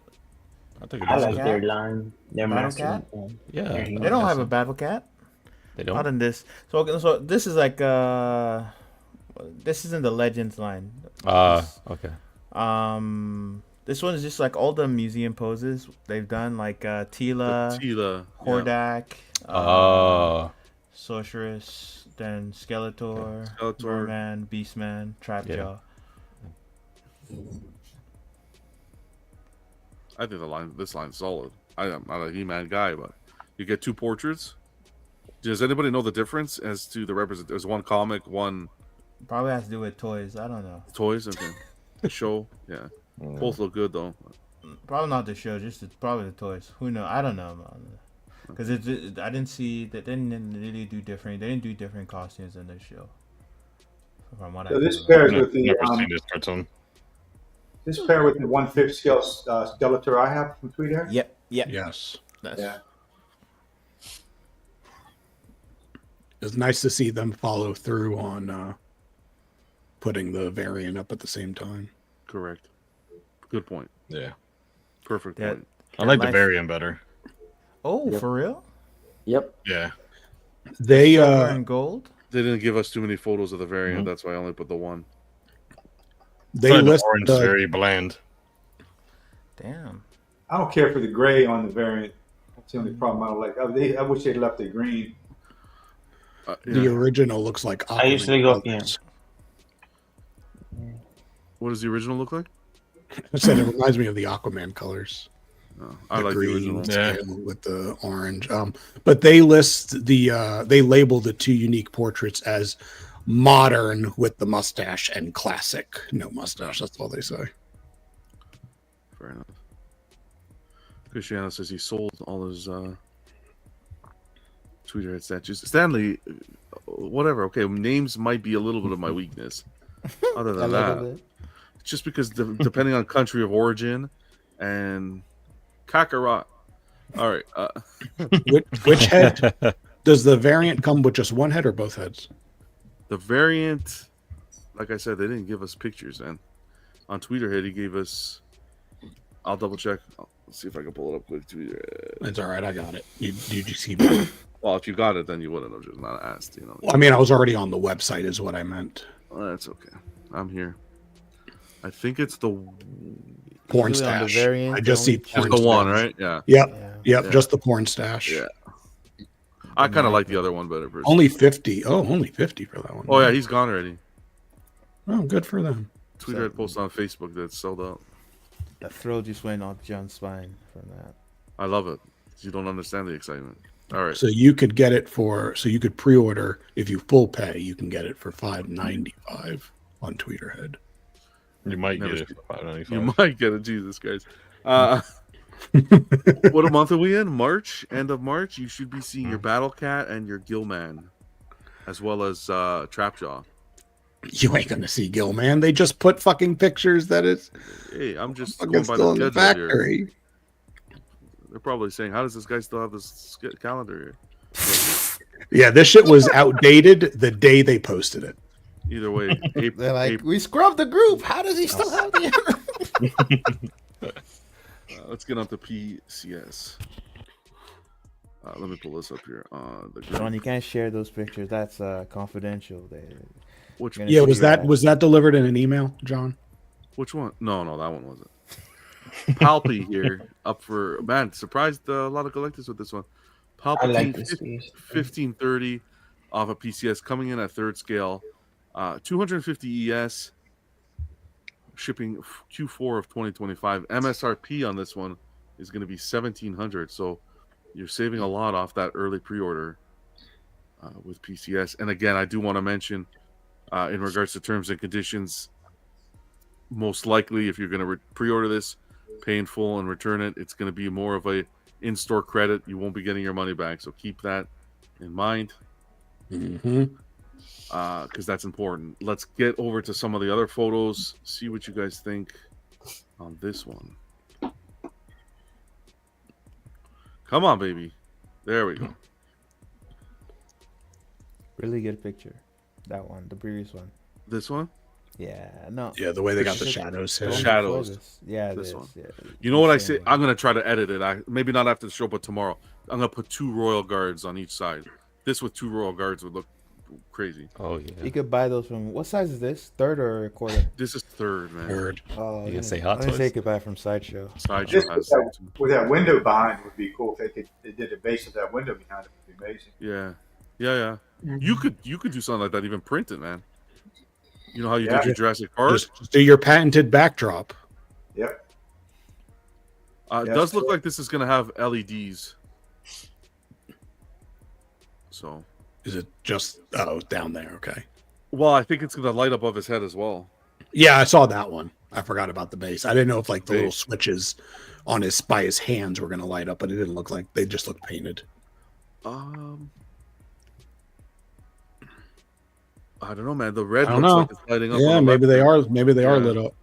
I like their line. Their Battle master. Cat? Yeah. They don't have a Battle Cat. They don't. Not in this. So this is like this is in the Legends line. Okay. This one is just like all the museum poses they've done, like Tila, Hordak, Sorceress, then Skeletor, Merman, Beastman, Trapjaw. I think this line's solid. I am not a He-Man guy, but you get 2 portraits. Does anybody know the difference as to the represent? There's one comic, one Probably has to do with toys. I don't know. Toys, okay. The show, yeah. Both look good though. Probably not the show, probably the toys. Who knows? I don't know. Because I didn't see that they didn't really do different. They didn't do different costumes in this show. From what So this pairs with the Never seen this cartoon. this pair with the 1/5 scale Skeletor I have from Tweeterhead. Yep. Yes. Yeah. It's nice to see them follow through on putting the variant up at the same time. Correct. Good point. Yeah. Perfect Yeah. point. I like the variant better. Oh, for real? Yep. Yeah. They Silver and gold. They didn't give us too many photos of the variant. That's why I only put the one. They The list orange is very bland. Damn. I don't care for the gray on the variant. That's the only problem I don't like. I wish they'd left it green. the original looks like I usually go. Yeah. colors. What does the original look like? I said it reminds me of the Aquaman colors. Oh, I like the original. scale with the orange. But they list they label the two unique portraits as modern with the mustache and classic no mustache. That's all they say. Fair enough. Cristiano says he sold all his Tweeterhead statues. Stanley, whatever. Okay, names might be a little bit of my weakness. Other than that, just because depending on country of origin and Kakarot. All right. Which head does the variant come with? Just one head or both heads? The variant, like I said, they didn't give us pictures, and on Tweeterhead he gave us. I'll double check. Let's see if I can pull it up quick. Tweeterhead. It's all right. I got it. You see me? Well, if you got it, then you wouldn't have just not asked. You know. Well, I mean, I was already on the website, is what I meant. Well, that's okay. I'm here. I think it's the Porn Usually on the stash. variant, I just see just porn the one, stash. right? Yeah. Yep. Yeah. Just the porn stash. Yeah. I kind of like the other one better. Personally. Only 50. Oh, only 50 for that one. Oh yeah, he's gone already. Oh, good for them. Tweeterhead posted on Facebook that it's sold out. That thrill just went off John's spine from that. I love it. You don't understand the excitement. All right. So you could get it you could pre-order if you full pay. You can get it for $5.95 on Tweeterhead. You might Never get it for $5.95. You might get it. Jesus, guys. What a month are we in? March. End of March. You should be seeing your Battle Cat and your Gillman, as well as Trapjaw. You ain't gonna see Gilman. They just put fucking pictures that it's. Hey, I'm just fucking going by still in the the schedule here. factory. They're probably saying, "How does this guy still have this calendar here?" Yeah, this shit was outdated the day they posted it. Either way, They're like, we scrubbed the group. How does he still have the? Let's get on to PCS. Let me pull this up here. John, you can't share those pictures. That's confidential. Which? Yeah, was that delivered in an email, John? Which one? No, that one wasn't. Palpy here, up for man. Surprised a lot of collectors with this one. Palpatine like this piece. 1530 off of PCS, coming in at third scale, 250 ES, shipping Q4 of 2025. MSRP on this one is going to be 1700. So you're saving a lot off that early pre-order with PCS. And again, I do want to mention in regards to terms and conditions, most likely if you're going to pre-order this, pay in full and return it, it's going to be more of a in-store credit. You won't be getting your money back, so keep that in mind. Because that's important. Let's get over to some of the other photos, see what you guys think on this one. Come on, baby. There we go. Really good picture. That one, the previous one. This one? Yeah, no. Yeah, the way they got the shadows here. Shadows. Yeah, this is, one. yeah. You know what I say? I'm gonna try to edit it. Maybe not after the show, but tomorrow. I'm gonna put 2 royal guards on each side. This with 2 royal guards would look crazy. Oh yeah. You could buy those from what size is this? Third or a quarter? This is third, man. Third. Oh, You can say Hot I say Toys. you could buy from Sideshow. Sideshow Just has with that window behind would be cool if they did the base of that window behind it. Would be amazing. Yeah. You could do something like that. Even print it, man. You know how you Yeah. did your Jurassic Park? Just do your patented backdrop. Yep. It does look like this is going to have LEDs. So, Is it just down there? Okay. Well, I think it's going to light above his head as well. Yeah, I saw that one. I forgot about the base. I didn't know if like the little Base. switches on his by his hands were going to light up, but it didn't look like they just looked painted. I don't know, man. The red I don't looks know. like it's lighting up. Yeah, on the maybe left they there. are. Maybe they are Yeah. lit up.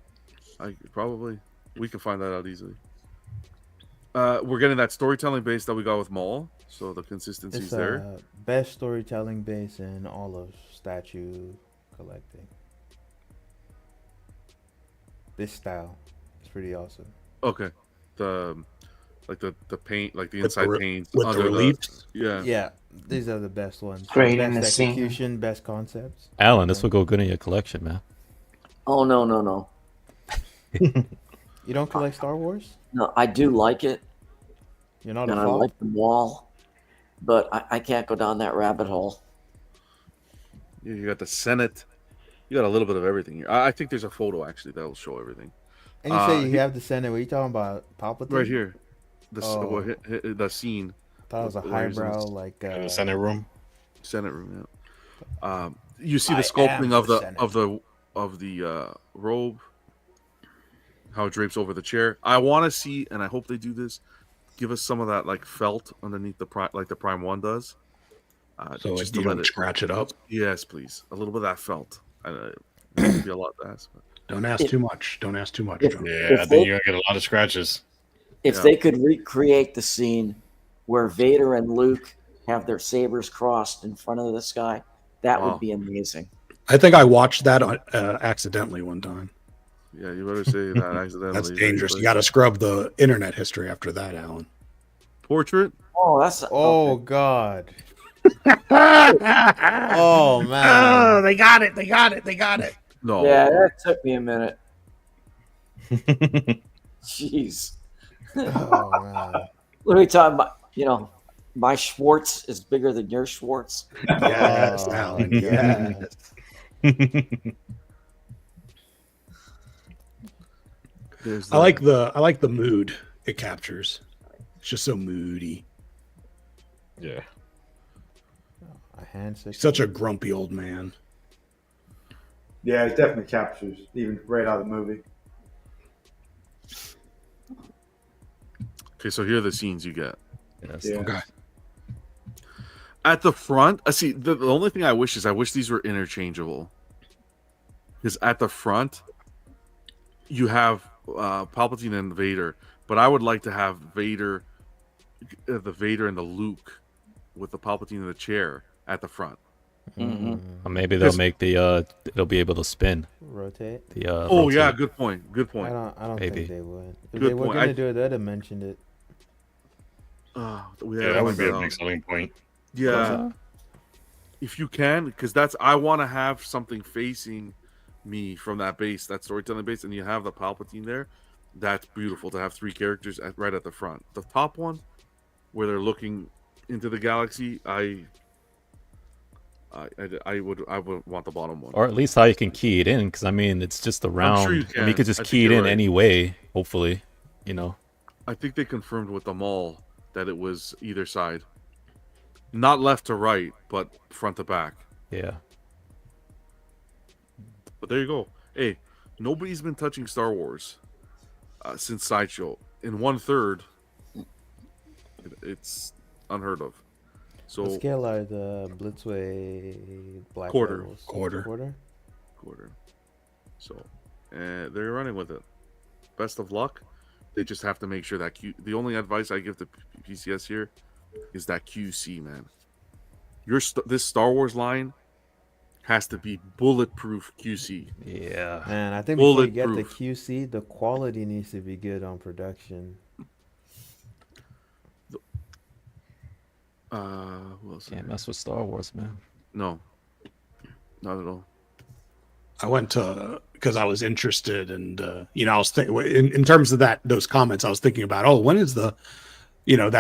Probably. We can find that out easily. We're getting that storytelling base that we got with Maul, so the consistency's It's there. best storytelling base in all of statue collecting. This style is pretty awesome. Okay, the paint, like the With inside the paints with the under reliefs? Yeah, these are the best ones. Great in the best scene. execution, best concepts. Alan, this would go good in your collection, man. Oh no. You don't collect Star Wars? No, I do like it, You're not and a I fop? like the wall, but I can't go down that rabbit hole. You got the Senate. You got a little bit of everything here. I think there's a photo actually that will show everything. And you say you have the Senate. What are you talking about? Palpatine? Right here. Oh. The scene. I thought it was a where he's in highbrow, the like In the Senate room. Senate room. Yeah. You see the I sculpting am of the the robe, how it drapes over the chair. I want to see, and I hope they do this. Give us some of that like felt underneath the like the Prime One does. So just you to let don't scratch it up. Yes, please. A little bit of that felt. It would be a lot to ask. But. Don't ask too much. Don't ask too much. John. Yeah, I think you're gonna get a lot of scratches. If they could recreate the scene where Vader and Luke have their sabers crossed in front of this guy, that would be amazing. I think I watched that accidentally one time. Yeah, you better say that accidentally. That's dangerous. You got to scrub the internet history after that, Alan. Portrait? Oh, that's God. Oh man. Oh, they got it. They got it. They got it. No. Yeah, that took me a minute. Jeez. Oh man. What are we talking about? You know, my Schwartz is bigger than your Schwartz. Yes, Oh, Alan. God. Yes. I like the mood it captures. It's just so moody. Yeah. A handshake. Such a grumpy old man. Yeah, it definitely captures even right out of the movie. Okay, so here are the scenes you get. Yes. Yeah. Okay. At the front, I see. The only thing I wish these were interchangeable. Because at the front, you have Palpatine and Vader, but I would like to have Vader, the Vader and the Luke, with the Palpatine in the chair at the front. Mm-hmm. Or maybe they'll make it'll be able to spin. Rotate. The Oh rotate. yeah, good point. Good point. I don't Maybe. think they would. If Good they were point. gonna do it, they'd have mentioned it. Yeah, that would be a big selling point. Yeah, if you can, because I want to have something facing me from that base, that storytelling base, and you have the Palpatine there. That's beautiful to have three characters right at the front. The top one, where they're looking into the galaxy, I would want the bottom one, Or at least how you can key it in, because I mean it's just a round. sure you I mean, you can. could just I think key it you're in right. any way. Hopefully, you know. I think they confirmed with the Maul that it was either side, not left to right, but front to back. Yeah. But there you go. Hey, nobody's been touching Star Wars since Sideshow. In 1/3, it's unheard of. So What scale are the Blitzway Black Quarter. Rebels? Quarter. So, they're running with it. Best of luck. They just have to make sure that the only advice I give to PCS here is that QC, man. This Star Wars line has to be bulletproof QC. Yeah. Man, I think before you get the Bulletproof. QC, the quality needs to be good on production. Who else? Can't mess with Star Wars, man. No, not at all. I went to because I was interested, and I was thinking in terms of those comments, I was thinking about, when is that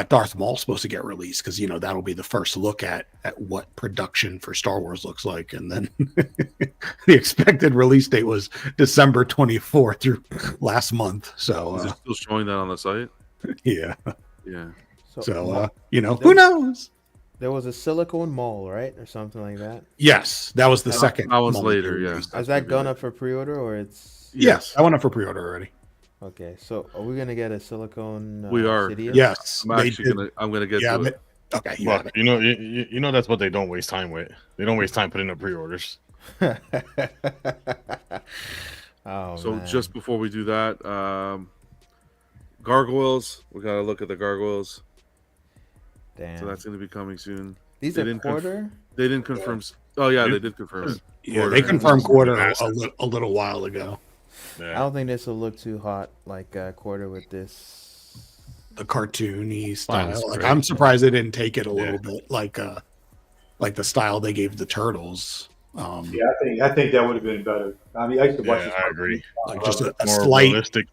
Darth Maul supposed to get released? Because that'll be the first look at what production for Star Wars looks like, and then the expected release date was December 24th through last month. So Is it still showing that on the site? yeah. Yeah. So who knows? There was a silicone mole, right, or something like that. Yes, that was the second. That was moment they later. Yeah. released. Is that gone up for pre-order or it's? Yes, I went up for pre-order already. Okay, so are we gonna get a silicone? We are. Sidious? Yes, I'm they actually did. gonna. I'm gonna get Yeah, to it. okay. You Look, have it. you know that's what they don't waste time with. They don't waste time putting up pre-orders. Oh So man. just before we do that, gargoyles. We gotta look at the gargoyles. Damn. So that's gonna be coming soon. These They are didn't quarter. They didn't confirm. Oh yeah, they did confirm. Yeah, they confirmed quarter a little while ago. I don't think this will look too hot like quarter with this. The cartoony Fine, style. it's Like great. I'm surprised they didn't take it a little bit like the style they gave the turtles. Yeah, I think that would have been better. I mean, I used to watch. I agree. Like just a More slight, realistic.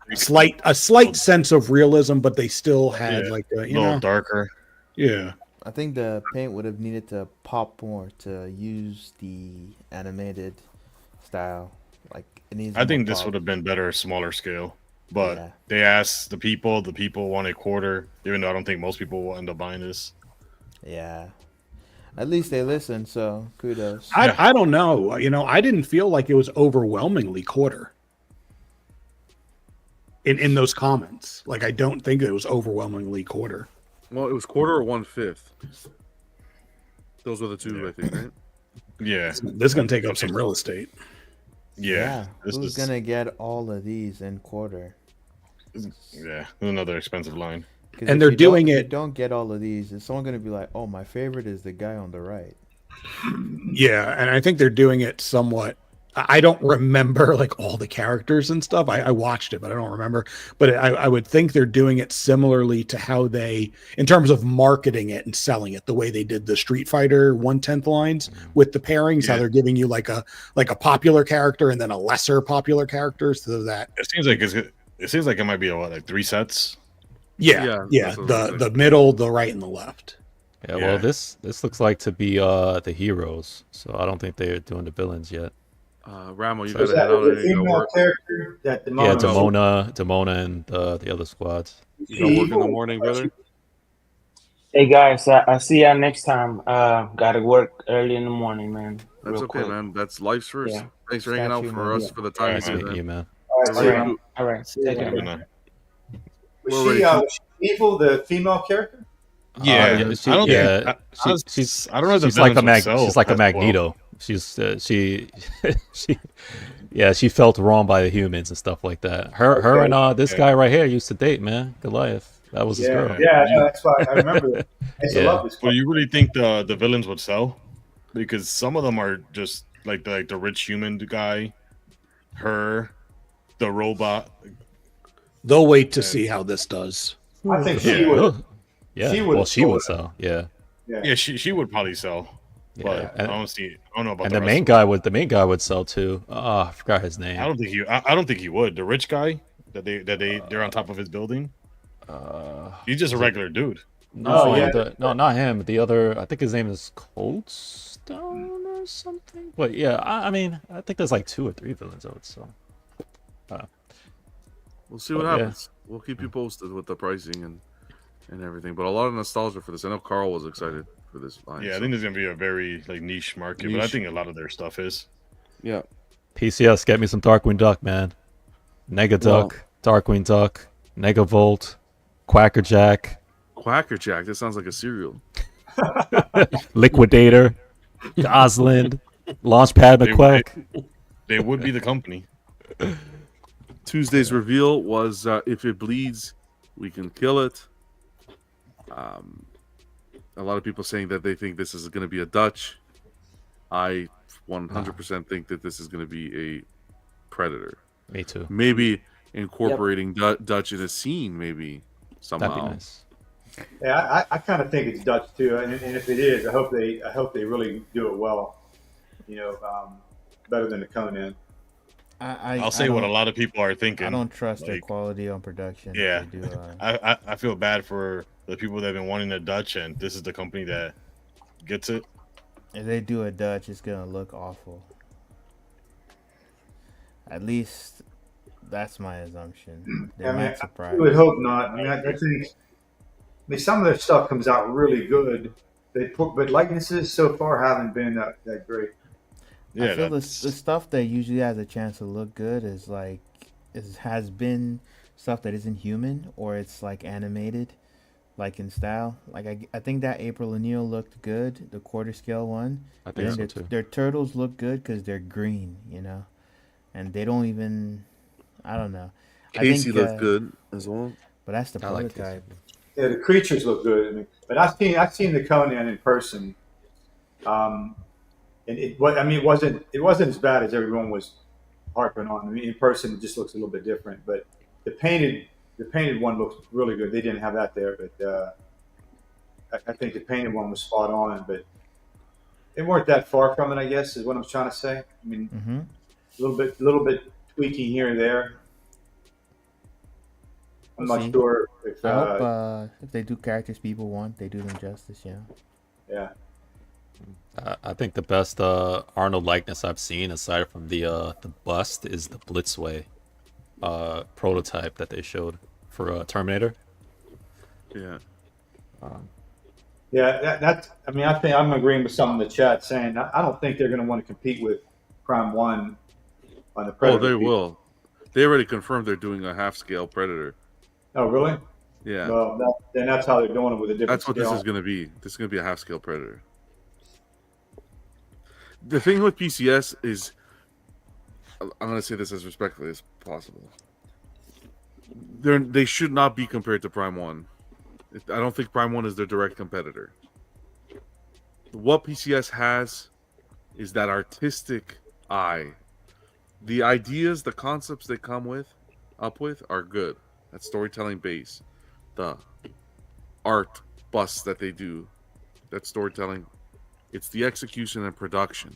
slight sense of realism, but they still had like a little darker. Yeah. I think the paint would have needed to pop more to use the animated style. Like it needs. I think more this pop. would have been better, smaller scale. But Yeah. they asked the people wanted quarter, even though I don't think most people will end up buying this. Yeah. At least they listened, so kudos. I don't know. You know, I didn't feel like it was overwhelmingly quarter. In those comments, like I don't think it was overwhelmingly quarter. Well, it was quarter or 1/5. Those were the two, I think, right? Yeah. This is gonna take up some real estate. Yeah. Who's gonna get all of these in quarter? Yeah, another expensive line. 'Cause And if they're you doing don't- it- If you don't get all of these, is someone gonna be like, "Oh, my favorite is the guy on the right"? Yeah, and I think they're doing it somewhat. I don't remember like all the characters and stuff. I watched it, but I don't remember. But I would think they're doing it similarly to how they, in terms of marketing it and selling it, the way they did the Street Fighter 1/10 lines with the pairings. How they're giving you like a popular character and then a lesser popular character, so that It seems like it might be like 3 sets. yeah, that's what I was the middle, the right, and the left. Yeah, well, this looks like to be the heroes, so I don't think they're doing the villains yet. Ramo, you So is gotta head that out. the I need to go female work. character that the Yeah, Demona, and the other squads. You gotta work in the morning, brother. Hey guys, I see y'all next time. Gotta work early in the morning, man. That's Real okay, quick. man. That's life's first. Yeah. Thanks for hanging out Statue, for man. us for the time. Nice you meeting you, man. All All right, right. All right. Take care. Good night. Was she evil, the female character? Yeah, she, I don't yeah, think she's I don't know if the she's like a villains would sell she's like a as well. Magneto. She's she felt wrong by the humans and stuff like that. Her and this guy right here used to date, man. Goliath. That was his girl. Yeah, that's why I remember that. I used to love this. Well, you really think the villains would sell? Because some of them are just like the rich human guy, her, the robot. They'll wait to see how this does. I think she would. Yeah, She would well, she would sell sell. Yeah, Yeah, she would probably sell. yeah. But And, I don't know about and the the rest main guy would sell too. Oh, I forgot his name. I don't think he would. The rich guy they're on top of his building. He's just a regular dude. No, yeah. no, not him. The other, I think his name is Coldstone or something. But yeah, I mean, I think there's like 2 or 3 villains of it. So, We'll see what But, yeah. happens. We'll keep you posted with the pricing and everything. But a lot of nostalgia for this. I know Carl was excited for this line. Yeah, I so- think there's gonna be a very like niche market, but I Niche. think a lot of their stuff is. Yeah. PCS, get me some Darkwing Duck, man. Nega Duck, Darkwing Duck, Nega Volt, Quacker Jack, Quacker Jack. That sounds like a cereal. Liquidator, Gosland, Launchpad McQuack. They would be the company. Tuesday's reveal was if it bleeds, we can kill it. A lot of people saying that they think this is going to be a Dutch. I 100% think that this is going to be a Predator. Me too. Maybe incorporating Dutch in a scene, maybe somehow. That'd be nice. Yeah, I kind of think it's Dutch too, and if it is, I hope they really do it well. You know, better than the Conan. I'll say what a lot of people are thinking. I don't trust their Like, quality on production. Yeah, They do, I feel bad for the people that have been wanting a Dutch, and this is the company that gets it. if they do a Dutch, it's gonna look awful. At least that's my assumption. They I mean, might surprise. I would hope not. I mean, I think. I mean, some of their stuff comes out really good, but likenesses so far haven't been that great. I feel the stuff that usually has a chance to look good is like has been stuff that isn't human or it's like animated, like in style. Like I think that April O'Neil looked good, the quarter scale one. I think so their, too. Their turtles look good because they're green, and they don't even. I don't know. Casey looked good as well. But that's the like prototype. Yeah, the creatures look good. I mean, but I've seen the Conan in person, and it wasn't as bad as everyone was harping on. I mean, in person it just looks a little bit different. But the painted one looks really good. They didn't have that there, but I think the painted one was spot on. But they weren't that far from it, I guess, is what I'm trying to say. I mean, a little bit tweaking here and there. I'm not sure if I hope if they do characters people want, they do them justice. Yeah. I think the best Arnold likeness I've seen, aside from the bust, is the Blitzway prototype that they showed for Terminator. Yeah. Yeah, I mean, I think I'm agreeing with some in the chat saying I don't think they're going to want to compete with Prime 1 on the Predator. Oh, they will. They already confirmed they're doing a half-scale Predator. Oh, really? Yeah. Well, then that's how they're doing it with a different That's what scale. this is going to be. This is going to be a half-scale Predator. The thing with PCS is, I'm going to say this as respectfully as possible. They should not be compared to Prime 1. I don't think Prime 1 is their direct competitor. What PCS has is that artistic eye. The ideas, the concepts they come up with are good. That storytelling base. The art busts that they do. That storytelling. It's the execution and production.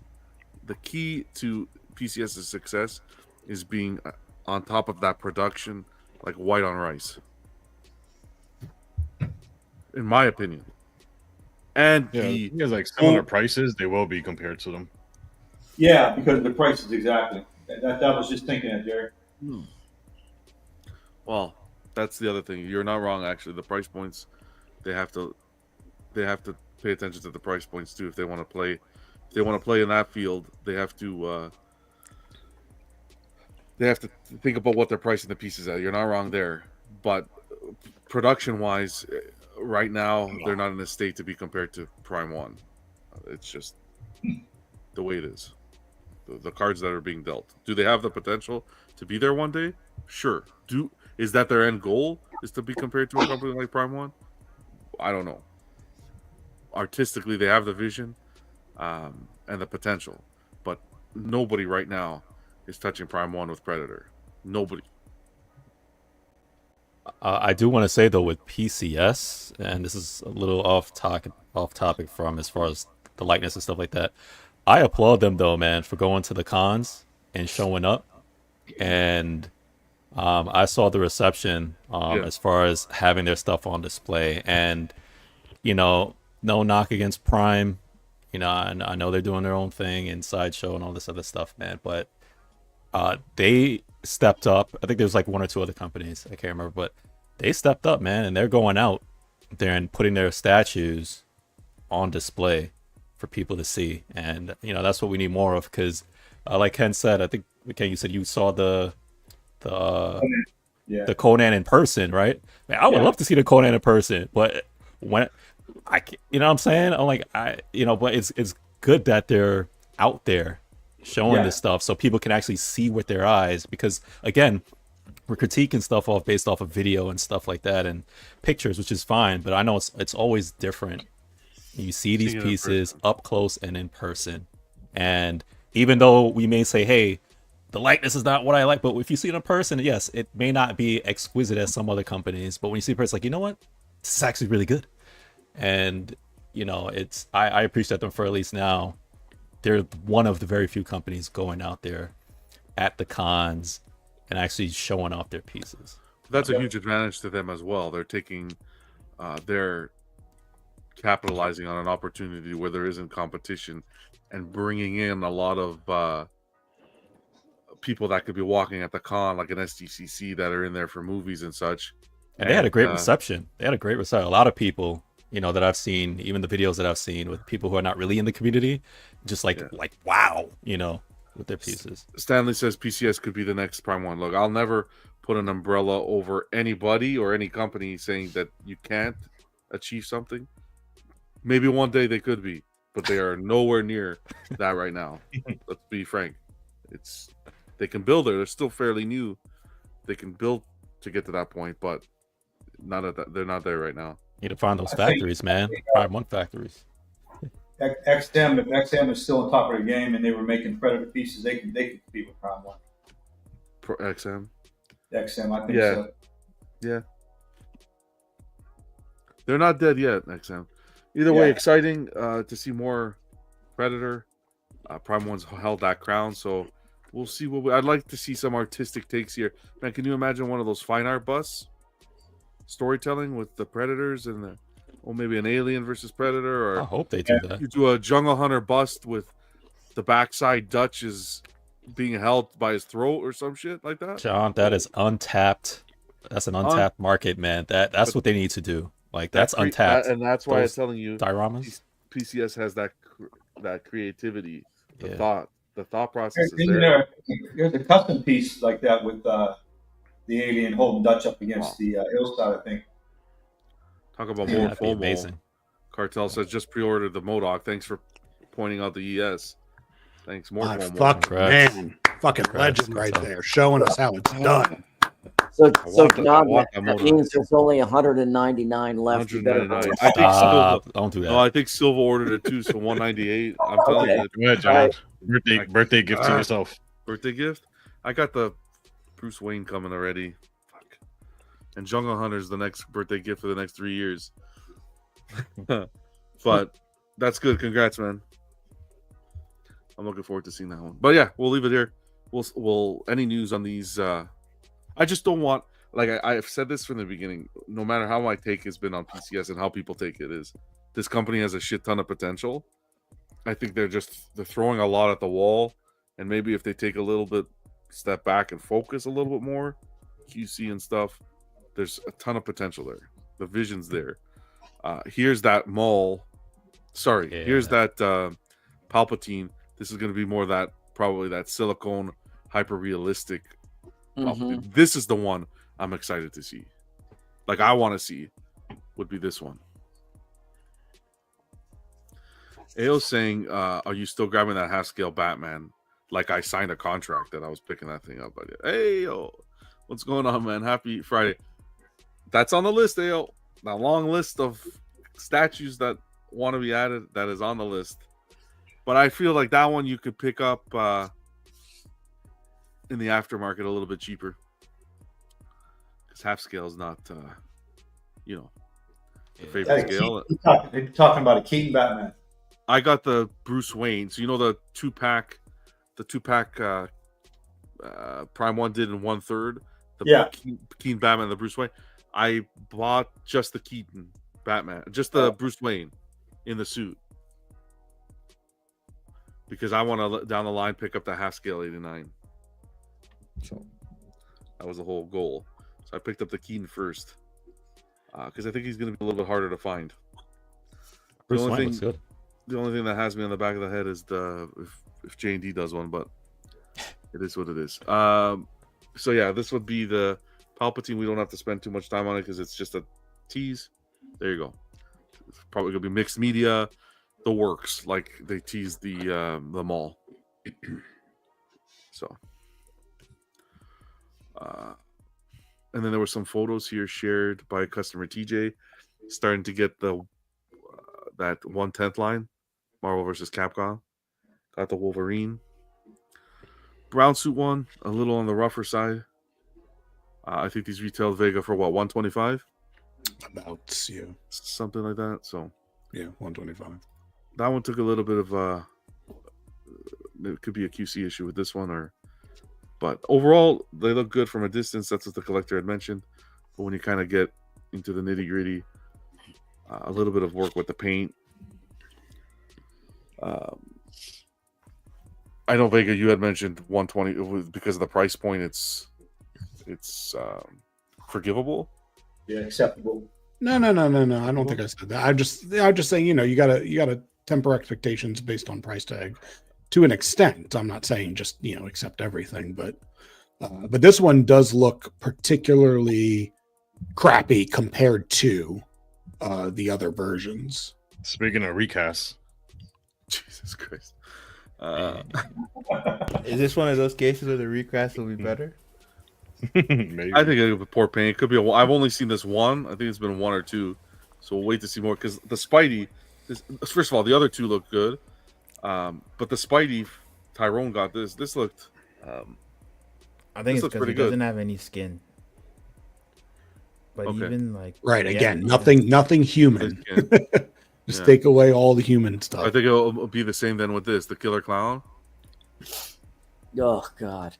The key to PCS's success is being on top of that production like white on rice. In my opinion. And because like similar prices, they will be compared to them. Yeah, because of the prices, exactly. That was just thinking it, Jerry. Well, that's the other thing. You're not wrong, actually. The price points, they have to pay attention to the price points too if they want to play. If they want to play in that field, they have to think about what they're pricing the pieces at. You're not wrong there, but production-wise, right now they're not in a state to be compared to Prime 1. It's just the way it is. The cards that are being dealt. Do they have the potential to be there one day? Sure. Is that their end goal? Is to be compared to a company like Prime 1? I don't know. Artistically, they have the vision and the potential, but nobody right now is touching Prime 1 with Predator. Nobody. I do want to say though, with PCS, and this is a little off topic from as far as the likeness and stuff like that. I applaud them though, man, for going to the cons and showing up. And I saw the reception as far as having their stuff on display. And no knock against Prime. I know they're doing their own thing in Sideshow and all this other stuff, man. But they stepped up. I think there's like one or two other companies. I can't remember, but they stepped up, man, and they're going out there and putting their statues on display for people to see. And that's what we need more of, because like Ken said, I think Ken, you said you saw the Conan in person, right? Man, I would love to see the Conan in person, but when I, what I'm saying, I'm like, but it's good that they're out there showing this stuff so people can actually see with their eyes, because again, we're critiquing stuff based off of video and stuff like that and pictures, which is fine, but I know it's always different. You see these pieces up close and in person. And even though we may say, hey, the likeness is not what I like, but if you see it in person, yes, it may not be exquisite as some other companies, but when you see a person, like, you know what, this is actually really good. And I appreciate them for at least now. They're one of the very few companies going out there at the cons and actually showing off their pieces. That's a huge advantage to them as well. They're they're capitalizing on an opportunity where there isn't competition and bringing in a lot of people that could be walking at the con, like an SDCC, that are in there for movies and such. And they had a great reception. A lot of people, you know, that I've seen, even the videos that I've seen with people who are not really in the community, just like wow, you know, with their pieces. Stanley says PCS could be the next Prime 1. Look, I'll never put an umbrella over anybody or any company saying that you can't achieve something. Maybe one day they could be, but they are nowhere near that right now. Let's be frank. They can build it. They're still fairly new. They can build to get to that point, but they're not there right now. You need to find those factories, man. Prime 1 factories. XM, if XM is still on top of the game and they were making Predator pieces, they could compete with Prime 1. XM? XM, I think so. Yeah. They're not dead yet, XM. Either way, exciting to see more Predator. Prime 1's held that crown, so we'll see I'd like to see some artistic takes here. Man, can you imagine one of those fine art busts? Storytelling with the Predators and maybe an Alien versus Predator, or I hope they do that. You do a Jungle Hunter bust with the backside Dutch is being held by his throat or some shit like that. John, that is untapped. That's an untapped market, man. That's what they need to do. Like that's untapped, and that's why I'm telling you, dioramas. PCS has that creativity, the thought process is there. There's a custom piece like that with the Alien holding Dutch up against the hillside, I think. Talk about more FOMO. Amazing. Cartel says just pre-ordered the MODOK. Thanks for pointing out the ES. Thanks. More FOMO. Man, fucking legend right there, showing us how it's done. So John, that means there's only 199 left. You better I think Silva, don't do that. No, I think Silva ordered it too, so 198. I'm telling you. Go ahead, John. Birthday gift to yourself. Birthday gift? I got the Bruce Wayne coming already. Fuck. And Jungle Hunter's the next birthday gift for the next 3 years. But that's good. Congrats, man. I'm looking forward to seeing that one. But yeah, we'll leave it here. We'll any news on these I just don't want, like I've said this from the beginning, no matter how my take has been on PCS and how people take it, is this company has a shit ton of potential. I think they're throwing a lot at the wall, and maybe if they take a little bit step back and focus a little bit more, QC and stuff, there's a ton of potential there. The vision's there. Here's that Maul. Sorry, here's that Palpatine. This is going to be more that, probably that silicone, hyper realistic. Mm-hmm. This is the one I'm excited to see. Like I want to see would be this one. Ao's saying, are you still grabbing that half scale Batman? Like I signed a contract that I was picking that thing up. Hey, yo, what's going on, man? Happy Friday. That's on the list, Ao. That long list of statues that want to be added, that is on the list. But I feel like that one you could pick up in the aftermarket a little bit cheaper, because half scale is not, the favorite scale. You're talking about a Keaton Batman. I got the Bruce Wayne. So the two pack Prime 1 did in 1/3. The Keaton Batman, the Bruce Wayne. I bought just the Keaton Batman, just the Bruce Wayne in the suit, because I want to down the line pick up the half scale 89. So that was the whole goal. So I picked up the Keaton first, because I think he's going to be a little bit harder to find. The only thing that has me on the back of the head is if J&D does one, but it is what it is. So yeah, this would be the Palpatine. We don't have to spend too much time on it because it's just a tease. There you go. It's probably gonna be mixed media, the works, like they teased the mall. So, and then there were some photos here shared by customer TJ, starting to get the that 1/10 line, Marvel versus Capcom. Got the Wolverine brown suit one, a little on the rougher side. I think these retailed Vega for what, 125? About something like that. So 125. That one took a little bit of it could be a QC issue with this one, but overall they look good from a distance. That's what the collector had mentioned. But when you kind of get into the nitty gritty, a little bit of work with the paint. I know Vega, you had mentioned 120 because of the price point. It's forgivable. Yeah, acceptable. No. I don't think I said that. I'm just saying, you gotta temper expectations based on price tag to an extent. I'm not saying just accept everything, but this one does look particularly crappy compared to the other versions. Speaking of recasts, Jesus Christ. Is this one of those cases where the recast will be better? maybe. I think it poor paint. It could be. I've only seen this one. I think it's been one or two. So we'll wait to see more because the Spidey. First of all, the other two look good, but the Spidey Tyrone got this. This looked. I think it's because he doesn't have any skin. But even like again, nothing human. Just take away all the human stuff. I think it'll be the same then with this, the Killer Clown. Oh God.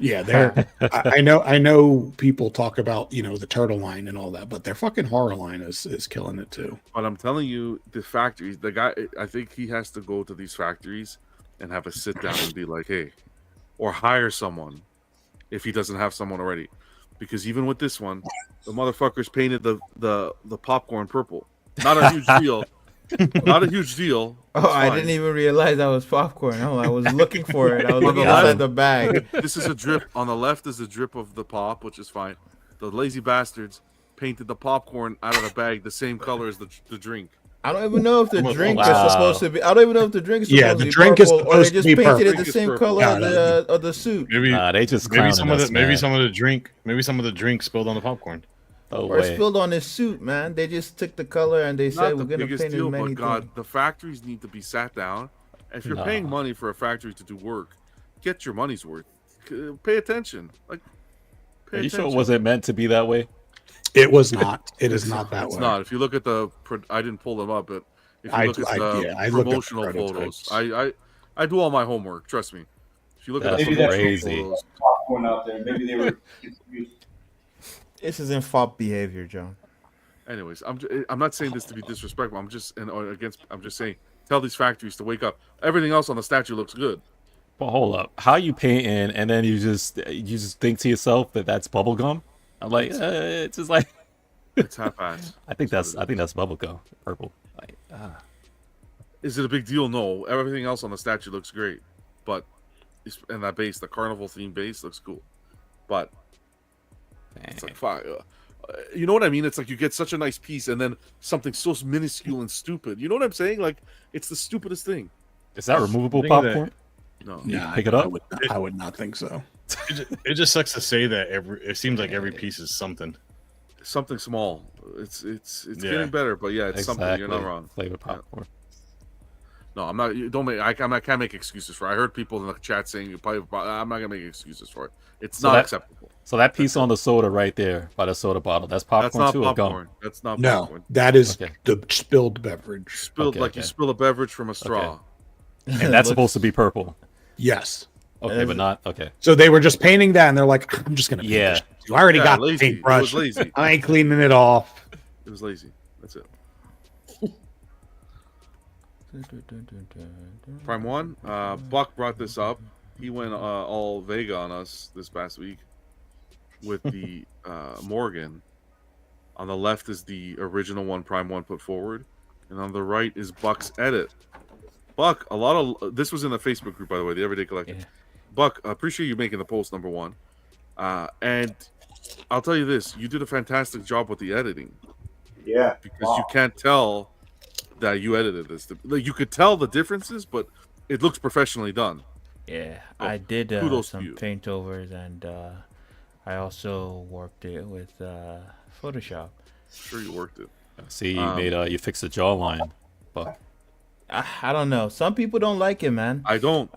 Yeah, I know people talk about the turtle line and all that, but their fucking horror line is killing it too. But I'm telling you, the factories, the guy, I think he has to go to these factories and have a sit down and be like, hey, or hire someone if he doesn't have someone already, because even with this one, the motherfuckers painted the popcorn purple. Not a huge deal. Not a huge deal. Oh, I didn't even realize that was popcorn. I was looking for it. I was looking outside the bag. This is a drip. On the left is a drip of the pop, which is fine. The lazy bastards painted the popcorn out of the bag the same color as the drink. I don't even know if the drink is supposed to be. I don't even know if the drink is supposed to be drink purple, is or they just painted purple. it the same color of the suit. Maybe they just maybe some us, of the drink spilled on the popcorn. Or it spilled on his suit, man. They just took the color and they said we're gonna paint as many things. The factories need to be sat down. If you're paying money for a factory to do work, get your money's worth. Pay attention. Are you sure it wasn't meant to be that way? It was not. It is not that way. It's not. If you look at I didn't pull them up, but if you look at the promotional photos, I do all my homework. Trust me. If you look at the promotional photos, popcorn out there. Maybe they were confused. This isn't fop behavior, John. Anyways, I'm not saying this to be disrespectful. I'm just saying, tell these factories to wake up. Everything else on the statue looks good. But hold up, how you painting and then you just think to yourself that that's bubble gum? I'm like, it's just like it's half-assed. I think that's bubble gum, purple. Like, Is it a big deal? No. Everything else on the statue looks great, but and that base, the carnival theme base, looks cool. But it's like fire. You know what I mean? It's like you get such a nice piece and then something so minuscule and stupid. You know what I'm saying? Like it's the stupidest thing. Is that removable popcorn? No. Yeah, pick it up. I would not think so. It just sucks to say that it seems like every piece is something small. It's getting better, but yeah, it's something. You're not wrong. Flavored popcorn. No, I'm not. Don't make. I can't make excuses for it. I heard people in the chat saying I'm not gonna make excuses for it. It's not acceptable. So that piece on the soda right there by the soda bottle, that's popcorn not too, popcorn. or gum? That's not No, popcorn. that is the spilled beverage. You spill a beverage from a straw. Okay. And that's supposed to be purple. Yes. Okay, but not okay. So they were just painting that, and they're like, "I'm just gonna paint this. I already got the lazy. paintbrush. It was lazy. I ain't cleaning it off." It was lazy. That's it. Prime One. Buck brought this up. He went all Vega on us this past week with the Morgan. On the left is the original one Prime One put forward, and on the right is Buck's edit. Buck, a lot of this was in the Facebook group, by the way, the Everyday Collector. Yeah. Buck, I appreciate you making the post, number one. And I'll tell you this, you did a fantastic job with the editing. Yeah. Because you can't tell that you edited this. You could tell the differences, but it looks professionally done. Yeah, so, I did some paint overs, and I also worked it with Photoshop. Sure, you worked it. See, you fixed the jawline, but I don't know. Some people don't like it, man. I don't.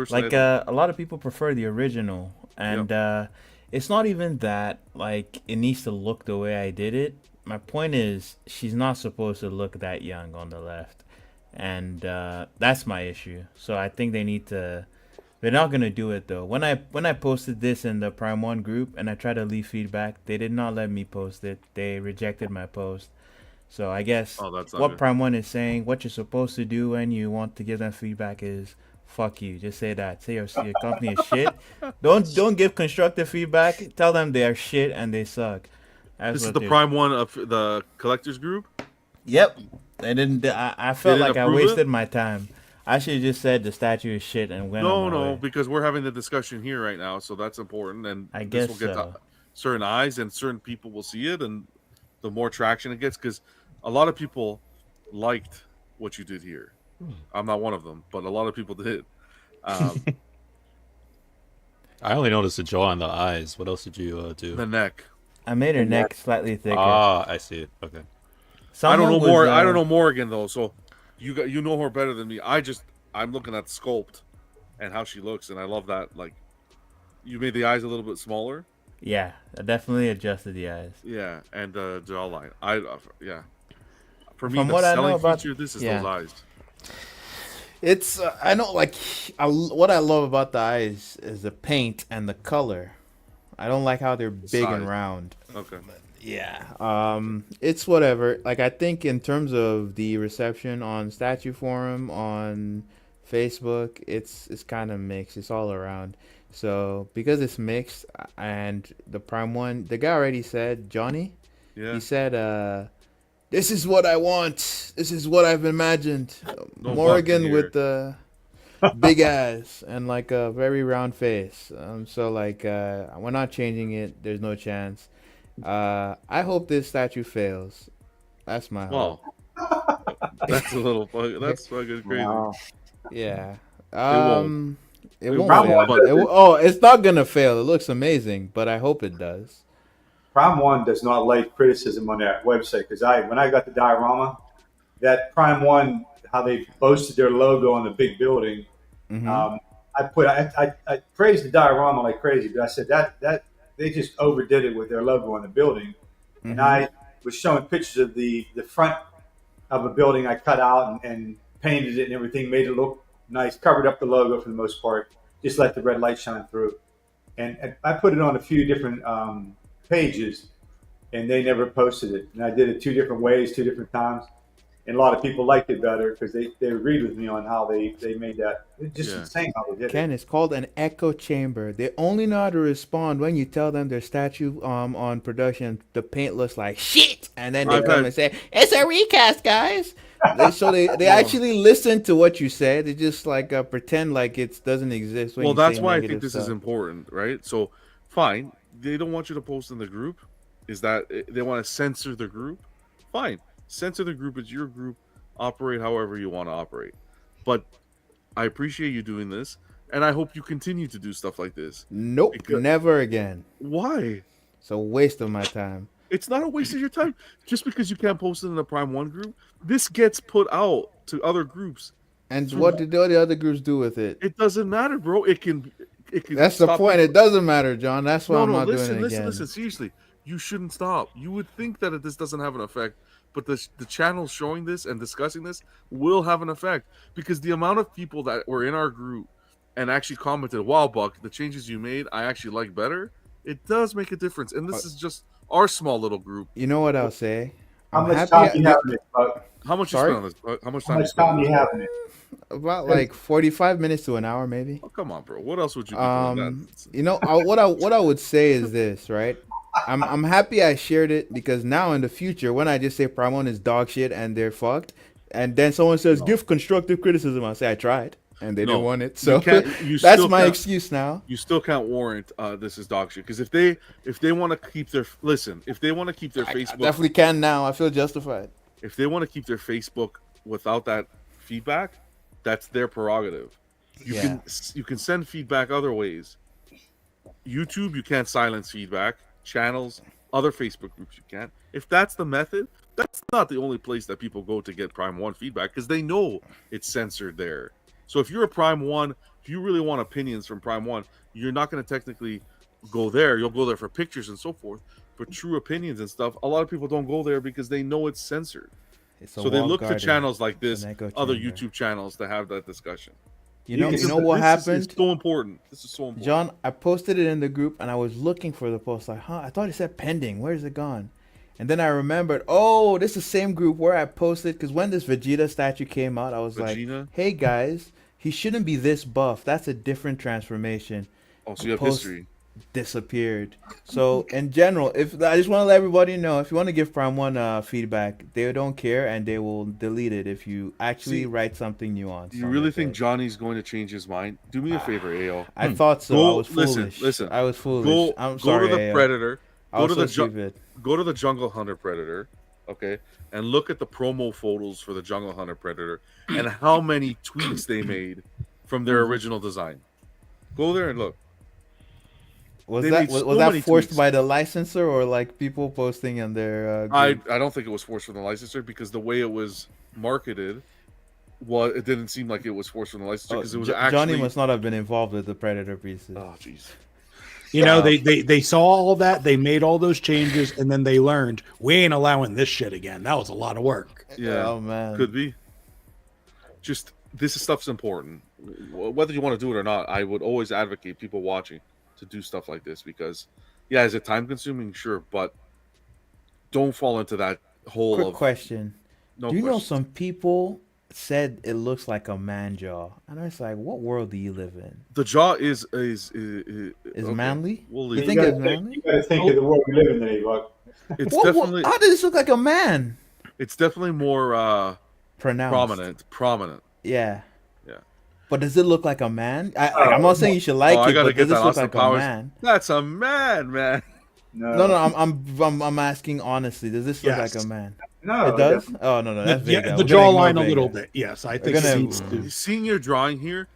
Like a lot of people prefer the original, and it's not even that like it needs to look the way I did it. My point is, she's not supposed to look that young on the left, and that's my issue. So I think they need to. They're not gonna do it though. When I posted this in the Prime One group and I tried to leave feedback, they did not let me post it. They rejected my post. So I guess what Prime One is saying, what you're supposed to do when you want to give them feedback is fuck you. Just say that. Say your company is shit. Don't give constructive feedback. Tell them they are shit and they suck. This is the Prime One of the collectors group. Yep. They didn't. I felt They like didn't I approve wasted it? my time. I should have just said the statue is shit and went on my No, way. because we're having the discussion here right now, so that's important, and I this guess will get so. to certain eyes, and certain people will see it, and the more traction it gets, because a lot of people liked what you did here. I'm not one of them, but a lot of people did. I only noticed the jaw and the eyes. What else did you do? The neck. I made her neck slightly thicker. Ah, I see it. Okay. I don't know more. I don't know. know Morgan though, so you know her better than me. I'm looking at the sculpt and how she looks, and I love that. Like, you made the eyes a little bit smaller. Yeah, I definitely adjusted the eyes. Yeah, and the jawline. Yeah. For me, From the what I know selling about- feature, this is yeah. those eyes. It's I know, like what I love about the eyes is the paint and the color. I don't like how they're big and Size. round. Okay. Yeah. It's whatever. Like, I think in terms of the reception on Statue Forum, on Facebook, it's kind of mixed. It's all around. So because it's mixed, and the Prime One, the guy already said, Johnny, Yeah. he said, this is what I want. This is what I've imagined. No Morgan buck with the big eyes and like a very round face. So like, we're not changing it. There's no chance. I hope this statue fails. That's my hope. Well, that's a little. That's fucking crazy. Wow. Yeah. won't. It It won't won't, fail. but- It's not gonna fail. It looks amazing, but I hope it does. Prime One does not like criticism on that website because when I got the diorama, that Prime One, how they posted their logo on the big building, Mhm. I praised the diorama like crazy, but I said that they just overdid it with their logo on the building, and I was showing pictures of the front of a building I cut out and painted it and everything, made it look nice, covered up the logo for the most part, just let the red light shine through, and I put it on a few different pages, and they never posted it. And I did it 2 different ways, 2 different times, and a lot of people liked it better because they agreed with me on how they made that. It's just insane how they did Ken, it. it's called an echo chamber. They only know how to respond when you tell them their statue on production, the paint looks like shit, and then they come and say, it's a recast, guys. They actually listen to what you say. They just like pretend like it doesn't exist. When Well, you that's say why I negative think this is stuff. important, right? So, fine, they don't want you to post in the group. Is that they want to censor the group? Fine, censor the group. It's your group. Operate however you want to operate. But I appreciate you doing this, and I hope you continue to do stuff like this. Nope, never again. Why? It's a waste of my time. It's not a waste of your time. Just because you can't post it in the Prime One group, this gets put out to other groups. And what did all the other groups do with it? It doesn't matter, bro. It can. That's the point. It doesn't matter, John. That's why I'm not listen, doing it again. Listen. Seriously, you shouldn't stop. You would think that this doesn't have an effect, but the channel showing this and discussing this will have an effect because the amount of people that were in our group and actually commented, "Wow, Buck, the changes you made, I actually like better." It does make a difference, and this is just our small little group. You know what I'll say? How I'm much happy time do you have in it, Buck? How much Sorry? you spend on this? How much How time? much time do you have in it? About like 45 minutes to an hour, maybe. Oh, come on, bro. What else would you do doing that? You know, what I would say is this, right? I'm happy I shared it because now in the future, when I just say Prime One is dog shit and they're fucked, and then someone says give constructive criticism, I'll say I tried and they didn't want it. So that's still my can't- excuse now. You still can't warrant this is dog shit because if they want to keep their I Facebook, definitely can now. I feel justified. if they want to keep their Facebook without that feedback, that's their prerogative. You can send feedback other ways. YouTube, you can't silence feedback. Channels, other Facebook groups, you can't. If that's the method, that's not the only place that people go to get Prime One feedback because they know it's censored there. So if you're a Prime One, if you really want opinions from Prime One, you're not going to technically go there. You'll go there for pictures and so forth. For true opinions and stuff, a lot of people don't go there because they know it's censored. It's a So they walled look to garden. channels like It's this, an echo other chamber. YouTube channels to have that discussion. You know what This happened? is so important. This is so important. John, I posted it in the group and I was looking for the post. Like, I thought it said pending. Where's it gone? And then I remembered, oh, this is the same group where I posted. Because when this Vegeta statue came out, I was Vegeta? like, hey guys, he shouldn't be this buff. That's a different transformation. Oh, so you have Post- history. disappeared. So in general, if I just want to let everybody know, if you want to give Prime One feedback, they don't care and they will delete it if you actually write something nuanced. Do you really think Johnny's going to change his mind? Do me a favor, AO. I thought so. I was foolish. Listen. I was foolish. I'm sorry. Go to the AO. Predator. Go to the Jungle Hunter Predator, okay, and look at the promo photos for the Jungle Hunter Predator and how many tweaks they made from their original design. Go there and look. Was that forced by the licensor or like people posting in their? I don't think it was forced from the licensor because the way it was marketed, it didn't seem like it was forced from the licensor because it was actually. Johnny must not have been involved with the Predator pieces. Oh jeez. You know, they saw all that, they made all those changes, and then they learned we ain't allowing this shit again. That was a lot of work. Yeah, oh man, could be. Just this stuff's important. Whether you want to do it or not, I would always advocate people watching to do stuff like this because, yeah, is it time consuming? Sure, but don't fall into that hole. Quick question: No do you know questions. some people said it looks like a man jaw, and I was like, "What world do you live in?" The jaw is okay. Manly. We'll you think it's manly? You got to think of the world we live in today, Buck. It's definitely. How does this look like a man? It's definitely more pronounced. Prominent. Yeah. Yeah. But does it look like a man? I'm not saying you should like it, but does this look like a man? That's a man. No. I'm asking honestly. Does this look like a man? No, it does. Oh no, that's Vega. The jawline a little bit. Yes, I think seeing your drawing here.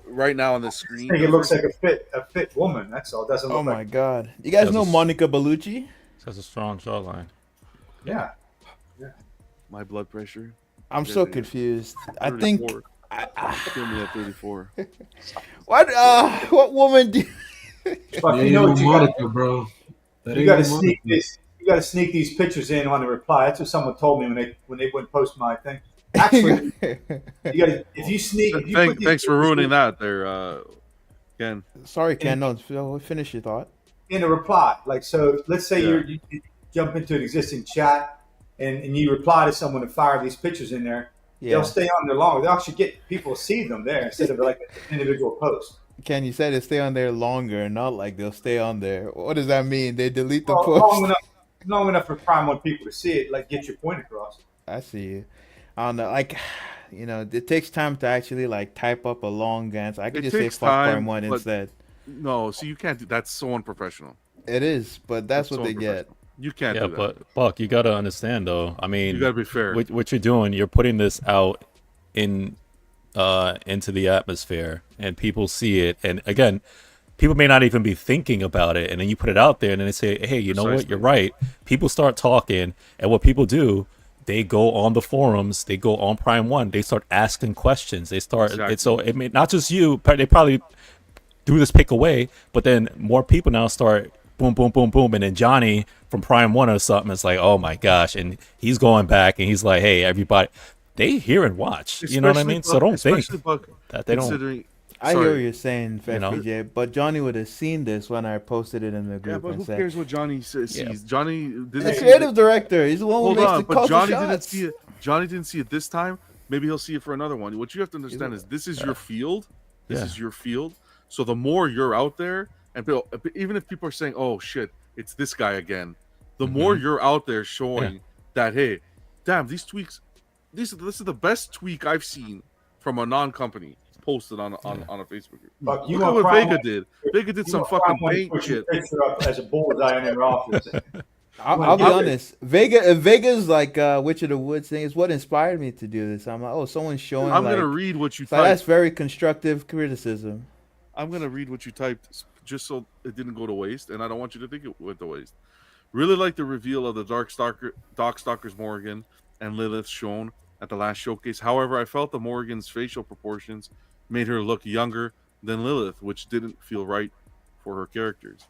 Right now on the screen, I think it looks like a fit woman. That's all. It doesn't look oh my like... god! You guys know Monica Bellucci? Has a strong jawline. Yeah. My blood pressure. I'm so confused. I think. Kill me at 34. What woman do? You know what you Monica, bro. You got to sneak this. You got to sneak these pictures in on the reply. That's what someone told me when they wouldn't post my thing. Actually, you got to if you sneak. If you thanks for ruining that, there, Ken. Sorry, Ken. No, finish your thought. In a reply, like so, let's say you jump into an existing chat and you reply to someone and fire these pictures in there. Yeah. They'll stay on there longer. They'll actually get people to see them there instead of like an individual post. Ken, you said they stay on there longer, not like they'll stay on there. What does that mean? They delete the post? Long enough for Prime One people to see it, like get your point across. I see you. I don't know, like, you know, it takes time to actually like type up a long answer. I could just say fuck Prime One instead. No, so you can't do that's so unprofessional. It is, but that's what they get. You can't do that. But Buck, you gotta understand though. I mean, you gotta be fair. What you're doing, you're putting this out into the atmosphere, and people see it. And again, people may not even be thinking about it, and then you put it out there, and then they say, "Hey, you know what? You're right." People start talking, and what people do, they go on the forums, they go on Prime One, they start asking questions. They start. So it may not just you. They probably do this pick away, but then more people now start. Boom, boom, boom, boom, and then Johnny from Prime One or something is like, oh my gosh, and he's going back and he's like, hey, everybody, they hear and watch, you know what I mean? So don't think that they don't. I hear what you're saying, FPJ, but Johnny would have seen this when I posted it in the group. Yeah, but who cares what Johnny sees? Yeah. Johnny didn't. The creative director, he's the one who makes the culture Johnny shots. didn't see it. Johnny didn't see it this time. Maybe he'll see it for another one. What you have to understand is this is your field. This is your field. So the more you're out there. And even if people are saying, "Oh shit, it's this guy again," the more you're out there showing that, hey, damn, these tweaks, this is the best tweak I've seen from a non-company posted on a Facebook group. Look at what Vega did. Vega did some fucking paint shit. Up as a bullseye in their office. I'll be honest. Vega's like Witch of the Woods thing is what inspired me to do this. I'm like, oh, someone's showing. I'm gonna read what you typed. That's very constructive criticism. I'm gonna read what you typed. Just so it didn't go to waste, and I don't want you to think it went to waste. Really like the reveal of the Darkstalkers Morrigan and Lilith shown at the last showcase. However, I felt the Morrigan's facial proportions made her look younger than Lilith, which didn't feel right for her characters.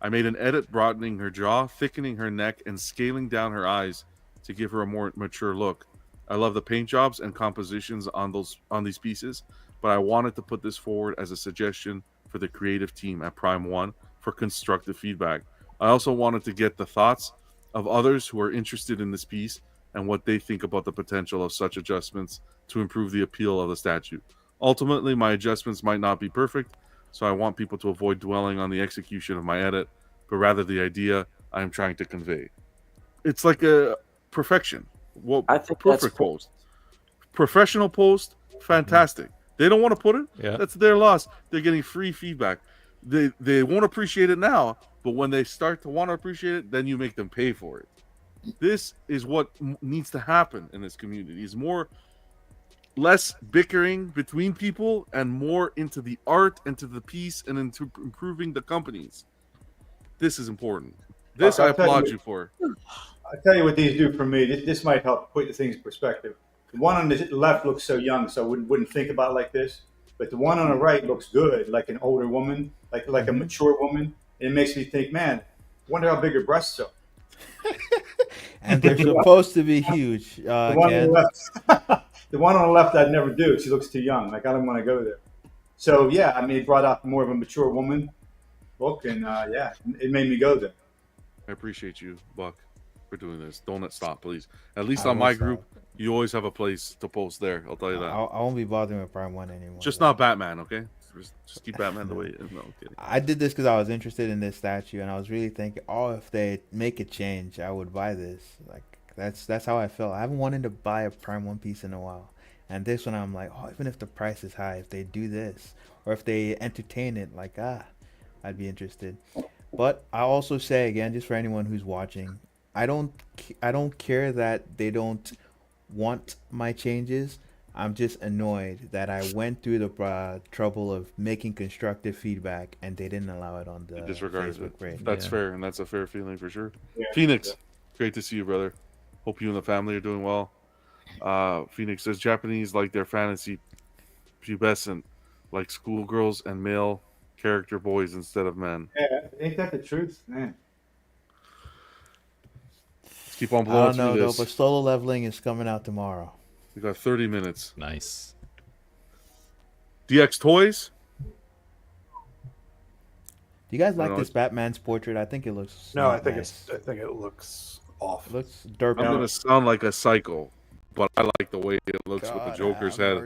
I made an edit broadening her jaw, thickening her neck, and scaling down her eyes to give her a more mature look. I love the paint jobs and compositions on these pieces, but I wanted to put this forward as a suggestion for the creative team at Prime One for constructive feedback. I also wanted to get the thoughts of others who are interested in this piece and what they think about the potential of such adjustments to improve the appeal of the statue. Ultimately, my adjustments might not be perfect, so I want people to avoid dwelling on the execution of my edit, but rather the idea I am trying to convey. It's like a perfection. Well, I think perfect post. Professional post, fantastic. They don't want to put it. Yeah. That's their loss. They're getting free feedback. They won't appreciate it now, but when they start to want to appreciate it, then you make them pay for it. This is what needs to happen in this community. Is less bickering between people and more into the art, into the piece, and into improving the companies. This is important. This I applaud you for. I'll tell you what these do for me. This might help put the things in perspective. The one on the left looks so young, so I wouldn't think about it like this. But the one on the right looks good, like an older woman, like a mature woman. And it makes me think, man, wonder how big her breasts are. And they're supposed to be huge. The one on the left, the one on the left I'd never do. She looks too young. Like I don't want to go there. So yeah, I mean, it brought out more of a mature woman look, and yeah, it made me go there. I appreciate you, Buck, for doing this. Don't stop, please. At least on my group, you always have a place to post there. I'll tell you that. I won't be bothering with Prime 1 anymore. Just not Batman, okay? Just keep Batman the way it is. No, I'm kidding. I did this because I was interested in this statue, and I was really thinking, oh, if they make a change, I would buy this. Like that's how I felt. I haven't wanted to buy a Prime 1 piece in a while, and this one I'm like, oh, even if the price is high, if they do this, or if they entertain it, like I'd be interested. But I also say again, just for anyone who's watching, I don't care that they don't want my changes. I'm just annoyed that I went through the trouble of making constructive feedback and they didn't allow it on the Facebook page. That's fair, and that's a fair feeling for sure. Yeah. Phoenix, great to see you, brother. Hope you and the family are doing well. Phoenix says Japanese like their fantasy pubescent, like schoolgirls and male character boys instead of men. Yeah, ain't that the truth, man? Let's keep on blowing through this. Though, but solo leveling is coming out tomorrow. We got 30 minutes. Nice. DX Toys. Do you guys like this Batman's portrait? I think it looks. No, I think nice. I think it looks off. It looks derpy. I'm gonna sound like a psycho, but I like the way it looks with the Joker's head.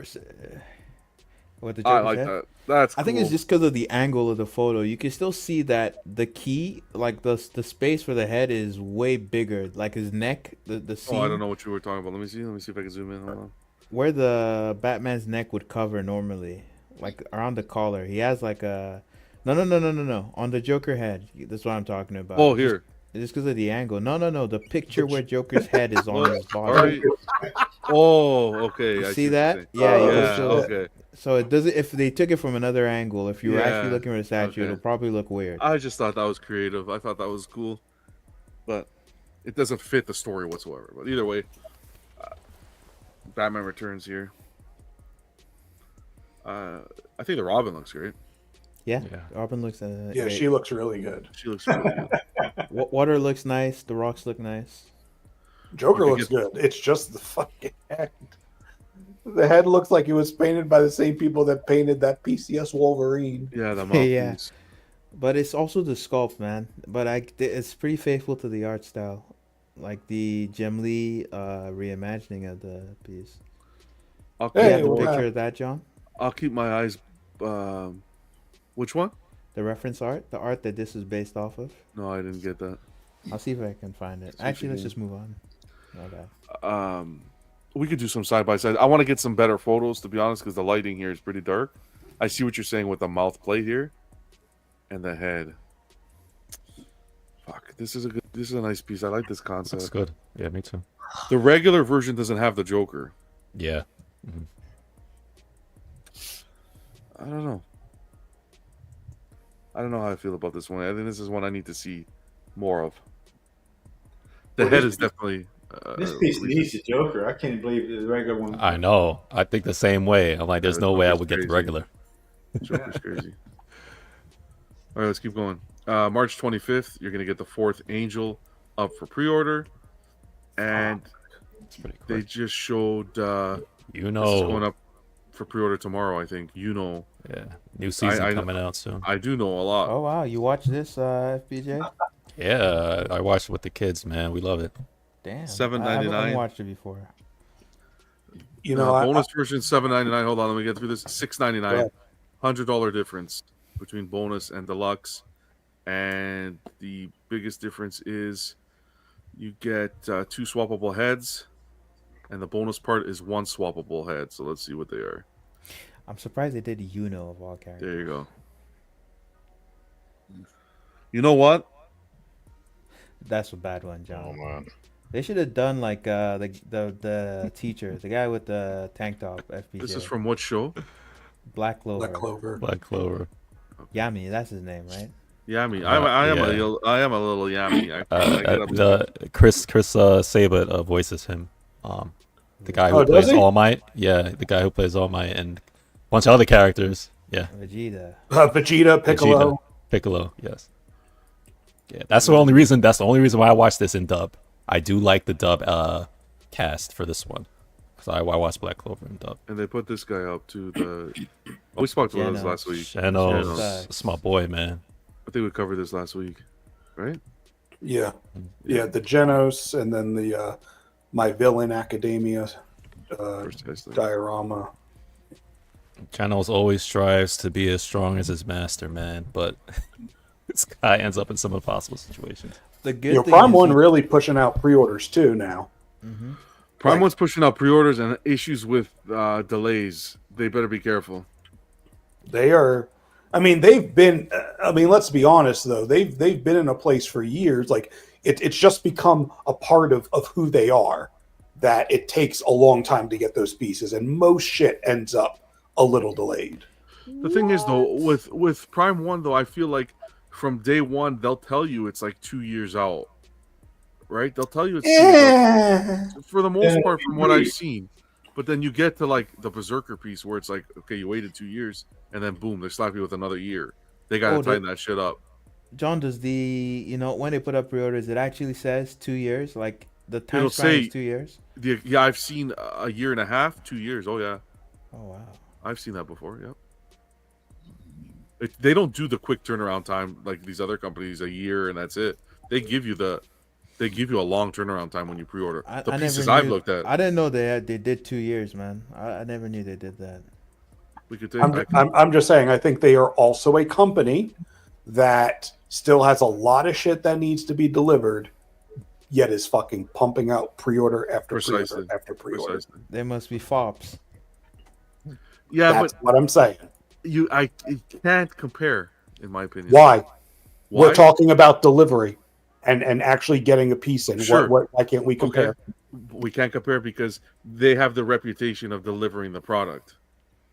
With the Joker's I like head? that. That's. I think it's just because of the angle of the photo. You can still see that the key, like the space for the head, is way bigger. Like his neck, the seam. Oh, I don't know what you were talking about. Let me see if I can zoom in. Hold on. Where the Batman's neck would cover normally, like around the collar, he has like a. No. On the Joker head, that's what I'm talking about. Oh, here. Just because of the angle. No. The picture where Joker's head is on his body. Oh, okay. You I see that? Yeah. Okay. So it doesn't. If they took it from another angle, if you were actually looking at the statue, it'll probably look weird. I just thought that was creative. I thought that was cool, but it doesn't fit the story whatsoever. But either way, Batman Returns here. I think the Robin looks great. Yeah. Robin looks. Yeah, great. she looks really good. She looks really good. Water looks nice. The rocks look nice. Joker looks good. It's just the fucking head. The head looks like it was painted by the same people that painted that PCS Wolverine. Yeah, the mouthpiece. Yeah. But it's also the sculpt, man. But it's pretty faithful to the art style, like the Jim Lee reimagining of the piece. You have a picture of that, John? I'll keep my eyes. Which one? The reference art, the art that this is based off of. No, I didn't get that. I'll see if I can find it. Actually, let's just move on. Okay. We could do some side by side. I want to get some better photos, to be honest, because the lighting here is pretty dark. I see what you're saying with the mouth plate here, and the head. Fuck, this is a nice piece. I like this concept. That's good. Yeah, me too. The regular version doesn't have the Joker. Yeah. Mm-hmm. I don't know. I don't know how I feel about this one. I think this is one I need to see more of. The head is definitely. This piece needs a Joker. I can't believe the regular one. I know. I think the same way. I'm like, there's no way I would get the regular. Joker's crazy. All right, let's keep going. March 25th, you're going to get the fourth Angel up for pre-order. And they just showed... this is going up for pre-order tomorrow, I think. Yeah. New season coming out soon. I do know a lot. Oh, wow. You watch this, FBJ? Yeah, I watched it with the kids, man. We love it. Damn. $7.99. I haven't watched it before. Bonus version $7.99. Hold on, let me get through this. $6.99. $100 difference. between bonus and deluxe, and the biggest difference is you get 2 swappable heads, and the bonus part is 1 swappable head. So let's see what they are. I'm surprised they did Uno of all characters. There you go. You know what? That's a bad one, John. Oh man. They should have done like the teacher, the guy with the tank top. FPJ. This is from what show? Black Clover. Black Clover. Black Clover. Yami, that's his name, right? Yami. I am a little Yami. The Chris Sabat voices him. The guy who plays All Might. Yeah, the guy who plays All Might and a bunch of other characters. Yeah. Vegeta, Piccolo. Piccolo, yes. Yeah, that's the only reason why I watched this in dub. I do like the dub cast for this one. Because I watched Black Clover in dub. And they put this guy up to we spoke about this last week. Shanos. That's my boy, man. I think we covered this last week, right? Yeah. Yeah, the Genos and then the My Villain Academia diorama. Shanos always strives to be as strong as his master, man. But this guy ends up in some impossible situations. The good Prime 1 really pushing out pre-orders too now. Mm-hmm. Prime 1's pushing out pre-orders and issues with delays. They better be careful. They are. I mean, they've been. I mean, let's be honest though. They've been in a place for years. Like it's just become a part of who they are. That it takes a long time to get those pieces, and most shit ends up a little delayed. The thing is though, with Prime 1 though, I feel like from day one they'll tell you it's like 2 years out. Right? They'll tell you it's 2 years out. For the most part, from what I've seen. But then you get to like the Berserker piece where it's like, okay, you waited 2 years, and then boom, they slap you with another year. They gotta tighten that shit up. John, does when they put up pre-orders, it actually says 2 years? Like the time span is 2 years? Yeah, I've seen a year and a half, 2 years. Oh yeah. Oh wow. I've seen that before. Yep. They don't do the quick turnaround time like these other companies, a year and that's it. They give you a long turnaround time when you pre-order. The pieces I've looked at. I didn't know they did 2 years, man. I never knew they did that. We could take I'm just saying, I think they are also a company that still has a lot of shit that needs to be delivered, yet is fucking pumping out pre-order after pre-order after pre-order. They must be fops. Yeah, that's what I'm saying. You can't compare, in my opinion. Why? We're talking about delivery and actually getting a piece in. Sure. Why can't we compare? Okay. We can't compare because they have the reputation of delivering the product.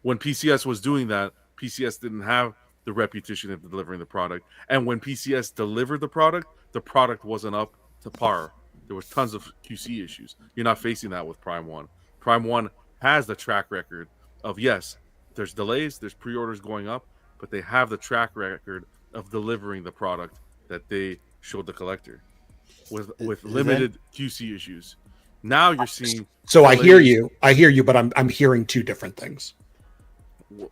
When PCS was doing that, PCS didn't have the reputation of delivering the product. And when PCS delivered the product wasn't up to par. There was tons of QC issues. You're not facing that with Prime 1. Prime 1 has the track record of, yes, there's delays, there's pre-orders going up, but they have the track record of delivering the product that they showed the collector with limited QC issues. Now you're seeing. So I hear you, but I'm hearing two different things.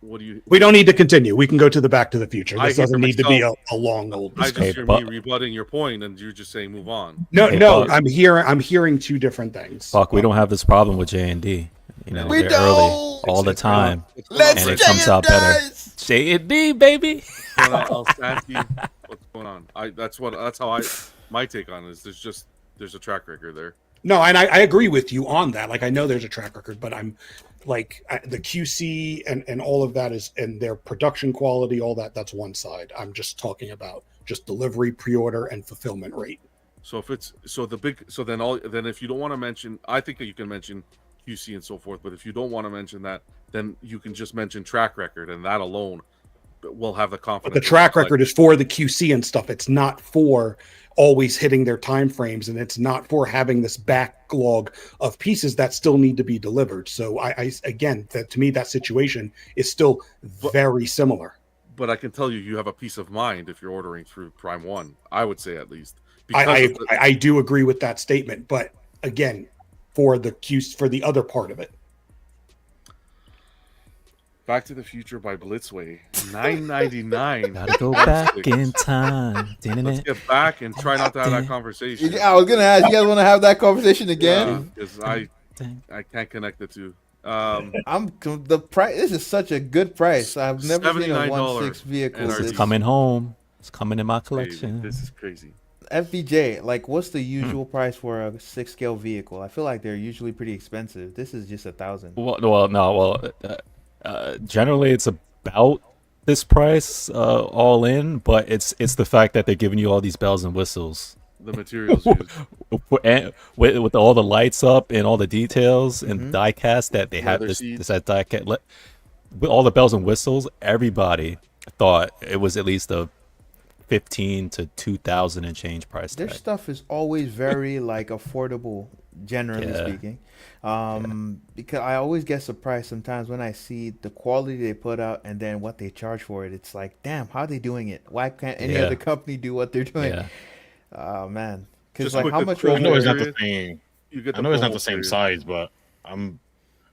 What do you? We don't need to continue. We can go to the Back to the Future. This doesn't need to be a long old discussion. I just hear me rebutting your point, and you're just saying move on. No, I'm hearing two different things. Fuck, we don't have this problem with J&D. You know, we they're don't. early all the time, Let's and it comes out better. J&D, baby. What's going on? That's how my take on it is. There's a track record there. No, and I agree with you on that. Like, I know there's a track record, but I'm like the QC and all of that is, and their production quality, all that's one side. I'm just talking about just delivery, pre-order, and fulfillment rate. So if if you don't want to mention, I think that you can mention QC and so forth. But if you don't want to mention that, then you can just mention track record, and that alone will have the confidence. But the track record is for the QC and stuff. It's not for always hitting their time frames, and it's not for having this backlog of pieces that still need to be delivered. So I again, that to me, that situation is still very similar. But I can tell you have a peace of mind if you're ordering through Prime 1. I would say at least. I do agree with that statement, but again, for the other part of it. Back to the Future by Blitzway, $9.99. Gotta go back in time. Let's get back and try not to have that conversation. I was gonna ask, you guys want to have that conversation again? Because I can't connect the two. The price. This is such a good price. I've never seen a $79 1/6 vehicle. It's coming home. It's coming in my collection. This is crazy. FBJ, like, what's the usual price for a 6 scale vehicle? I feel like they're usually pretty expensive. This is just $1,000. Generally it's about this price, all in, but it's the fact that they're giving you all these bells and whistles. The materials used. with all the lights up and all the details and die cast that they have Leather this seats. that die cast with all the bells and whistles. Everybody thought it was at least a 15 to 2,000 and change price Their tag. stuff is always very like affordable, generally speaking. Because I always get surprised sometimes when I see the quality they put out and then what they charge for it. It's like, damn, how are they doing it? Why can't any other company do what they're doing? Oh man, because like how much? I know it's not the same. You get I know it's not the promo same period. size, but I'm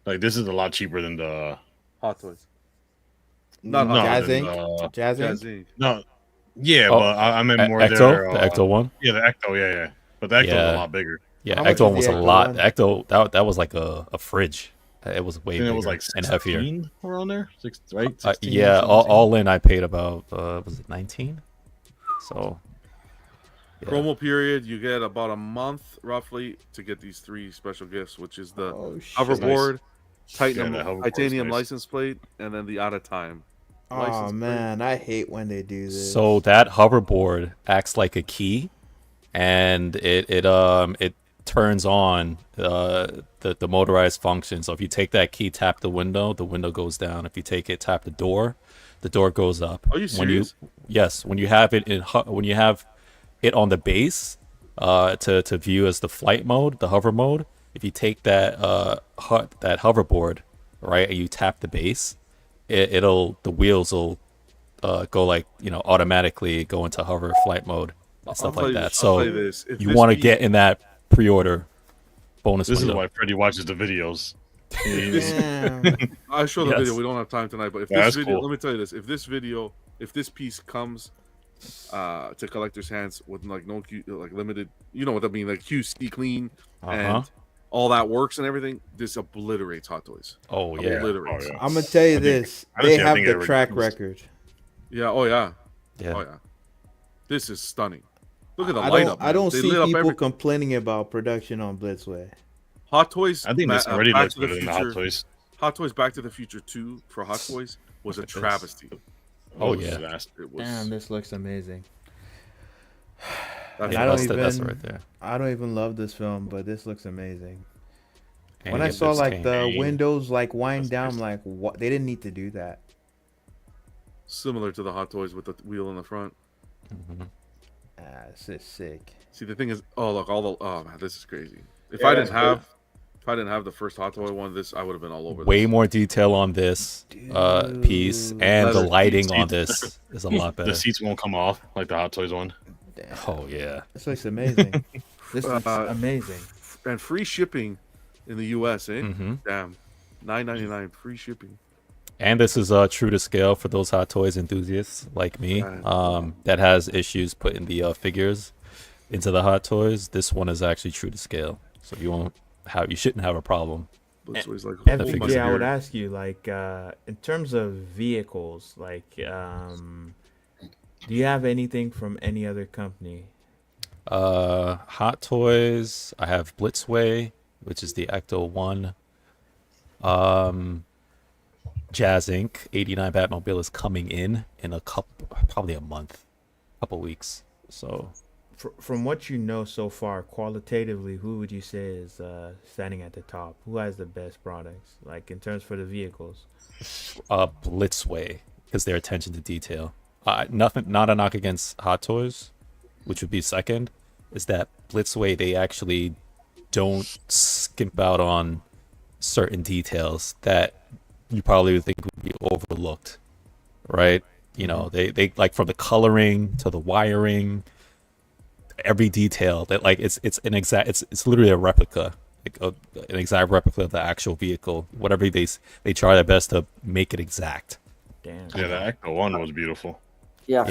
like, this is a lot cheaper than the Hot Toys. Not Jazz than Inc. Jazz Jazz Inc. Inc. No, yeah, Oh, but I meant more Ecto? their, The Ecto one? Yeah, the Ecto, yeah. But the Ecto's a lot bigger. Yeah, How much Ecto is was the a Ecto lot. one? The Ecto that was like a fridge. It was way And bigger it was like and heavier. 16 around there, right? 16, Yeah, 17? all in I paid about was it 19? So yeah. Promo period, you get about a month roughly to get these 3 special gifts, which is the hoverboard, Yeah, that hoverboard's titanium nice. license plate, and then the out of time. Oh license plate. man, I hate when they do this. So that hoverboard acts like a key, and it turns on the motorized function. So if you take that key, tap the window goes down. If you take it, tap the door goes up. Are you serious? When you have it when you have it on the base, to view as the flight mode, the hover mode. If you take that that hoverboard, right, and you tap the base, the wheels will go like, automatically go into hover flight mode and stuff like that. So you want to get in that pre-order bonus This window. is why Freddie watches the videos. I show the Yes. video. We don't have time tonight, but if Yeah, this that's video, cool. let me tell you this: if this piece comes to collectors' hands with like no like limited, you know what I mean, like QC clean and all that works and everything, this obliterates Hot Toys. Oh yeah. Obliterates. I'm gonna tell you this: they have the track record. Yeah. Oh yeah. Yeah. Oh yeah. This is stunning. Look at the I light don't, up. I don't They see lit up people every- complaining about production on Blitzway. Hot Toys. I think this already Back looks to the better than the Future- Hot Toys. Hot Toys Back to the Future 2 for Hot Toys was a travesty. Oh, It was yeah. disaster. It was. Damn, this looks amazing. That's And I don't that's even, that's right there. I don't even love this film, but this looks amazing. And When I yeah, saw this like came- the windows like wind down, I'm like, what? They didn't need to do that. Similar to the Hot Toys with the wheel in the front. This is sick. See, the thing is, oh man, this is crazy. If I didn't have the first Hot Toy one, I would have been all over. way this. more detail on this piece, and the Leather lighting on seats. this is a lot better. The seats won't come off like the Hot Toys one. Oh yeah. This looks amazing. This looks amazing. And free shipping in the U.S. Eh? Mhm. Damn, $9.99 free shipping. And this is true to scale for those Hot Toys enthusiasts like me, that has issues putting the figures into the Hot Toys. This one is actually true to scale, so you shouldn't have a problem. Blitzway's like, the FBJ, figures. I would ask you, like, in terms of vehicles, like, do you have anything from any other company? Hot Toys. I have Blitzway, which is the Ecto 1. Jazz Inc. 89 Batmobile is coming in probably a month, couple weeks. So, From what you know so far, qualitatively, who would you say is standing at the top? Who has the best products, like in terms for the vehicles? Blitzway, because their attention to detail. Not a knock against Hot Toys, which would be second, is that Blitzway, they actually don't skimp out on certain details that you probably would think would be overlooked, right? You know, they like from the coloring to the wiring, every detail that like it's literally a replica, like an exact replica of the actual vehicle. Whatever they try their best to make it exact. Damn. Yeah, the Ecto one was beautiful. Yeah,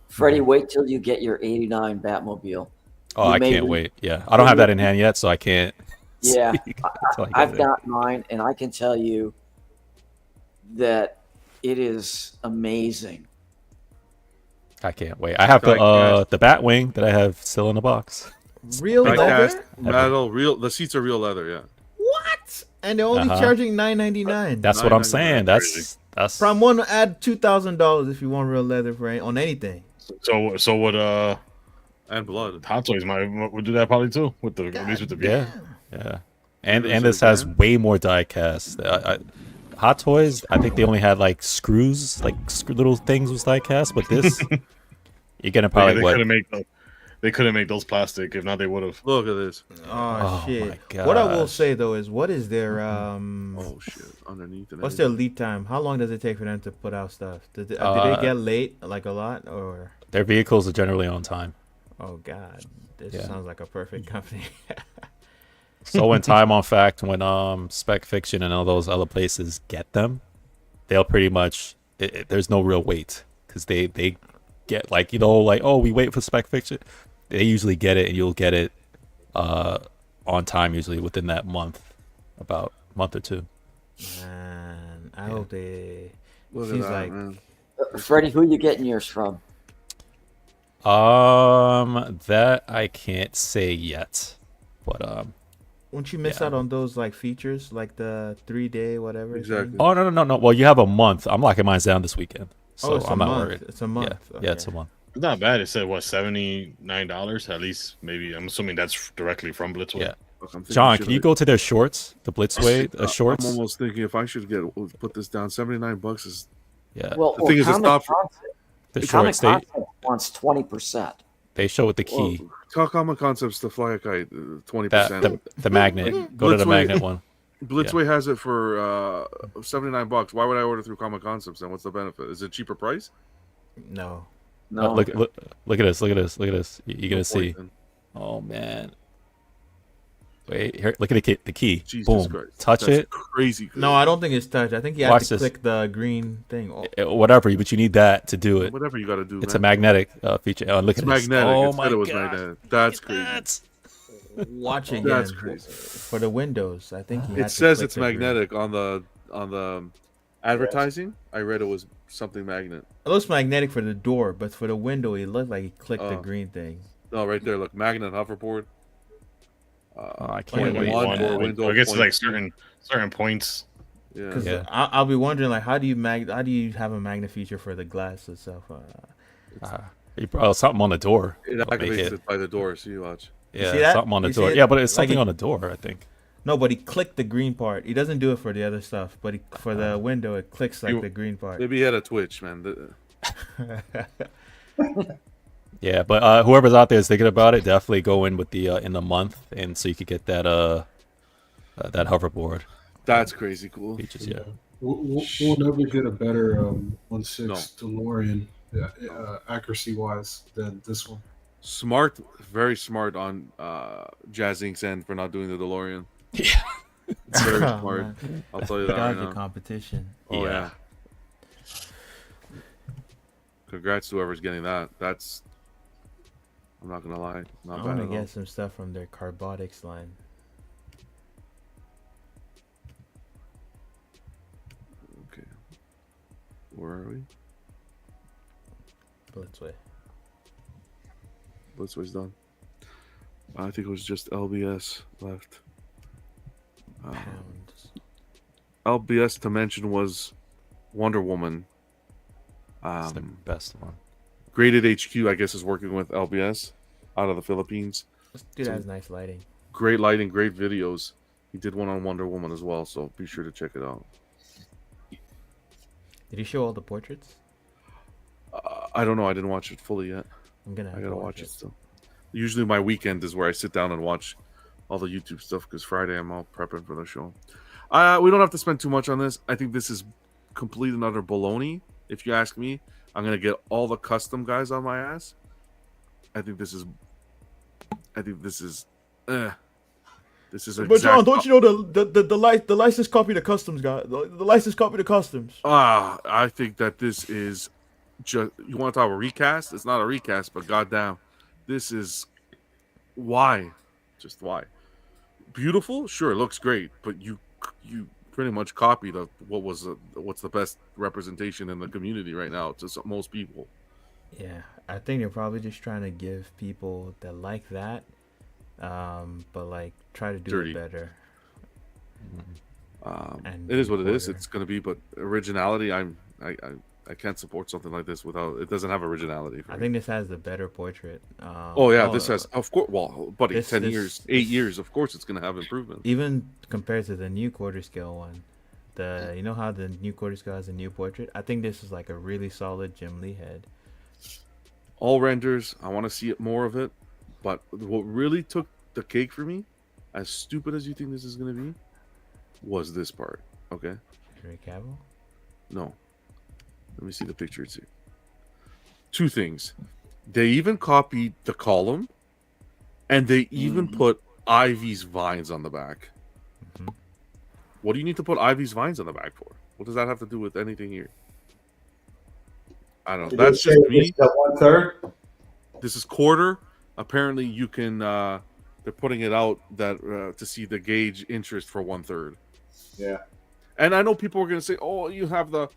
Freddie, wait till you get your '89 Batmobile. Oh, I can't wait. Yeah, I don't have that in hand yet, so I can't Yeah, That's all I I've got. got mine, and I can tell you that it is amazing. I can't wait. I have the Batwing that I have still in the box. Real Diecast, leather? metal, real. The seats are real leather. Yeah. What? And they're only charging $9.99. That's what I'm saying. That's Prime One will add $2,000 if you want real leather for on anything. So would and blood Hot Toys would do that probably too with the at least with the yeah, yeah. And this has way more die cast. Hot Toys, I think they only had like screws, like little things with die cast, but this you're gonna probably they couldn't make those plastic. If not, they would have. Look at this. Oh, shit! my God. What I will say though is, what is their oh shit! Underneath. What's their lead time? How long does it take for them to put out stuff? Do they get late like a lot or? Their vehicles are generally on time. Oh God, this sounds like a perfect company. So when Time on Fact, when Spec Fiction and all those other places get them, they'll pretty much there's no real wait because they get like oh we wait for Spec Fiction. They usually get it and you'll get it on time usually within that month, about a month or two. Man, I hope they. Look Seems at that, like man. Freddie, who are you getting yours from? That I can't say yet, but Won't you miss out on those like features, like the 3-day whatever? Exactly. thing? Oh no. Well, you have a month. I'm locking mine down this weekend, so it's I'm a not month. worried. It's a month. Yeah, Okay. yeah, it's a month. It's not bad. It said what $79 at least. Maybe I'm assuming that's directly from Blitzway. Yeah. Look, I'm thinking, John, should can you I- go to their shorts, the Blitzway shorts? I'm almost thinking if I should put this down. $79 is. Yeah. Well, The thing is, it's Comic not. Concept- The Comic shorts, they Concept wants 20%. they show with the key. Tell Common Concepts to fly a kite. 20%. The magnet. Go to the magnet one. Blitzway has it for $79. Why would I order through Common Concepts? And what's the benefit? Is it cheaper price? No. Look at this. Look at this. You're gonna see. Then. Oh man. Wait here. Look at the key. Jesus Boom. Christ. Touch That's it. Crazy. Good. No, I don't think it's touch. I think you have Watch to this. click the green thing. Whatever, but you need that to do it. Whatever you got to do. It's man. a magnetic feature. Oh, look It's at this. magnetic. Oh It my said it was God. magnetic. That's crazy. Watch again. That's crazy. For the windows, I think you It have to says click it's the green. magnetic on the advertising. I read it was something magnet. It looks magnetic for the door, but for the window, it looked like he clicked the Oh. green thing. No, right there. Look, magnet hoverboard. I can't wait. One for window. I guess it's like 0.2. certain points. Yeah. Because Yeah. I'll be wondering, like, how do you have a magnet feature for the glass itself? Something on the door. It will make activates it by the door. So you watch. Yeah, see that? something on the You see door. it? Yeah, but it's Like something it- on the door, I think. No, but he clicked the green part. He doesn't do it for the other stuff, but for the window, it clicks like the green part. Maybe he had a twitch, man. Yeah, but whoever's out there is thinking about it, definitely go in with the in the month, and so you could get that that hoverboard. That's crazy cool. Features, yeah. We'll never get a better 1.6 DeLorean accuracy wise than this one. Smart, very smart on Jazz Inc.'s end for not doing the DeLorean. Yeah. It's very Oh, smart. man. I'll tell you that right Dodge the now. competition. Oh, Yeah. Congrats to whoever's getting that. That's, I'm not going to lie, not I bad want at to all. get some stuff from their Carbotics line. Okay. Where are we? Blitzway. Blitzway's done. I think it was just LBS left. LBS to mention was Wonder Woman. It's the best one. Graded HQ, I guess, is working with LBS out of the Philippines. This dude So has nice lighting. great lighting, great videos. He did one on Wonder Woman as well, so be sure to check it out. Did he show all the portraits? I don't know. I didn't watch it fully yet. I'm gonna have I to gotta watch watch it. it still. Usually my weekend is where I sit down and watch all the YouTube stuff because Friday I'm all prepping for the show. We don't have to spend too much on this. I think this is complete and utter baloney. If you ask me, I'm gonna get all the custom guys on my ass. I think this is. This is. But John, don't you know the license copy the customs guy? The license copy the customs. I think that this is just. You want to talk about recast? It's not a recast, but goddamn, this is why. Just why. beautiful, sure, it looks great, but you pretty much copied what's the best representation in the community right now to most people. Yeah, I think they're probably just trying to give people that like that, but like try to do Dirty. it better. And It is what it is. quarter. It's going to be, but originality. I can't support something like this without it. Doesn't have originality. For I me. think this has the better portrait. This has, of course. Well, buddy, 10 years, 8 years. Of course, it's going to have improvement. Even compared to the new quarter scale one, you know how the new quarter scale has a new portrait. I think this is like a really solid Jim Lee head. All renders. I want to see it more of it. But what really took the cake for me, as stupid as you think this is going to be, was this part. Okay. Henry Cavill? No. Let me see the picture too. Two things. They even copied the column, and they even put Ivy's vines on the back. What do you need to put Ivy's vines on the back for? What does that have to do with anything here? I don't know. Did That's they just say me. this is a 1/3? This is quarter. Apparently, you can. They're putting it out that to see the gauge interest for 1/3. Yeah. And I know people are going to say, "Oh, you have the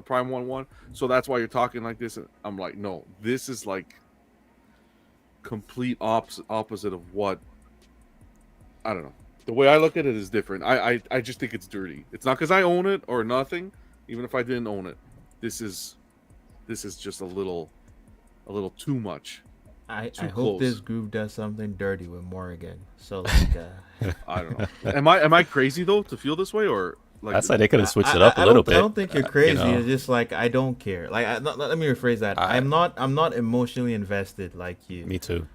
Prime 1/1, so that's why you're talking like this." And I'm like, no, this is like complete opposite of what. I don't know. The way I look at it is different. I just think it's dirty. It's not because I own it or nothing. Even if I didn't own it, this is just a little too much. I Too hope close. this group does something dirty with Morrigan. So like, I don't know. Am I crazy though to feel this way, or like I said they could have switched it up a little bit. I don't think you're crazy. You know. It's just like I don't care. Like let me rephrase that. I'm not emotionally invested like you. Me too.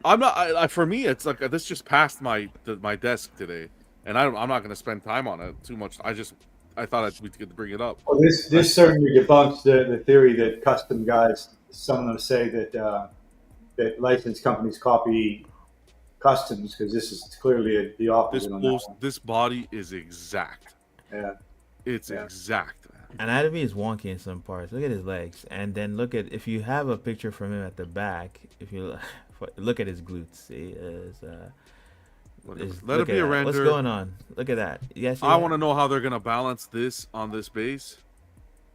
I'm not. For me, it's like this just passed my desk today, and I'm not going to spend time on it too much. I thought we could bring it up. Well, this certainly debunks the theory that custom guys. Some of them say that that license companies copy customs because this is clearly the opposite. This body is exact. Yeah, it's exact. Anatomy is wonky in some parts. Look at his legs, and then look at if you have a picture from him at the back. If you look at his glutes, Let it be a render. What's going on? Look at that. Yes. I want to know how they're going to balance this on this base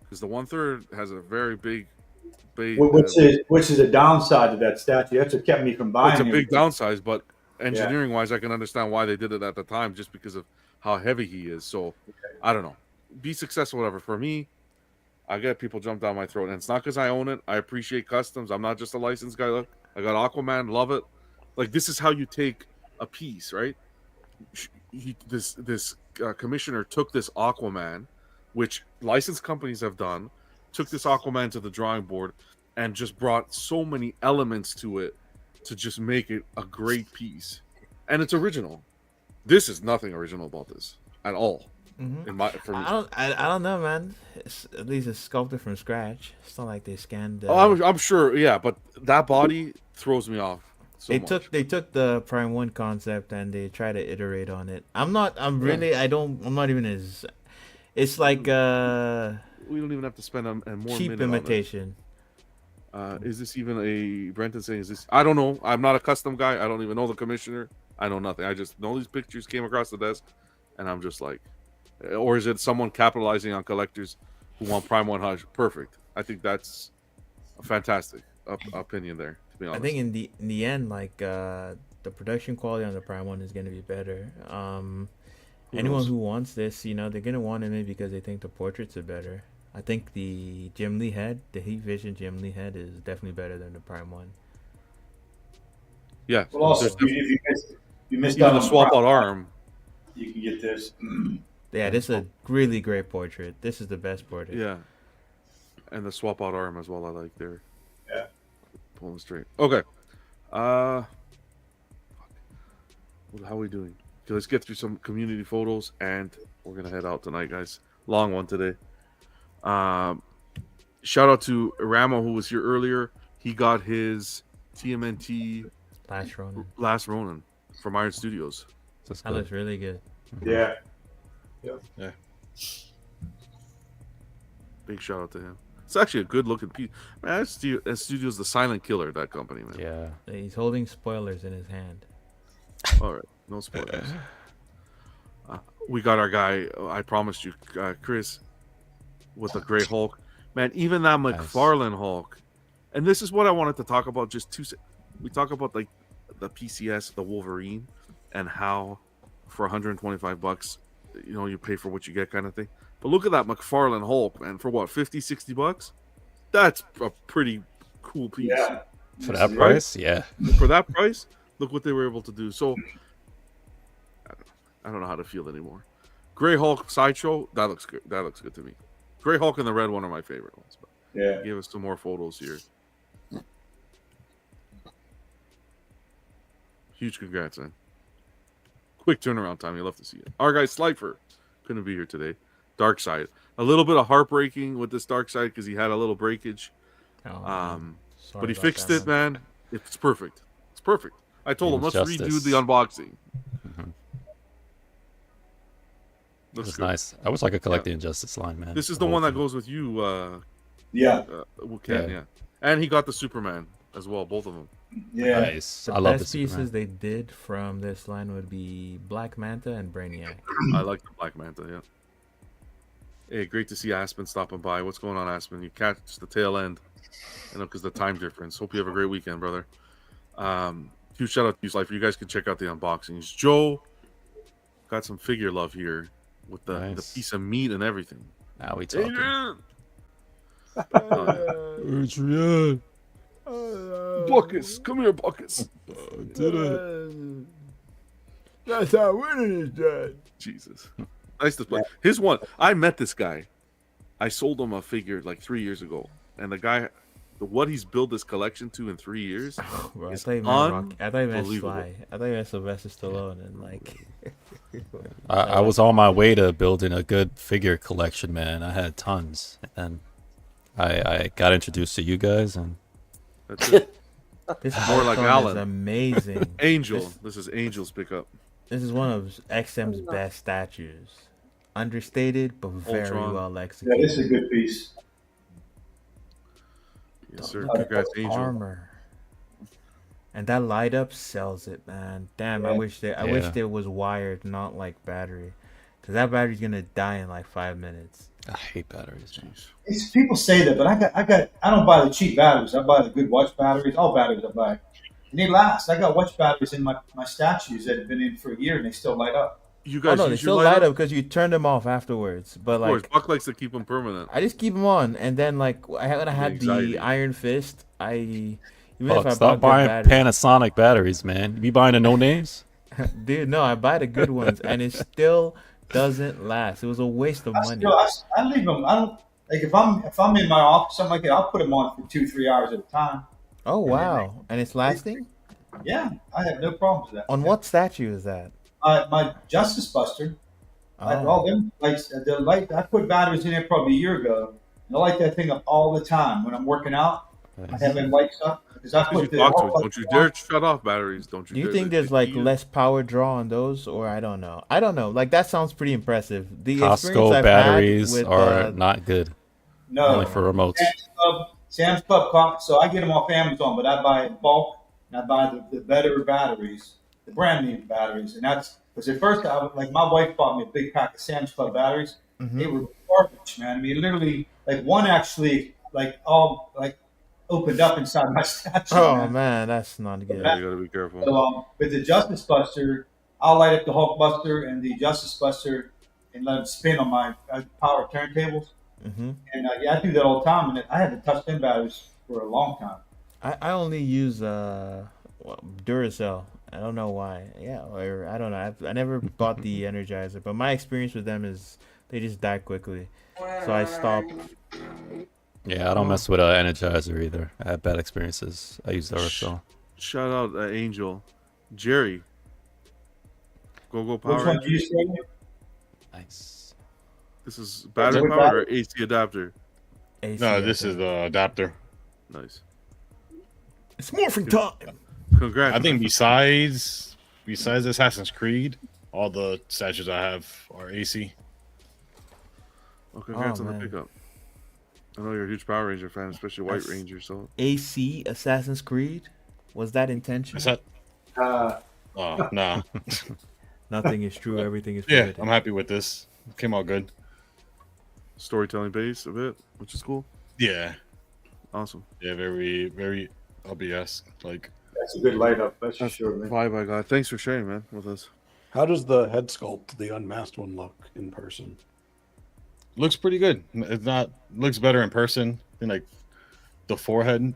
because the 1/3 has a very big base. Which is a downside to that statue. That's what kept me from buying it. It's a big downside, but engineering wise, I can understand why they did it at the time, just because of how heavy he is. So I don't know. Be successful, whatever. For me, I get people jump down my throat, and it's not because I own it. I appreciate customs. I'm not just a licensed guy. Look, I got Aquaman, love it. Like this is how you take a piece, right? This commissioner took this Aquaman, which licensed companies have done, took this Aquaman to the drawing board, and just brought so many elements to it to just make it a great piece, and it's original. This is nothing original about this at all. Mm-hmm. I don't know, man. At least it's sculpted from scratch. It's not like they scanned. I'm sure, yeah, but that body throws me off. They took the Prime 1 concept and they try to iterate on it. I'm not even as. It's like we don't even have to spend a more cheap minute imitation. On it. Is this even a Brenton saying? Is this? I don't know. I'm not a custom guy. I don't even know the commissioner. I know nothing. I just know these pictures came across the desk, and I'm just like, or is it someone capitalizing on collectors who want Prime 1 Hush? Perfect. I think that's a fantastic opinion there. To be honest, I think in the end, like the production quality on the Prime 1 is going to be better. Anyone who wants this, they're going to want it maybe because they think the portraits are better. I think the Jim Lee head, the Heat Vision Jim Lee head, is definitely better than the Prime 1. Yeah. Well, also, if you missed out on the swap out arm, you can get this. Yeah, this is a really great portrait. This is the best portrait. Yeah. And the swap out arm as well. I like there. Yeah. Pulling straight. Okay. How are we doing? Okay, let's get through some community photos, and we're gonna head out tonight, guys. Long one today. Shout out to Ramo, who was here earlier. He got his TMNT Last Ronin from Iron Studios. That looks really good. Yeah. Yeah. Big shout out to him. It's actually a good looking piece. Man, that studio's the silent killer, that company, man. Yeah. He's holding spoilers in his hand. All right, no spoilers. We got our guy. I promised you, Chris, with the Gray Hulk. Man, even that McFarlane Hulk, and this is what I wanted to talk about. We talk about like the PCS, the Wolverine, and how for $125, you pay for what you get, kind of thing. But look at that McFarlane Hulk, man. For what, $50-$60? That's a pretty cool piece. Yeah. For that price, yeah. For that price, look what they were able to do. So I don't know how to feel anymore. Gray Hulk Sideshow, that looks good. That looks good to me. Gray Hulk and the red one are my favorite ones. But yeah. Give us some more photos here. Huge congrats, man. Quick turnaround time. You love to see it. Our guy Slifer couldn't be here today. Dark Side. A little bit of heartbreaking with this Dark Side because he had a little breakage. But he fixed it, man. It's perfect. It's perfect. I told him, let's redo the unboxing. That's good. I wish I could collect the Injustice line, man. This is the one that goes with you. Yeah. Yeah. And he got the Superman as well, both of them. Yeah. Nice. I love the best pieces they did from this line would be Black Manta and Brainiac. I like the Black Manta, yeah. Hey, great to see Aspen stopping by. What's going on, Aspen? You catch the tail end, because the time difference. Hope you have a great weekend, brother. Huge shout out to you, Slifer. You guys can check out the unboxings. Joe got some figure love here with the piece of meat and everything. Now we talking. Adrian. Buckets, come here, Buckets. Did it. That's how winning is done. Jesus. Nice display. His one, I met this guy. I sold him a figure like 3 years ago. And the guy, what he's built this collection to in 3 years is unbelievable. I thought you meant Sly. I thought you meant Sylvester Stallone. And like, I was on my way to building a good figure collection, man. I had tons. And I got introduced to you guys, and that's it. This more like Alan. Is amazing. Angel. This is Angel's pickup. This is one of XM's best statues. Understated, but very well executed. Yeah, this is a good piece. Yes, sir. Congrats, Angel. Armor. And that light up sells it, man. Damn, I wish there was wired, not like battery. Because that battery's gonna die in like 5 minutes. I hate batteries. It's, people say that, but I don't buy the cheap batteries. I buy the good watch batteries. All batteries I buy. And they last. I got watch batteries in my statues that have been in for a year and they still light up. You guys, they still light up because you turn them off afterwards. But of course, Buck likes to keep them permanent. I just keep them on, and then like when I had the Iron Fist, stop buying Panasonic batteries, man. You be buying the no names, dude. No, I buy the good ones, and it still doesn't last. It was a waste of money. I leave them. I don't like if I'm in my office, something like that. I'll put them on for 2-3 hours at a time. Oh wow! And it's lasting? Yeah, I have no problems with that. On what statue is that? My Justice Buster. All them lights. The light. I put batteries in there probably a year ago. And I light that thing up all the time when I'm working out. I have them lights up because I put don't you dare shut off batteries. Don't you? Do you think there's like less power draw on those, or I don't know? I don't know. Like that sounds pretty impressive. The Costco batteries are not good. No, only for remotes. Sam's Club, so I get them off Amazon, but I buy in bulk, and I buy the better batteries, the brand name batteries, and that's because at first, my wife bought me a big pack of Sam's Club batteries. Mm-hmm. They were garbage, man. I mean, literally, like one actually, all opened up inside my statue. Oh man, that's not good. Yeah, you gotta be careful. So with the Justice Buster, I'll light up the Hulk Buster and the Justice Buster and let them spin on my power turntables. Mm-hmm. And I do that all the time, and I had to touch them batteries for a long time. I only use Duracell. I don't know why. Yeah, or I don't know. I never bought the Energizer, but my experience with them is they just die quickly, so I stopped. Yeah, I don't mess with Energizer either. I had bad experiences. I use Duracell. Shout out Angel, Jerry. Go Power. Which one do you say? Nice. This is battery power or AC adapter? No, this is the adapter. Nice. It's morphing time. Congrats. I think besides Assassin's Creed, all the statues I have are AC. Oh, congrats on the pickup. I know you're a huge Power Ranger fan, especially White Ranger. So AC Assassin's Creed, was that intentional? Oh, nah. Nothing is true. Everything is Yeah, forbidden. I'm happy with this. Came out good. Storytelling base a bit, which is cool. Yeah. Awesome. Yeah, very, very LBS. Like, That's a good light up. That's for That's sure, the man. vibe I got. Thanks for sharing, man, with us. How does the head sculpt, the unmasked one, look in person? looks pretty good. It's not looks better in person. I think like the forehead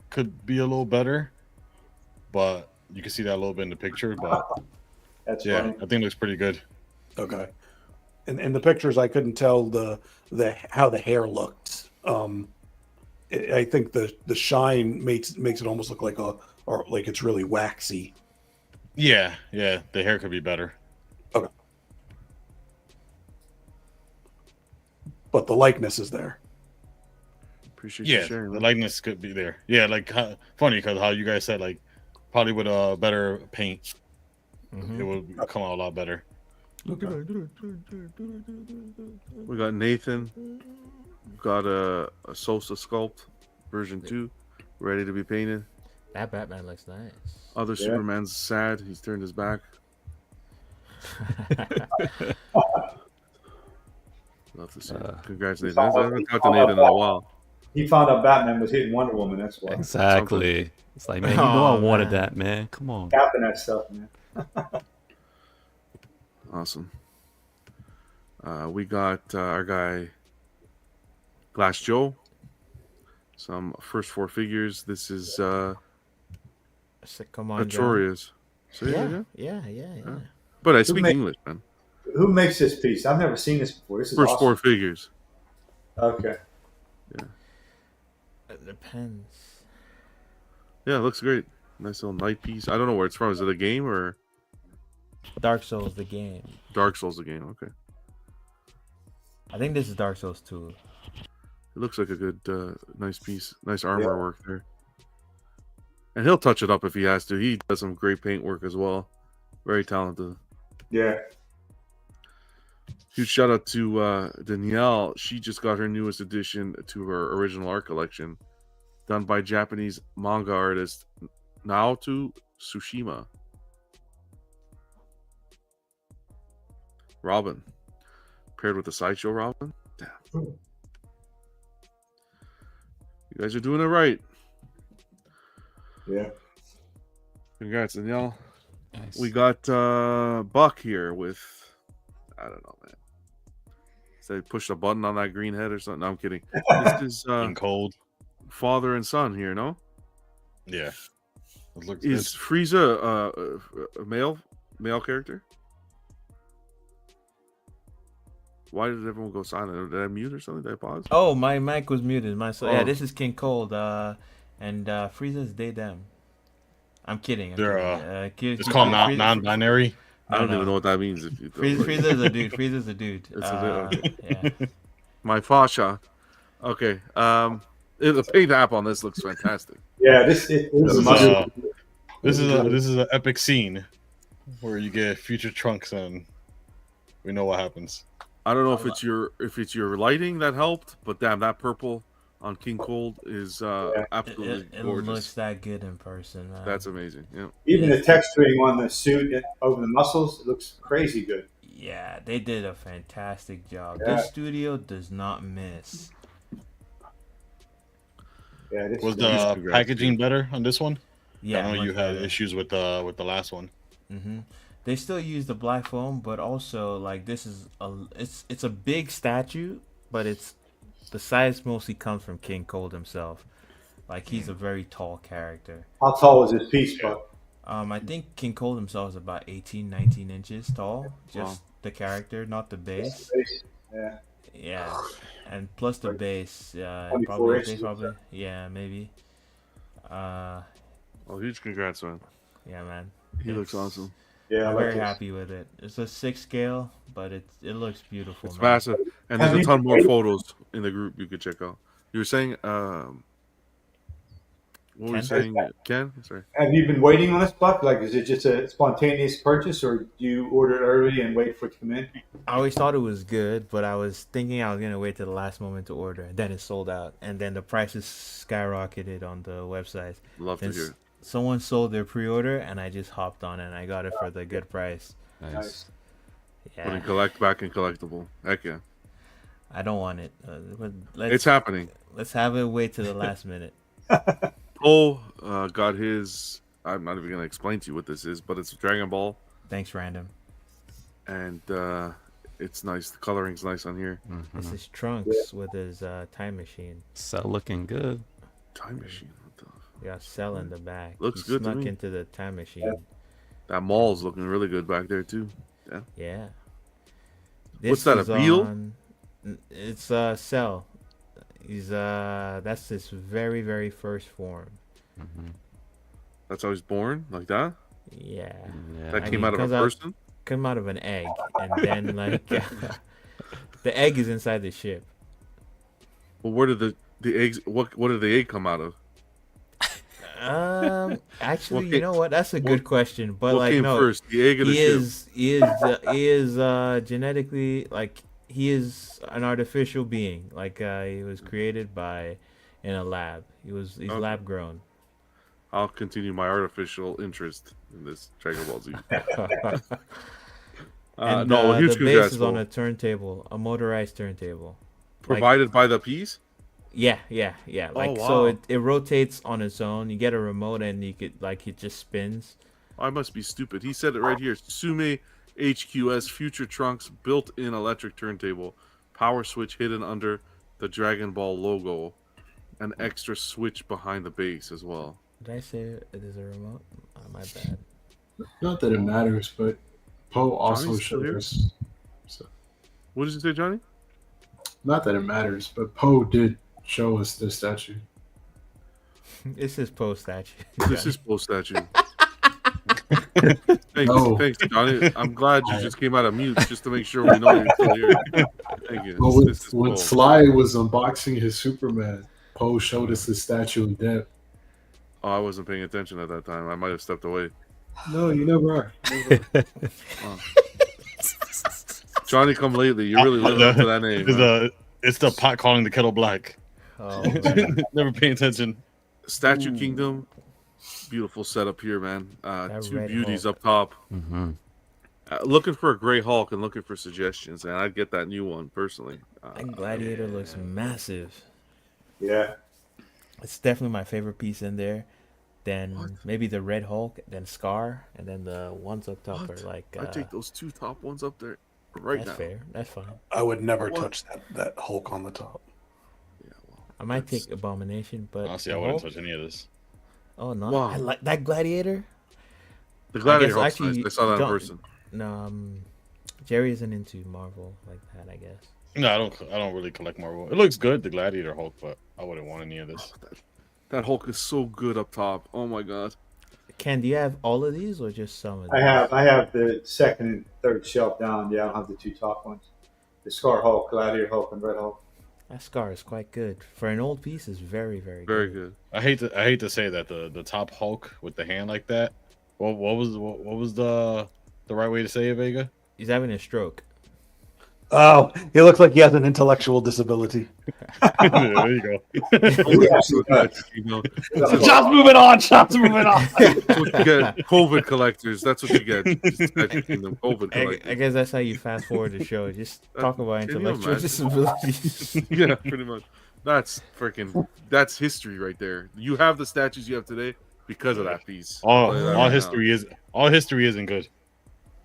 could be a little better, but you can see that a little bit in the picture. But That's yeah, funny. I think it looks pretty good. Okay. In the pictures, I couldn't tell the how the hair looked. I think the shine makes it almost look like or like it's really waxy. Yeah, yeah, the hair could be better. Okay. But the likeness is there. Appreciate you Yeah, sharing. the man. likeness could be there. Yeah, like funny because how you guys said like probably with a better paint, it would come out a lot better. Okay. We got Nathan. Got a Sosa sculpt version 2 ready to be painted. That Batman looks nice. Other Yeah. Superman's sad. He's turned his back. Love to see it. Congrats, Nathan. I haven't talked to Nathan in a while. He found out Batman was hitting Wonder Woman. That's why. Exactly. It's like, man, you know I wanted that, man. Come on. Tapping that stuff, man. Awesome. We got our guy Glass Joe. Some first 4 figures. This is Come on, Artorias. So, yeah. But I Who speak made- English, man. Who makes this piece? I've never seen this before. This is First awesome. 4 figures. Okay. Yeah. It depends. Yeah, it looks great. Nice little night piece. I don't know where it's from. Is it a game or Dark Souls, the game. Dark Souls, the game? Okay. I think this is Dark Souls 2. It looks like a good, nice piece. Nice armor work there. And he'll touch it up if he has to. He does some great paint work as well. Very talented. Yeah. Huge shout out to Danielle. She just got her newest addition to her original art collection, done by Japanese manga artist Naoto Tsushima. Robin, paired with the Sideshow Robin. Damn. You guys are doing it right. Yeah. Congrats, Danielle. Nice. We got Buck here with, I don't know, man. Say push a button on that green head or something. No, I'm kidding. This is cold father and son here, no? Yeah. It looks Is Frieza a male character? Why did everyone go silent? Did I mute or something? Did I pause? Oh, my mic was muted. Yeah, Oh. this is King Cold. And Frieza's they them. I'm kidding. They're it's called non-binary. I don't even know what that means. If you Frieza's a dude. Frieza's a dude. It's a dude. Okay. Yeah. My fascia. Okay. The paint app on this looks fantastic. Yeah, This is an epic scene where you get future Trunks and we know what happens. I don't know if it's your lighting that helped, but damn, that purple on King Cold is absolutely It gorgeous. looks that good in person, man. That's amazing. Yeah. Even the texturing on the suit over the muscles, it looks crazy good. Yeah, they did a fantastic job. Yeah. This studio does not miss. Yeah, Was the packaging better on this one? Yeah, I know much you had better. issues with the last one. They still use the black foam, but also like this is it's a big statue, but the size mostly comes from King Cold himself. Like he's a very tall character. How tall was this piece, Buck? I think King Cold himself is about 18, 19 inches tall. Just Wow. the character, not the base. Yeah. Yeah, and plus the base, 24 probably, inches or so. yeah, maybe. Well, huge congrats, man. Yeah, man. He looks awesome. Yeah, I'm I like very this. happy with it. It's a 6 scale, but it looks beautiful. It's man. massive, and there's a ton more photos in the group you could check out. You were saying, what were you saying, Ken? Sorry. Have you been waiting on this, Buck? Like, is it just a spontaneous purchase, or do you order it early and wait for it to come in? I always thought it was good, but I was thinking I was gonna wait to the last moment to order. Then it sold out, and then the prices skyrocketed on the website. Love to hear it. someone sold their pre-order, and I just hopped on it, and I got it for the good price. Nice. Putting Yeah, collect back in collectible. Heck yeah. I don't want it. But It's happening. Let's have it wait to the last minute. Paul got his. I'm not even going to explain to you what this is, but it's Dragon Ball. Thanks, Random. And it's nice. The coloring's nice on here. This is Trunks with his time machine. Cell looking good. Time machine. What the? Got Cell in the back. Looks He good to snuck me. into the time machine. That mall's looking really good back there too. Yeah. Yeah. What's that? A is Beal? It's Cell. He's that's his very, very first form. That's how he's born, like that. Yeah. That came out of a person. Come out of an egg, and then like the egg is inside the ship. Well, where did the eggs? What did the egg come out of? Actually, What you know what? That's a good question. But what like, came no, first, the egg or the ship? he is genetically like he is an artificial being. Like he was created by in a lab. He's lab grown. I'll continue my artificial interest in this Dragon Ball Z. And no, huge the congrats, base is on Paul. a turntable, a motorized turntable. Provided by the piece. Yeah. Oh, Like wow. so, it rotates on its own. You get a remote, and you could like it just spins. I must be stupid. He said it right here. Sume HQS Future Trunks built-in electric turntable, power switch hidden under the Dragon Ball logo, an extra switch behind the base as well. Did I say it is a remote? Oh, my bad. Not that it matters, but Poe also Johnny's still showed here? us. So, What did you say, Johnny? not that it matters, but Poe did show us the statue. It's his post statue. This is Poe statue. No. Thanks, Johnny. I'm glad you just came out of mute just to make sure we know you're still here. Thank you. Well, This is when Poe. Sly was unboxing his Superman, Poe showed us the statue in depth. Oh, I wasn't paying attention at that time. I might have stepped away. No, you never are. Never are. Oh. Johnny come lately. You really living up to that name. huh? It's the pot calling the kettle black. Oh, Never paying attention. Statue Kingdom. Beautiful setup here, man. Two red beauties Hulk. up top. Mm-hmm. Looking for a gray Hulk and looking for suggestions, and I'd get that new one personally. That Gladiator looks massive. Yeah. It's definitely my favorite piece in there. Then maybe the Red Hulk, then Scar, and then the ones up top are like. I take those two top ones up there right That's now. fair. That's fine. I would never What? touch that Hulk on the top. I might take Abomination, but Honestly, I the wouldn't Hulk- touch any of this. Oh no, Wow. I like that Gladiator. The Gladiator I guess Hulk's nice. I saw that in John- person. No, Jerry isn't into Marvel like that, I guess. No, I don't really collect Marvel. It looks good, the Gladiator Hulk, but I wouldn't want any of this. That Hulk is so good up top. Oh my god. Ken, do you have all of these or just some of these? I have the second and third shelf down. Yeah, I don't have the two top ones. The Scar Hulk, Gladiator Hulk, and Red Hulk. That Scar is quite good for an old piece. Is very, very Very good. good. I hate to say that the top Hulk with the hand like that. What was the right way to say it, Vega? He's having a stroke. Oh, he looks like he has an intellectual disability. There you go. Shop's moving on. Shop's moving on. That's what you get. COVID collectors. That's what you get. Just Statue Kingdom COVID I collectors. guess that's how you fast forward the show. Just talk about Can you intellectual imagine? disabilities. Yeah, pretty much. That's history right there. You have the statues you have today because of that piece. I'll tell you that All right history isn't good.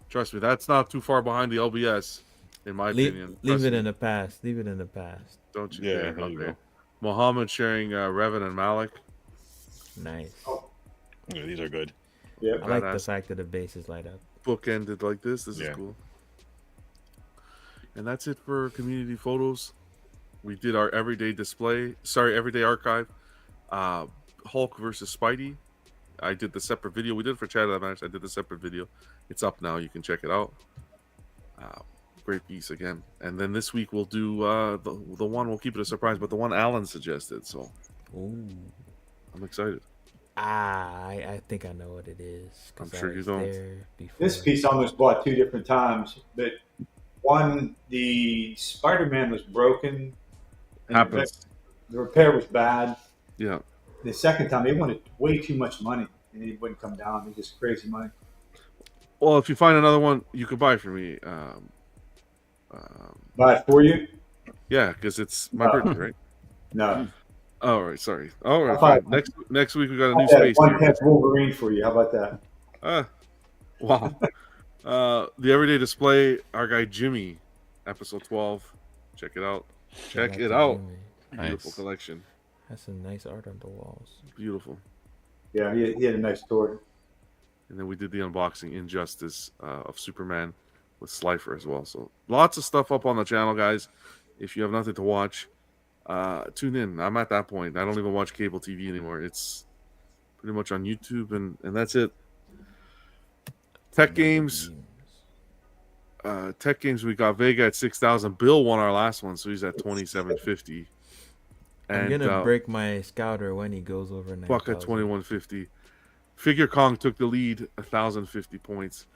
Trust me, that's not too far behind the LBS, in my opinion. Leave Trust it me. in the past. Leave it in the past. Don't you Yeah, dare. there you Okay. go. Muhammad sharing Revan and Malik. Nice. Yeah, these are good. Yep. I like the Badass. fact that the bases light up. Bookended like this. This Yeah. is cool. And that's it for community photos. We did our everyday display. Sorry, everyday archive. Hulk versus Spidey. I did the separate video. We did it for Chat of the Match. I did the separate video. It's up now. You can check it out. Great piece again. And then this week we'll do the one. We'll keep it a surprise, but the one Alan suggested. So Ooh. I'm excited. I think I know what it is. 'Cause I'm I sure you was don't. there before. This piece I almost bought two different times, but one, the Spider-Man was broken. and Happens. The repair was bad. Yeah. The second time, they wanted way too much money. and he wouldn't come down. He's just crazy money. Well, if you find another one, you could buy it for me. Buy it for you? Yeah, because it's my birthday, right? No. All right, sorry. All right, I'll fine. Next week we got a new I'll space. one catch Wolverine for you. How about that? Wow. The Everyday Display, our guy Jimmy, episode 12. Check it out. Check it out. Beautiful collection. That's some nice art on the walls. Beautiful. Yeah, he had a nice tour. And then we did the unboxing Injustice of Superman with Slifer as well. So lots of stuff up on the channel, guys. If you have nothing to watch, tune in. I'm at that point. I don't even watch cable TV anymore. It's pretty much on YouTube, and that's it. Tech games. Tech games, we got Vega at 6,000. Bill won our last one, so he's at 2,750. I'm gonna break my scouter when he goes over 9,000. Buck at 2,150. Figure Kong took the lead, 1,050 points.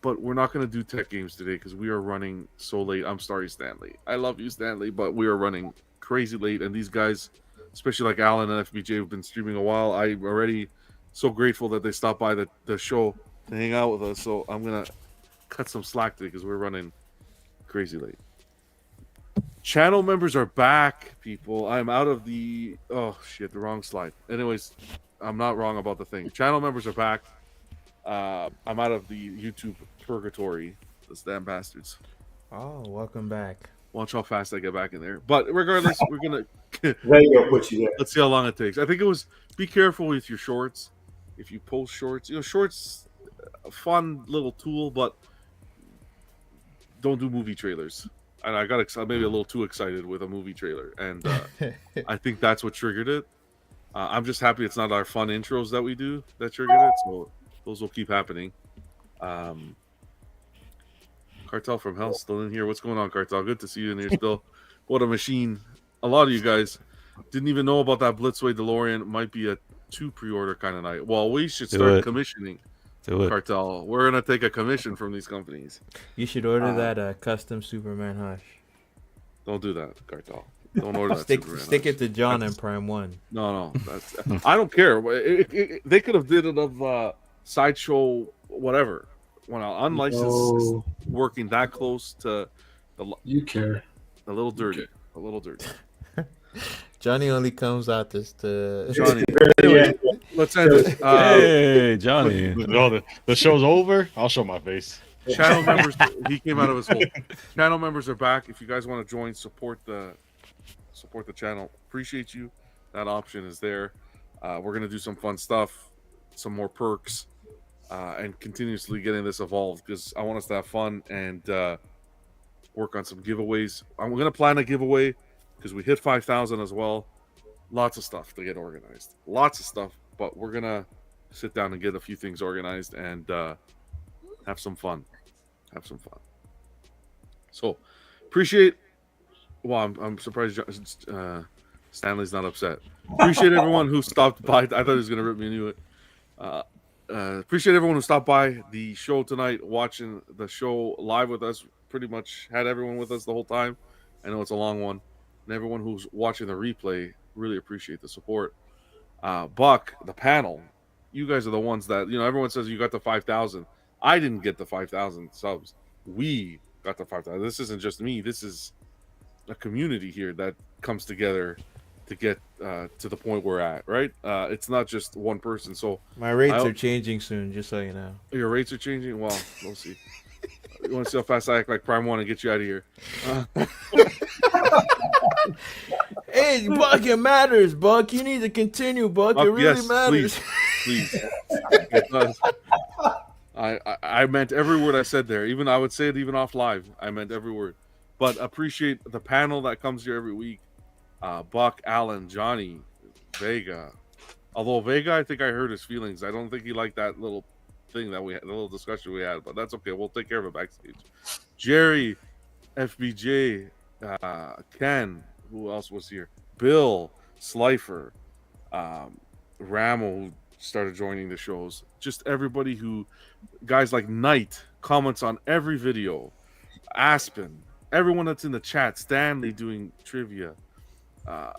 But we're not going to do tech games today because we are running so late. I'm sorry, Stanley. I love you, Stanley, but we are running crazy late. And these guys, especially like Alan and FBJ, have been streaming a while. I'm already so grateful that they stopped by the show to hang out with us. So I'm going to cut some slack today because we're running crazy late. Channel members are back, people. I'm out of the... Oh, shit, the wrong slide. Anyways, I'm not wrong about the thing. Channel members are back. I'm out of the YouTube purgatory. Those damn bastards. Oh, welcome back. Watch how fast I get back in there. But regardless, we're gonna there you go, put you there. Let's see how long it takes. I think it was be careful with your shorts. If you post shorts, shorts, a fun little tool, but don't do movie trailers. And I got maybe a little too excited with a movie trailer, and I think that's what triggered it. I'm just happy it's not our fun intros that we do that triggered it. So those will keep happening. Cartel from Hell still in here. What's going on, Cartel? Good to see you in here still. What a machine. A lot of you guys didn't even know about that Blitzway DeLorean. Might be a 2 pre-order kind of night. Well, we should start commissioning. Cartel. We're going to take a commission from these companies. You should order that custom Superman Hush. Don't do that, Cartel. Don't order that. Stick it to John and Prime 1. No. I don't care. They could have did it of Sideshow whatever. When unlicensed is working that close to the... You care. A little dirty. A little dirty. Johnny only comes out this to... Johnny. Anyway, let's end it. Hey, Johnny. The show's over. I'll show my face. Channel members, he came out of his hole. Channel members are back. If you guys want to join, support the channel. Appreciate you. That option is there. We're gonna do some fun stuff, some more perks, and continuously getting this evolved because I want us to have fun and work on some giveaways. I'm gonna plan a giveaway because we hit 5,000 as well. Lots of stuff to get organized. Lots of stuff, but we're gonna sit down and get a few things organized and have some fun. So appreciate. Well, I'm surprised Stanley's not upset. Appreciate everyone who stopped by. I thought he was gonna rip me a new it. Appreciate everyone who stopped by the show tonight, watching the show live with us. Pretty much had everyone with us the whole time. I know it's a long one, and everyone who's watching the replay, really appreciate the support. Buck, the panel, you guys are the ones that everyone says you got the 5,000. I didn't get the 5,000 subs. We got the 5,000. This isn't just me. This is a community here that comes together to get to the point we're at, right? It's not just one person. So my rates are changing soon, just so you know. Your rates are changing? Well, we'll see. You want to see how fast I act like Prime 1 and get you out of here? Hey, Buck, it matters, Buck. You need to continue, Buck. It really matters. Please. It does. I meant every word I said there. Even I would say it even off live. I meant every word. But appreciate the panel that comes here every week. Buck, Alan, Johnny, Vega. Although Vega, I think I hurt his feelings. I don't think he liked that little thing that we had, the little discussion we had. But that's okay. We'll take care of it backstage. Jerry, FBJ, Ken. Who else was here? Bill, Slifer, Ramo, who started joining the shows. Just everybody who, guys like Knight, comments on every video. Aspen, everyone that's in the chat. Stanley doing trivia.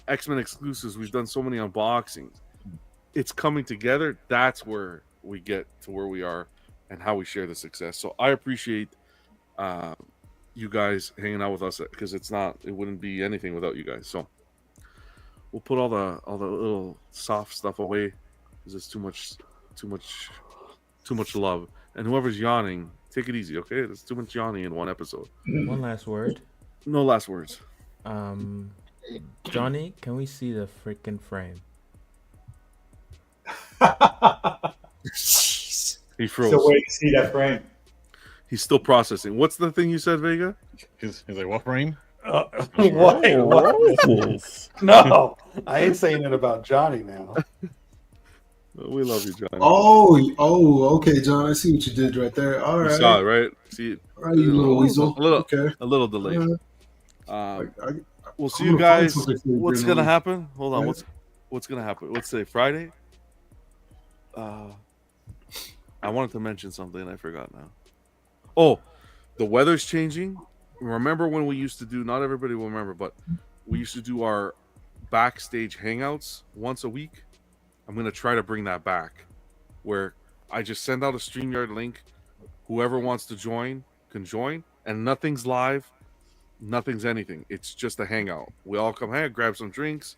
X-Men exclusives. We've done so many unboxings. It's coming together. That's where we get to where we are and how we share the success. So I appreciate you guys hanging out with us, because it wouldn't be anything without you guys. So we'll put all the little soft stuff away, because it's too much love. And whoever's yawning, take it easy, okay? There's too much yawning in one episode. One last word. No last words. Johnny, can we see the freaking frame? He froze. So wait to see that frame. He's still processing. What's the thing you said, Vega? He's like, what frame? What? No, I ain't saying it about Johnny now. We love you, Johnny. Oh, okay, John. I see what you did right there. All right. You saw it, right? See it? All right, you little weasel. A little delay. We'll see you guys. What's gonna happen? Hold on. What's gonna happen? Let's say Friday. I wanted to mention something and I forgot now. Oh, the weather's changing. Remember when we used to do? Not everybody will remember, but we used to do our backstage hangouts once a week. I'm gonna try to bring that back, where I just send out a StreamYard link. Whoever wants to join can join, and nothing's live, nothing's anything. It's just a hangout. We all come hang, grab some drinks.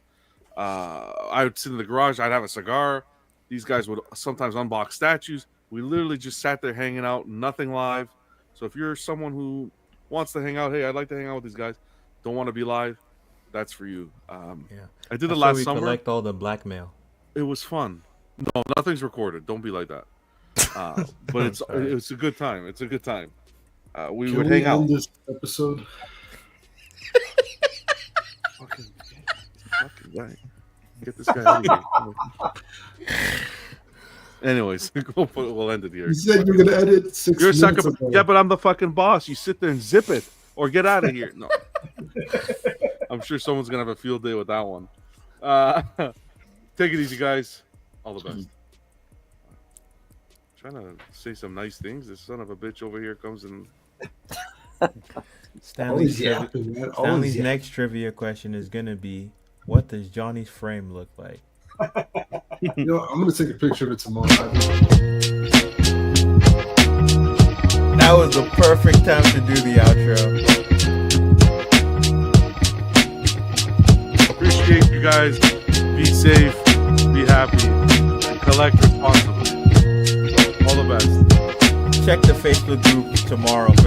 I would sit in the garage. I'd have a cigar. These guys would sometimes unbox statues. We literally just sat there hanging out, nothing live. So if you're someone who wants to hang out, hey, I'd like to hang out with these guys, don't want to be live, that's for you. I did it last summer. Collect all the blackmail. It was fun. No, nothing's recorded. Don't be like that. But it's a good time. It's a good time. We would hang out. This episode. Fucking guy. Get this guy out of here. Anyways, we'll end it here. You said you're gonna edit 6 You're a minutes sucker. ago. Yeah, but I'm the fucking boss. You sit there and zip it, or get out of here. No, I'm sure someone's gonna have a field day with that one. Take it easy, guys. All the best. Trying to say some nice things. This son of a bitch over here comes and. Stanley's next trivia question is gonna be, what does Johnny's frame look like? You know, I'm gonna take a picture of it tomorrow. That was the perfect time to do the outro. Appreciate you guys. Be safe, be happy, and collect responsibly. All the best. Check the Facebook group tomorrow for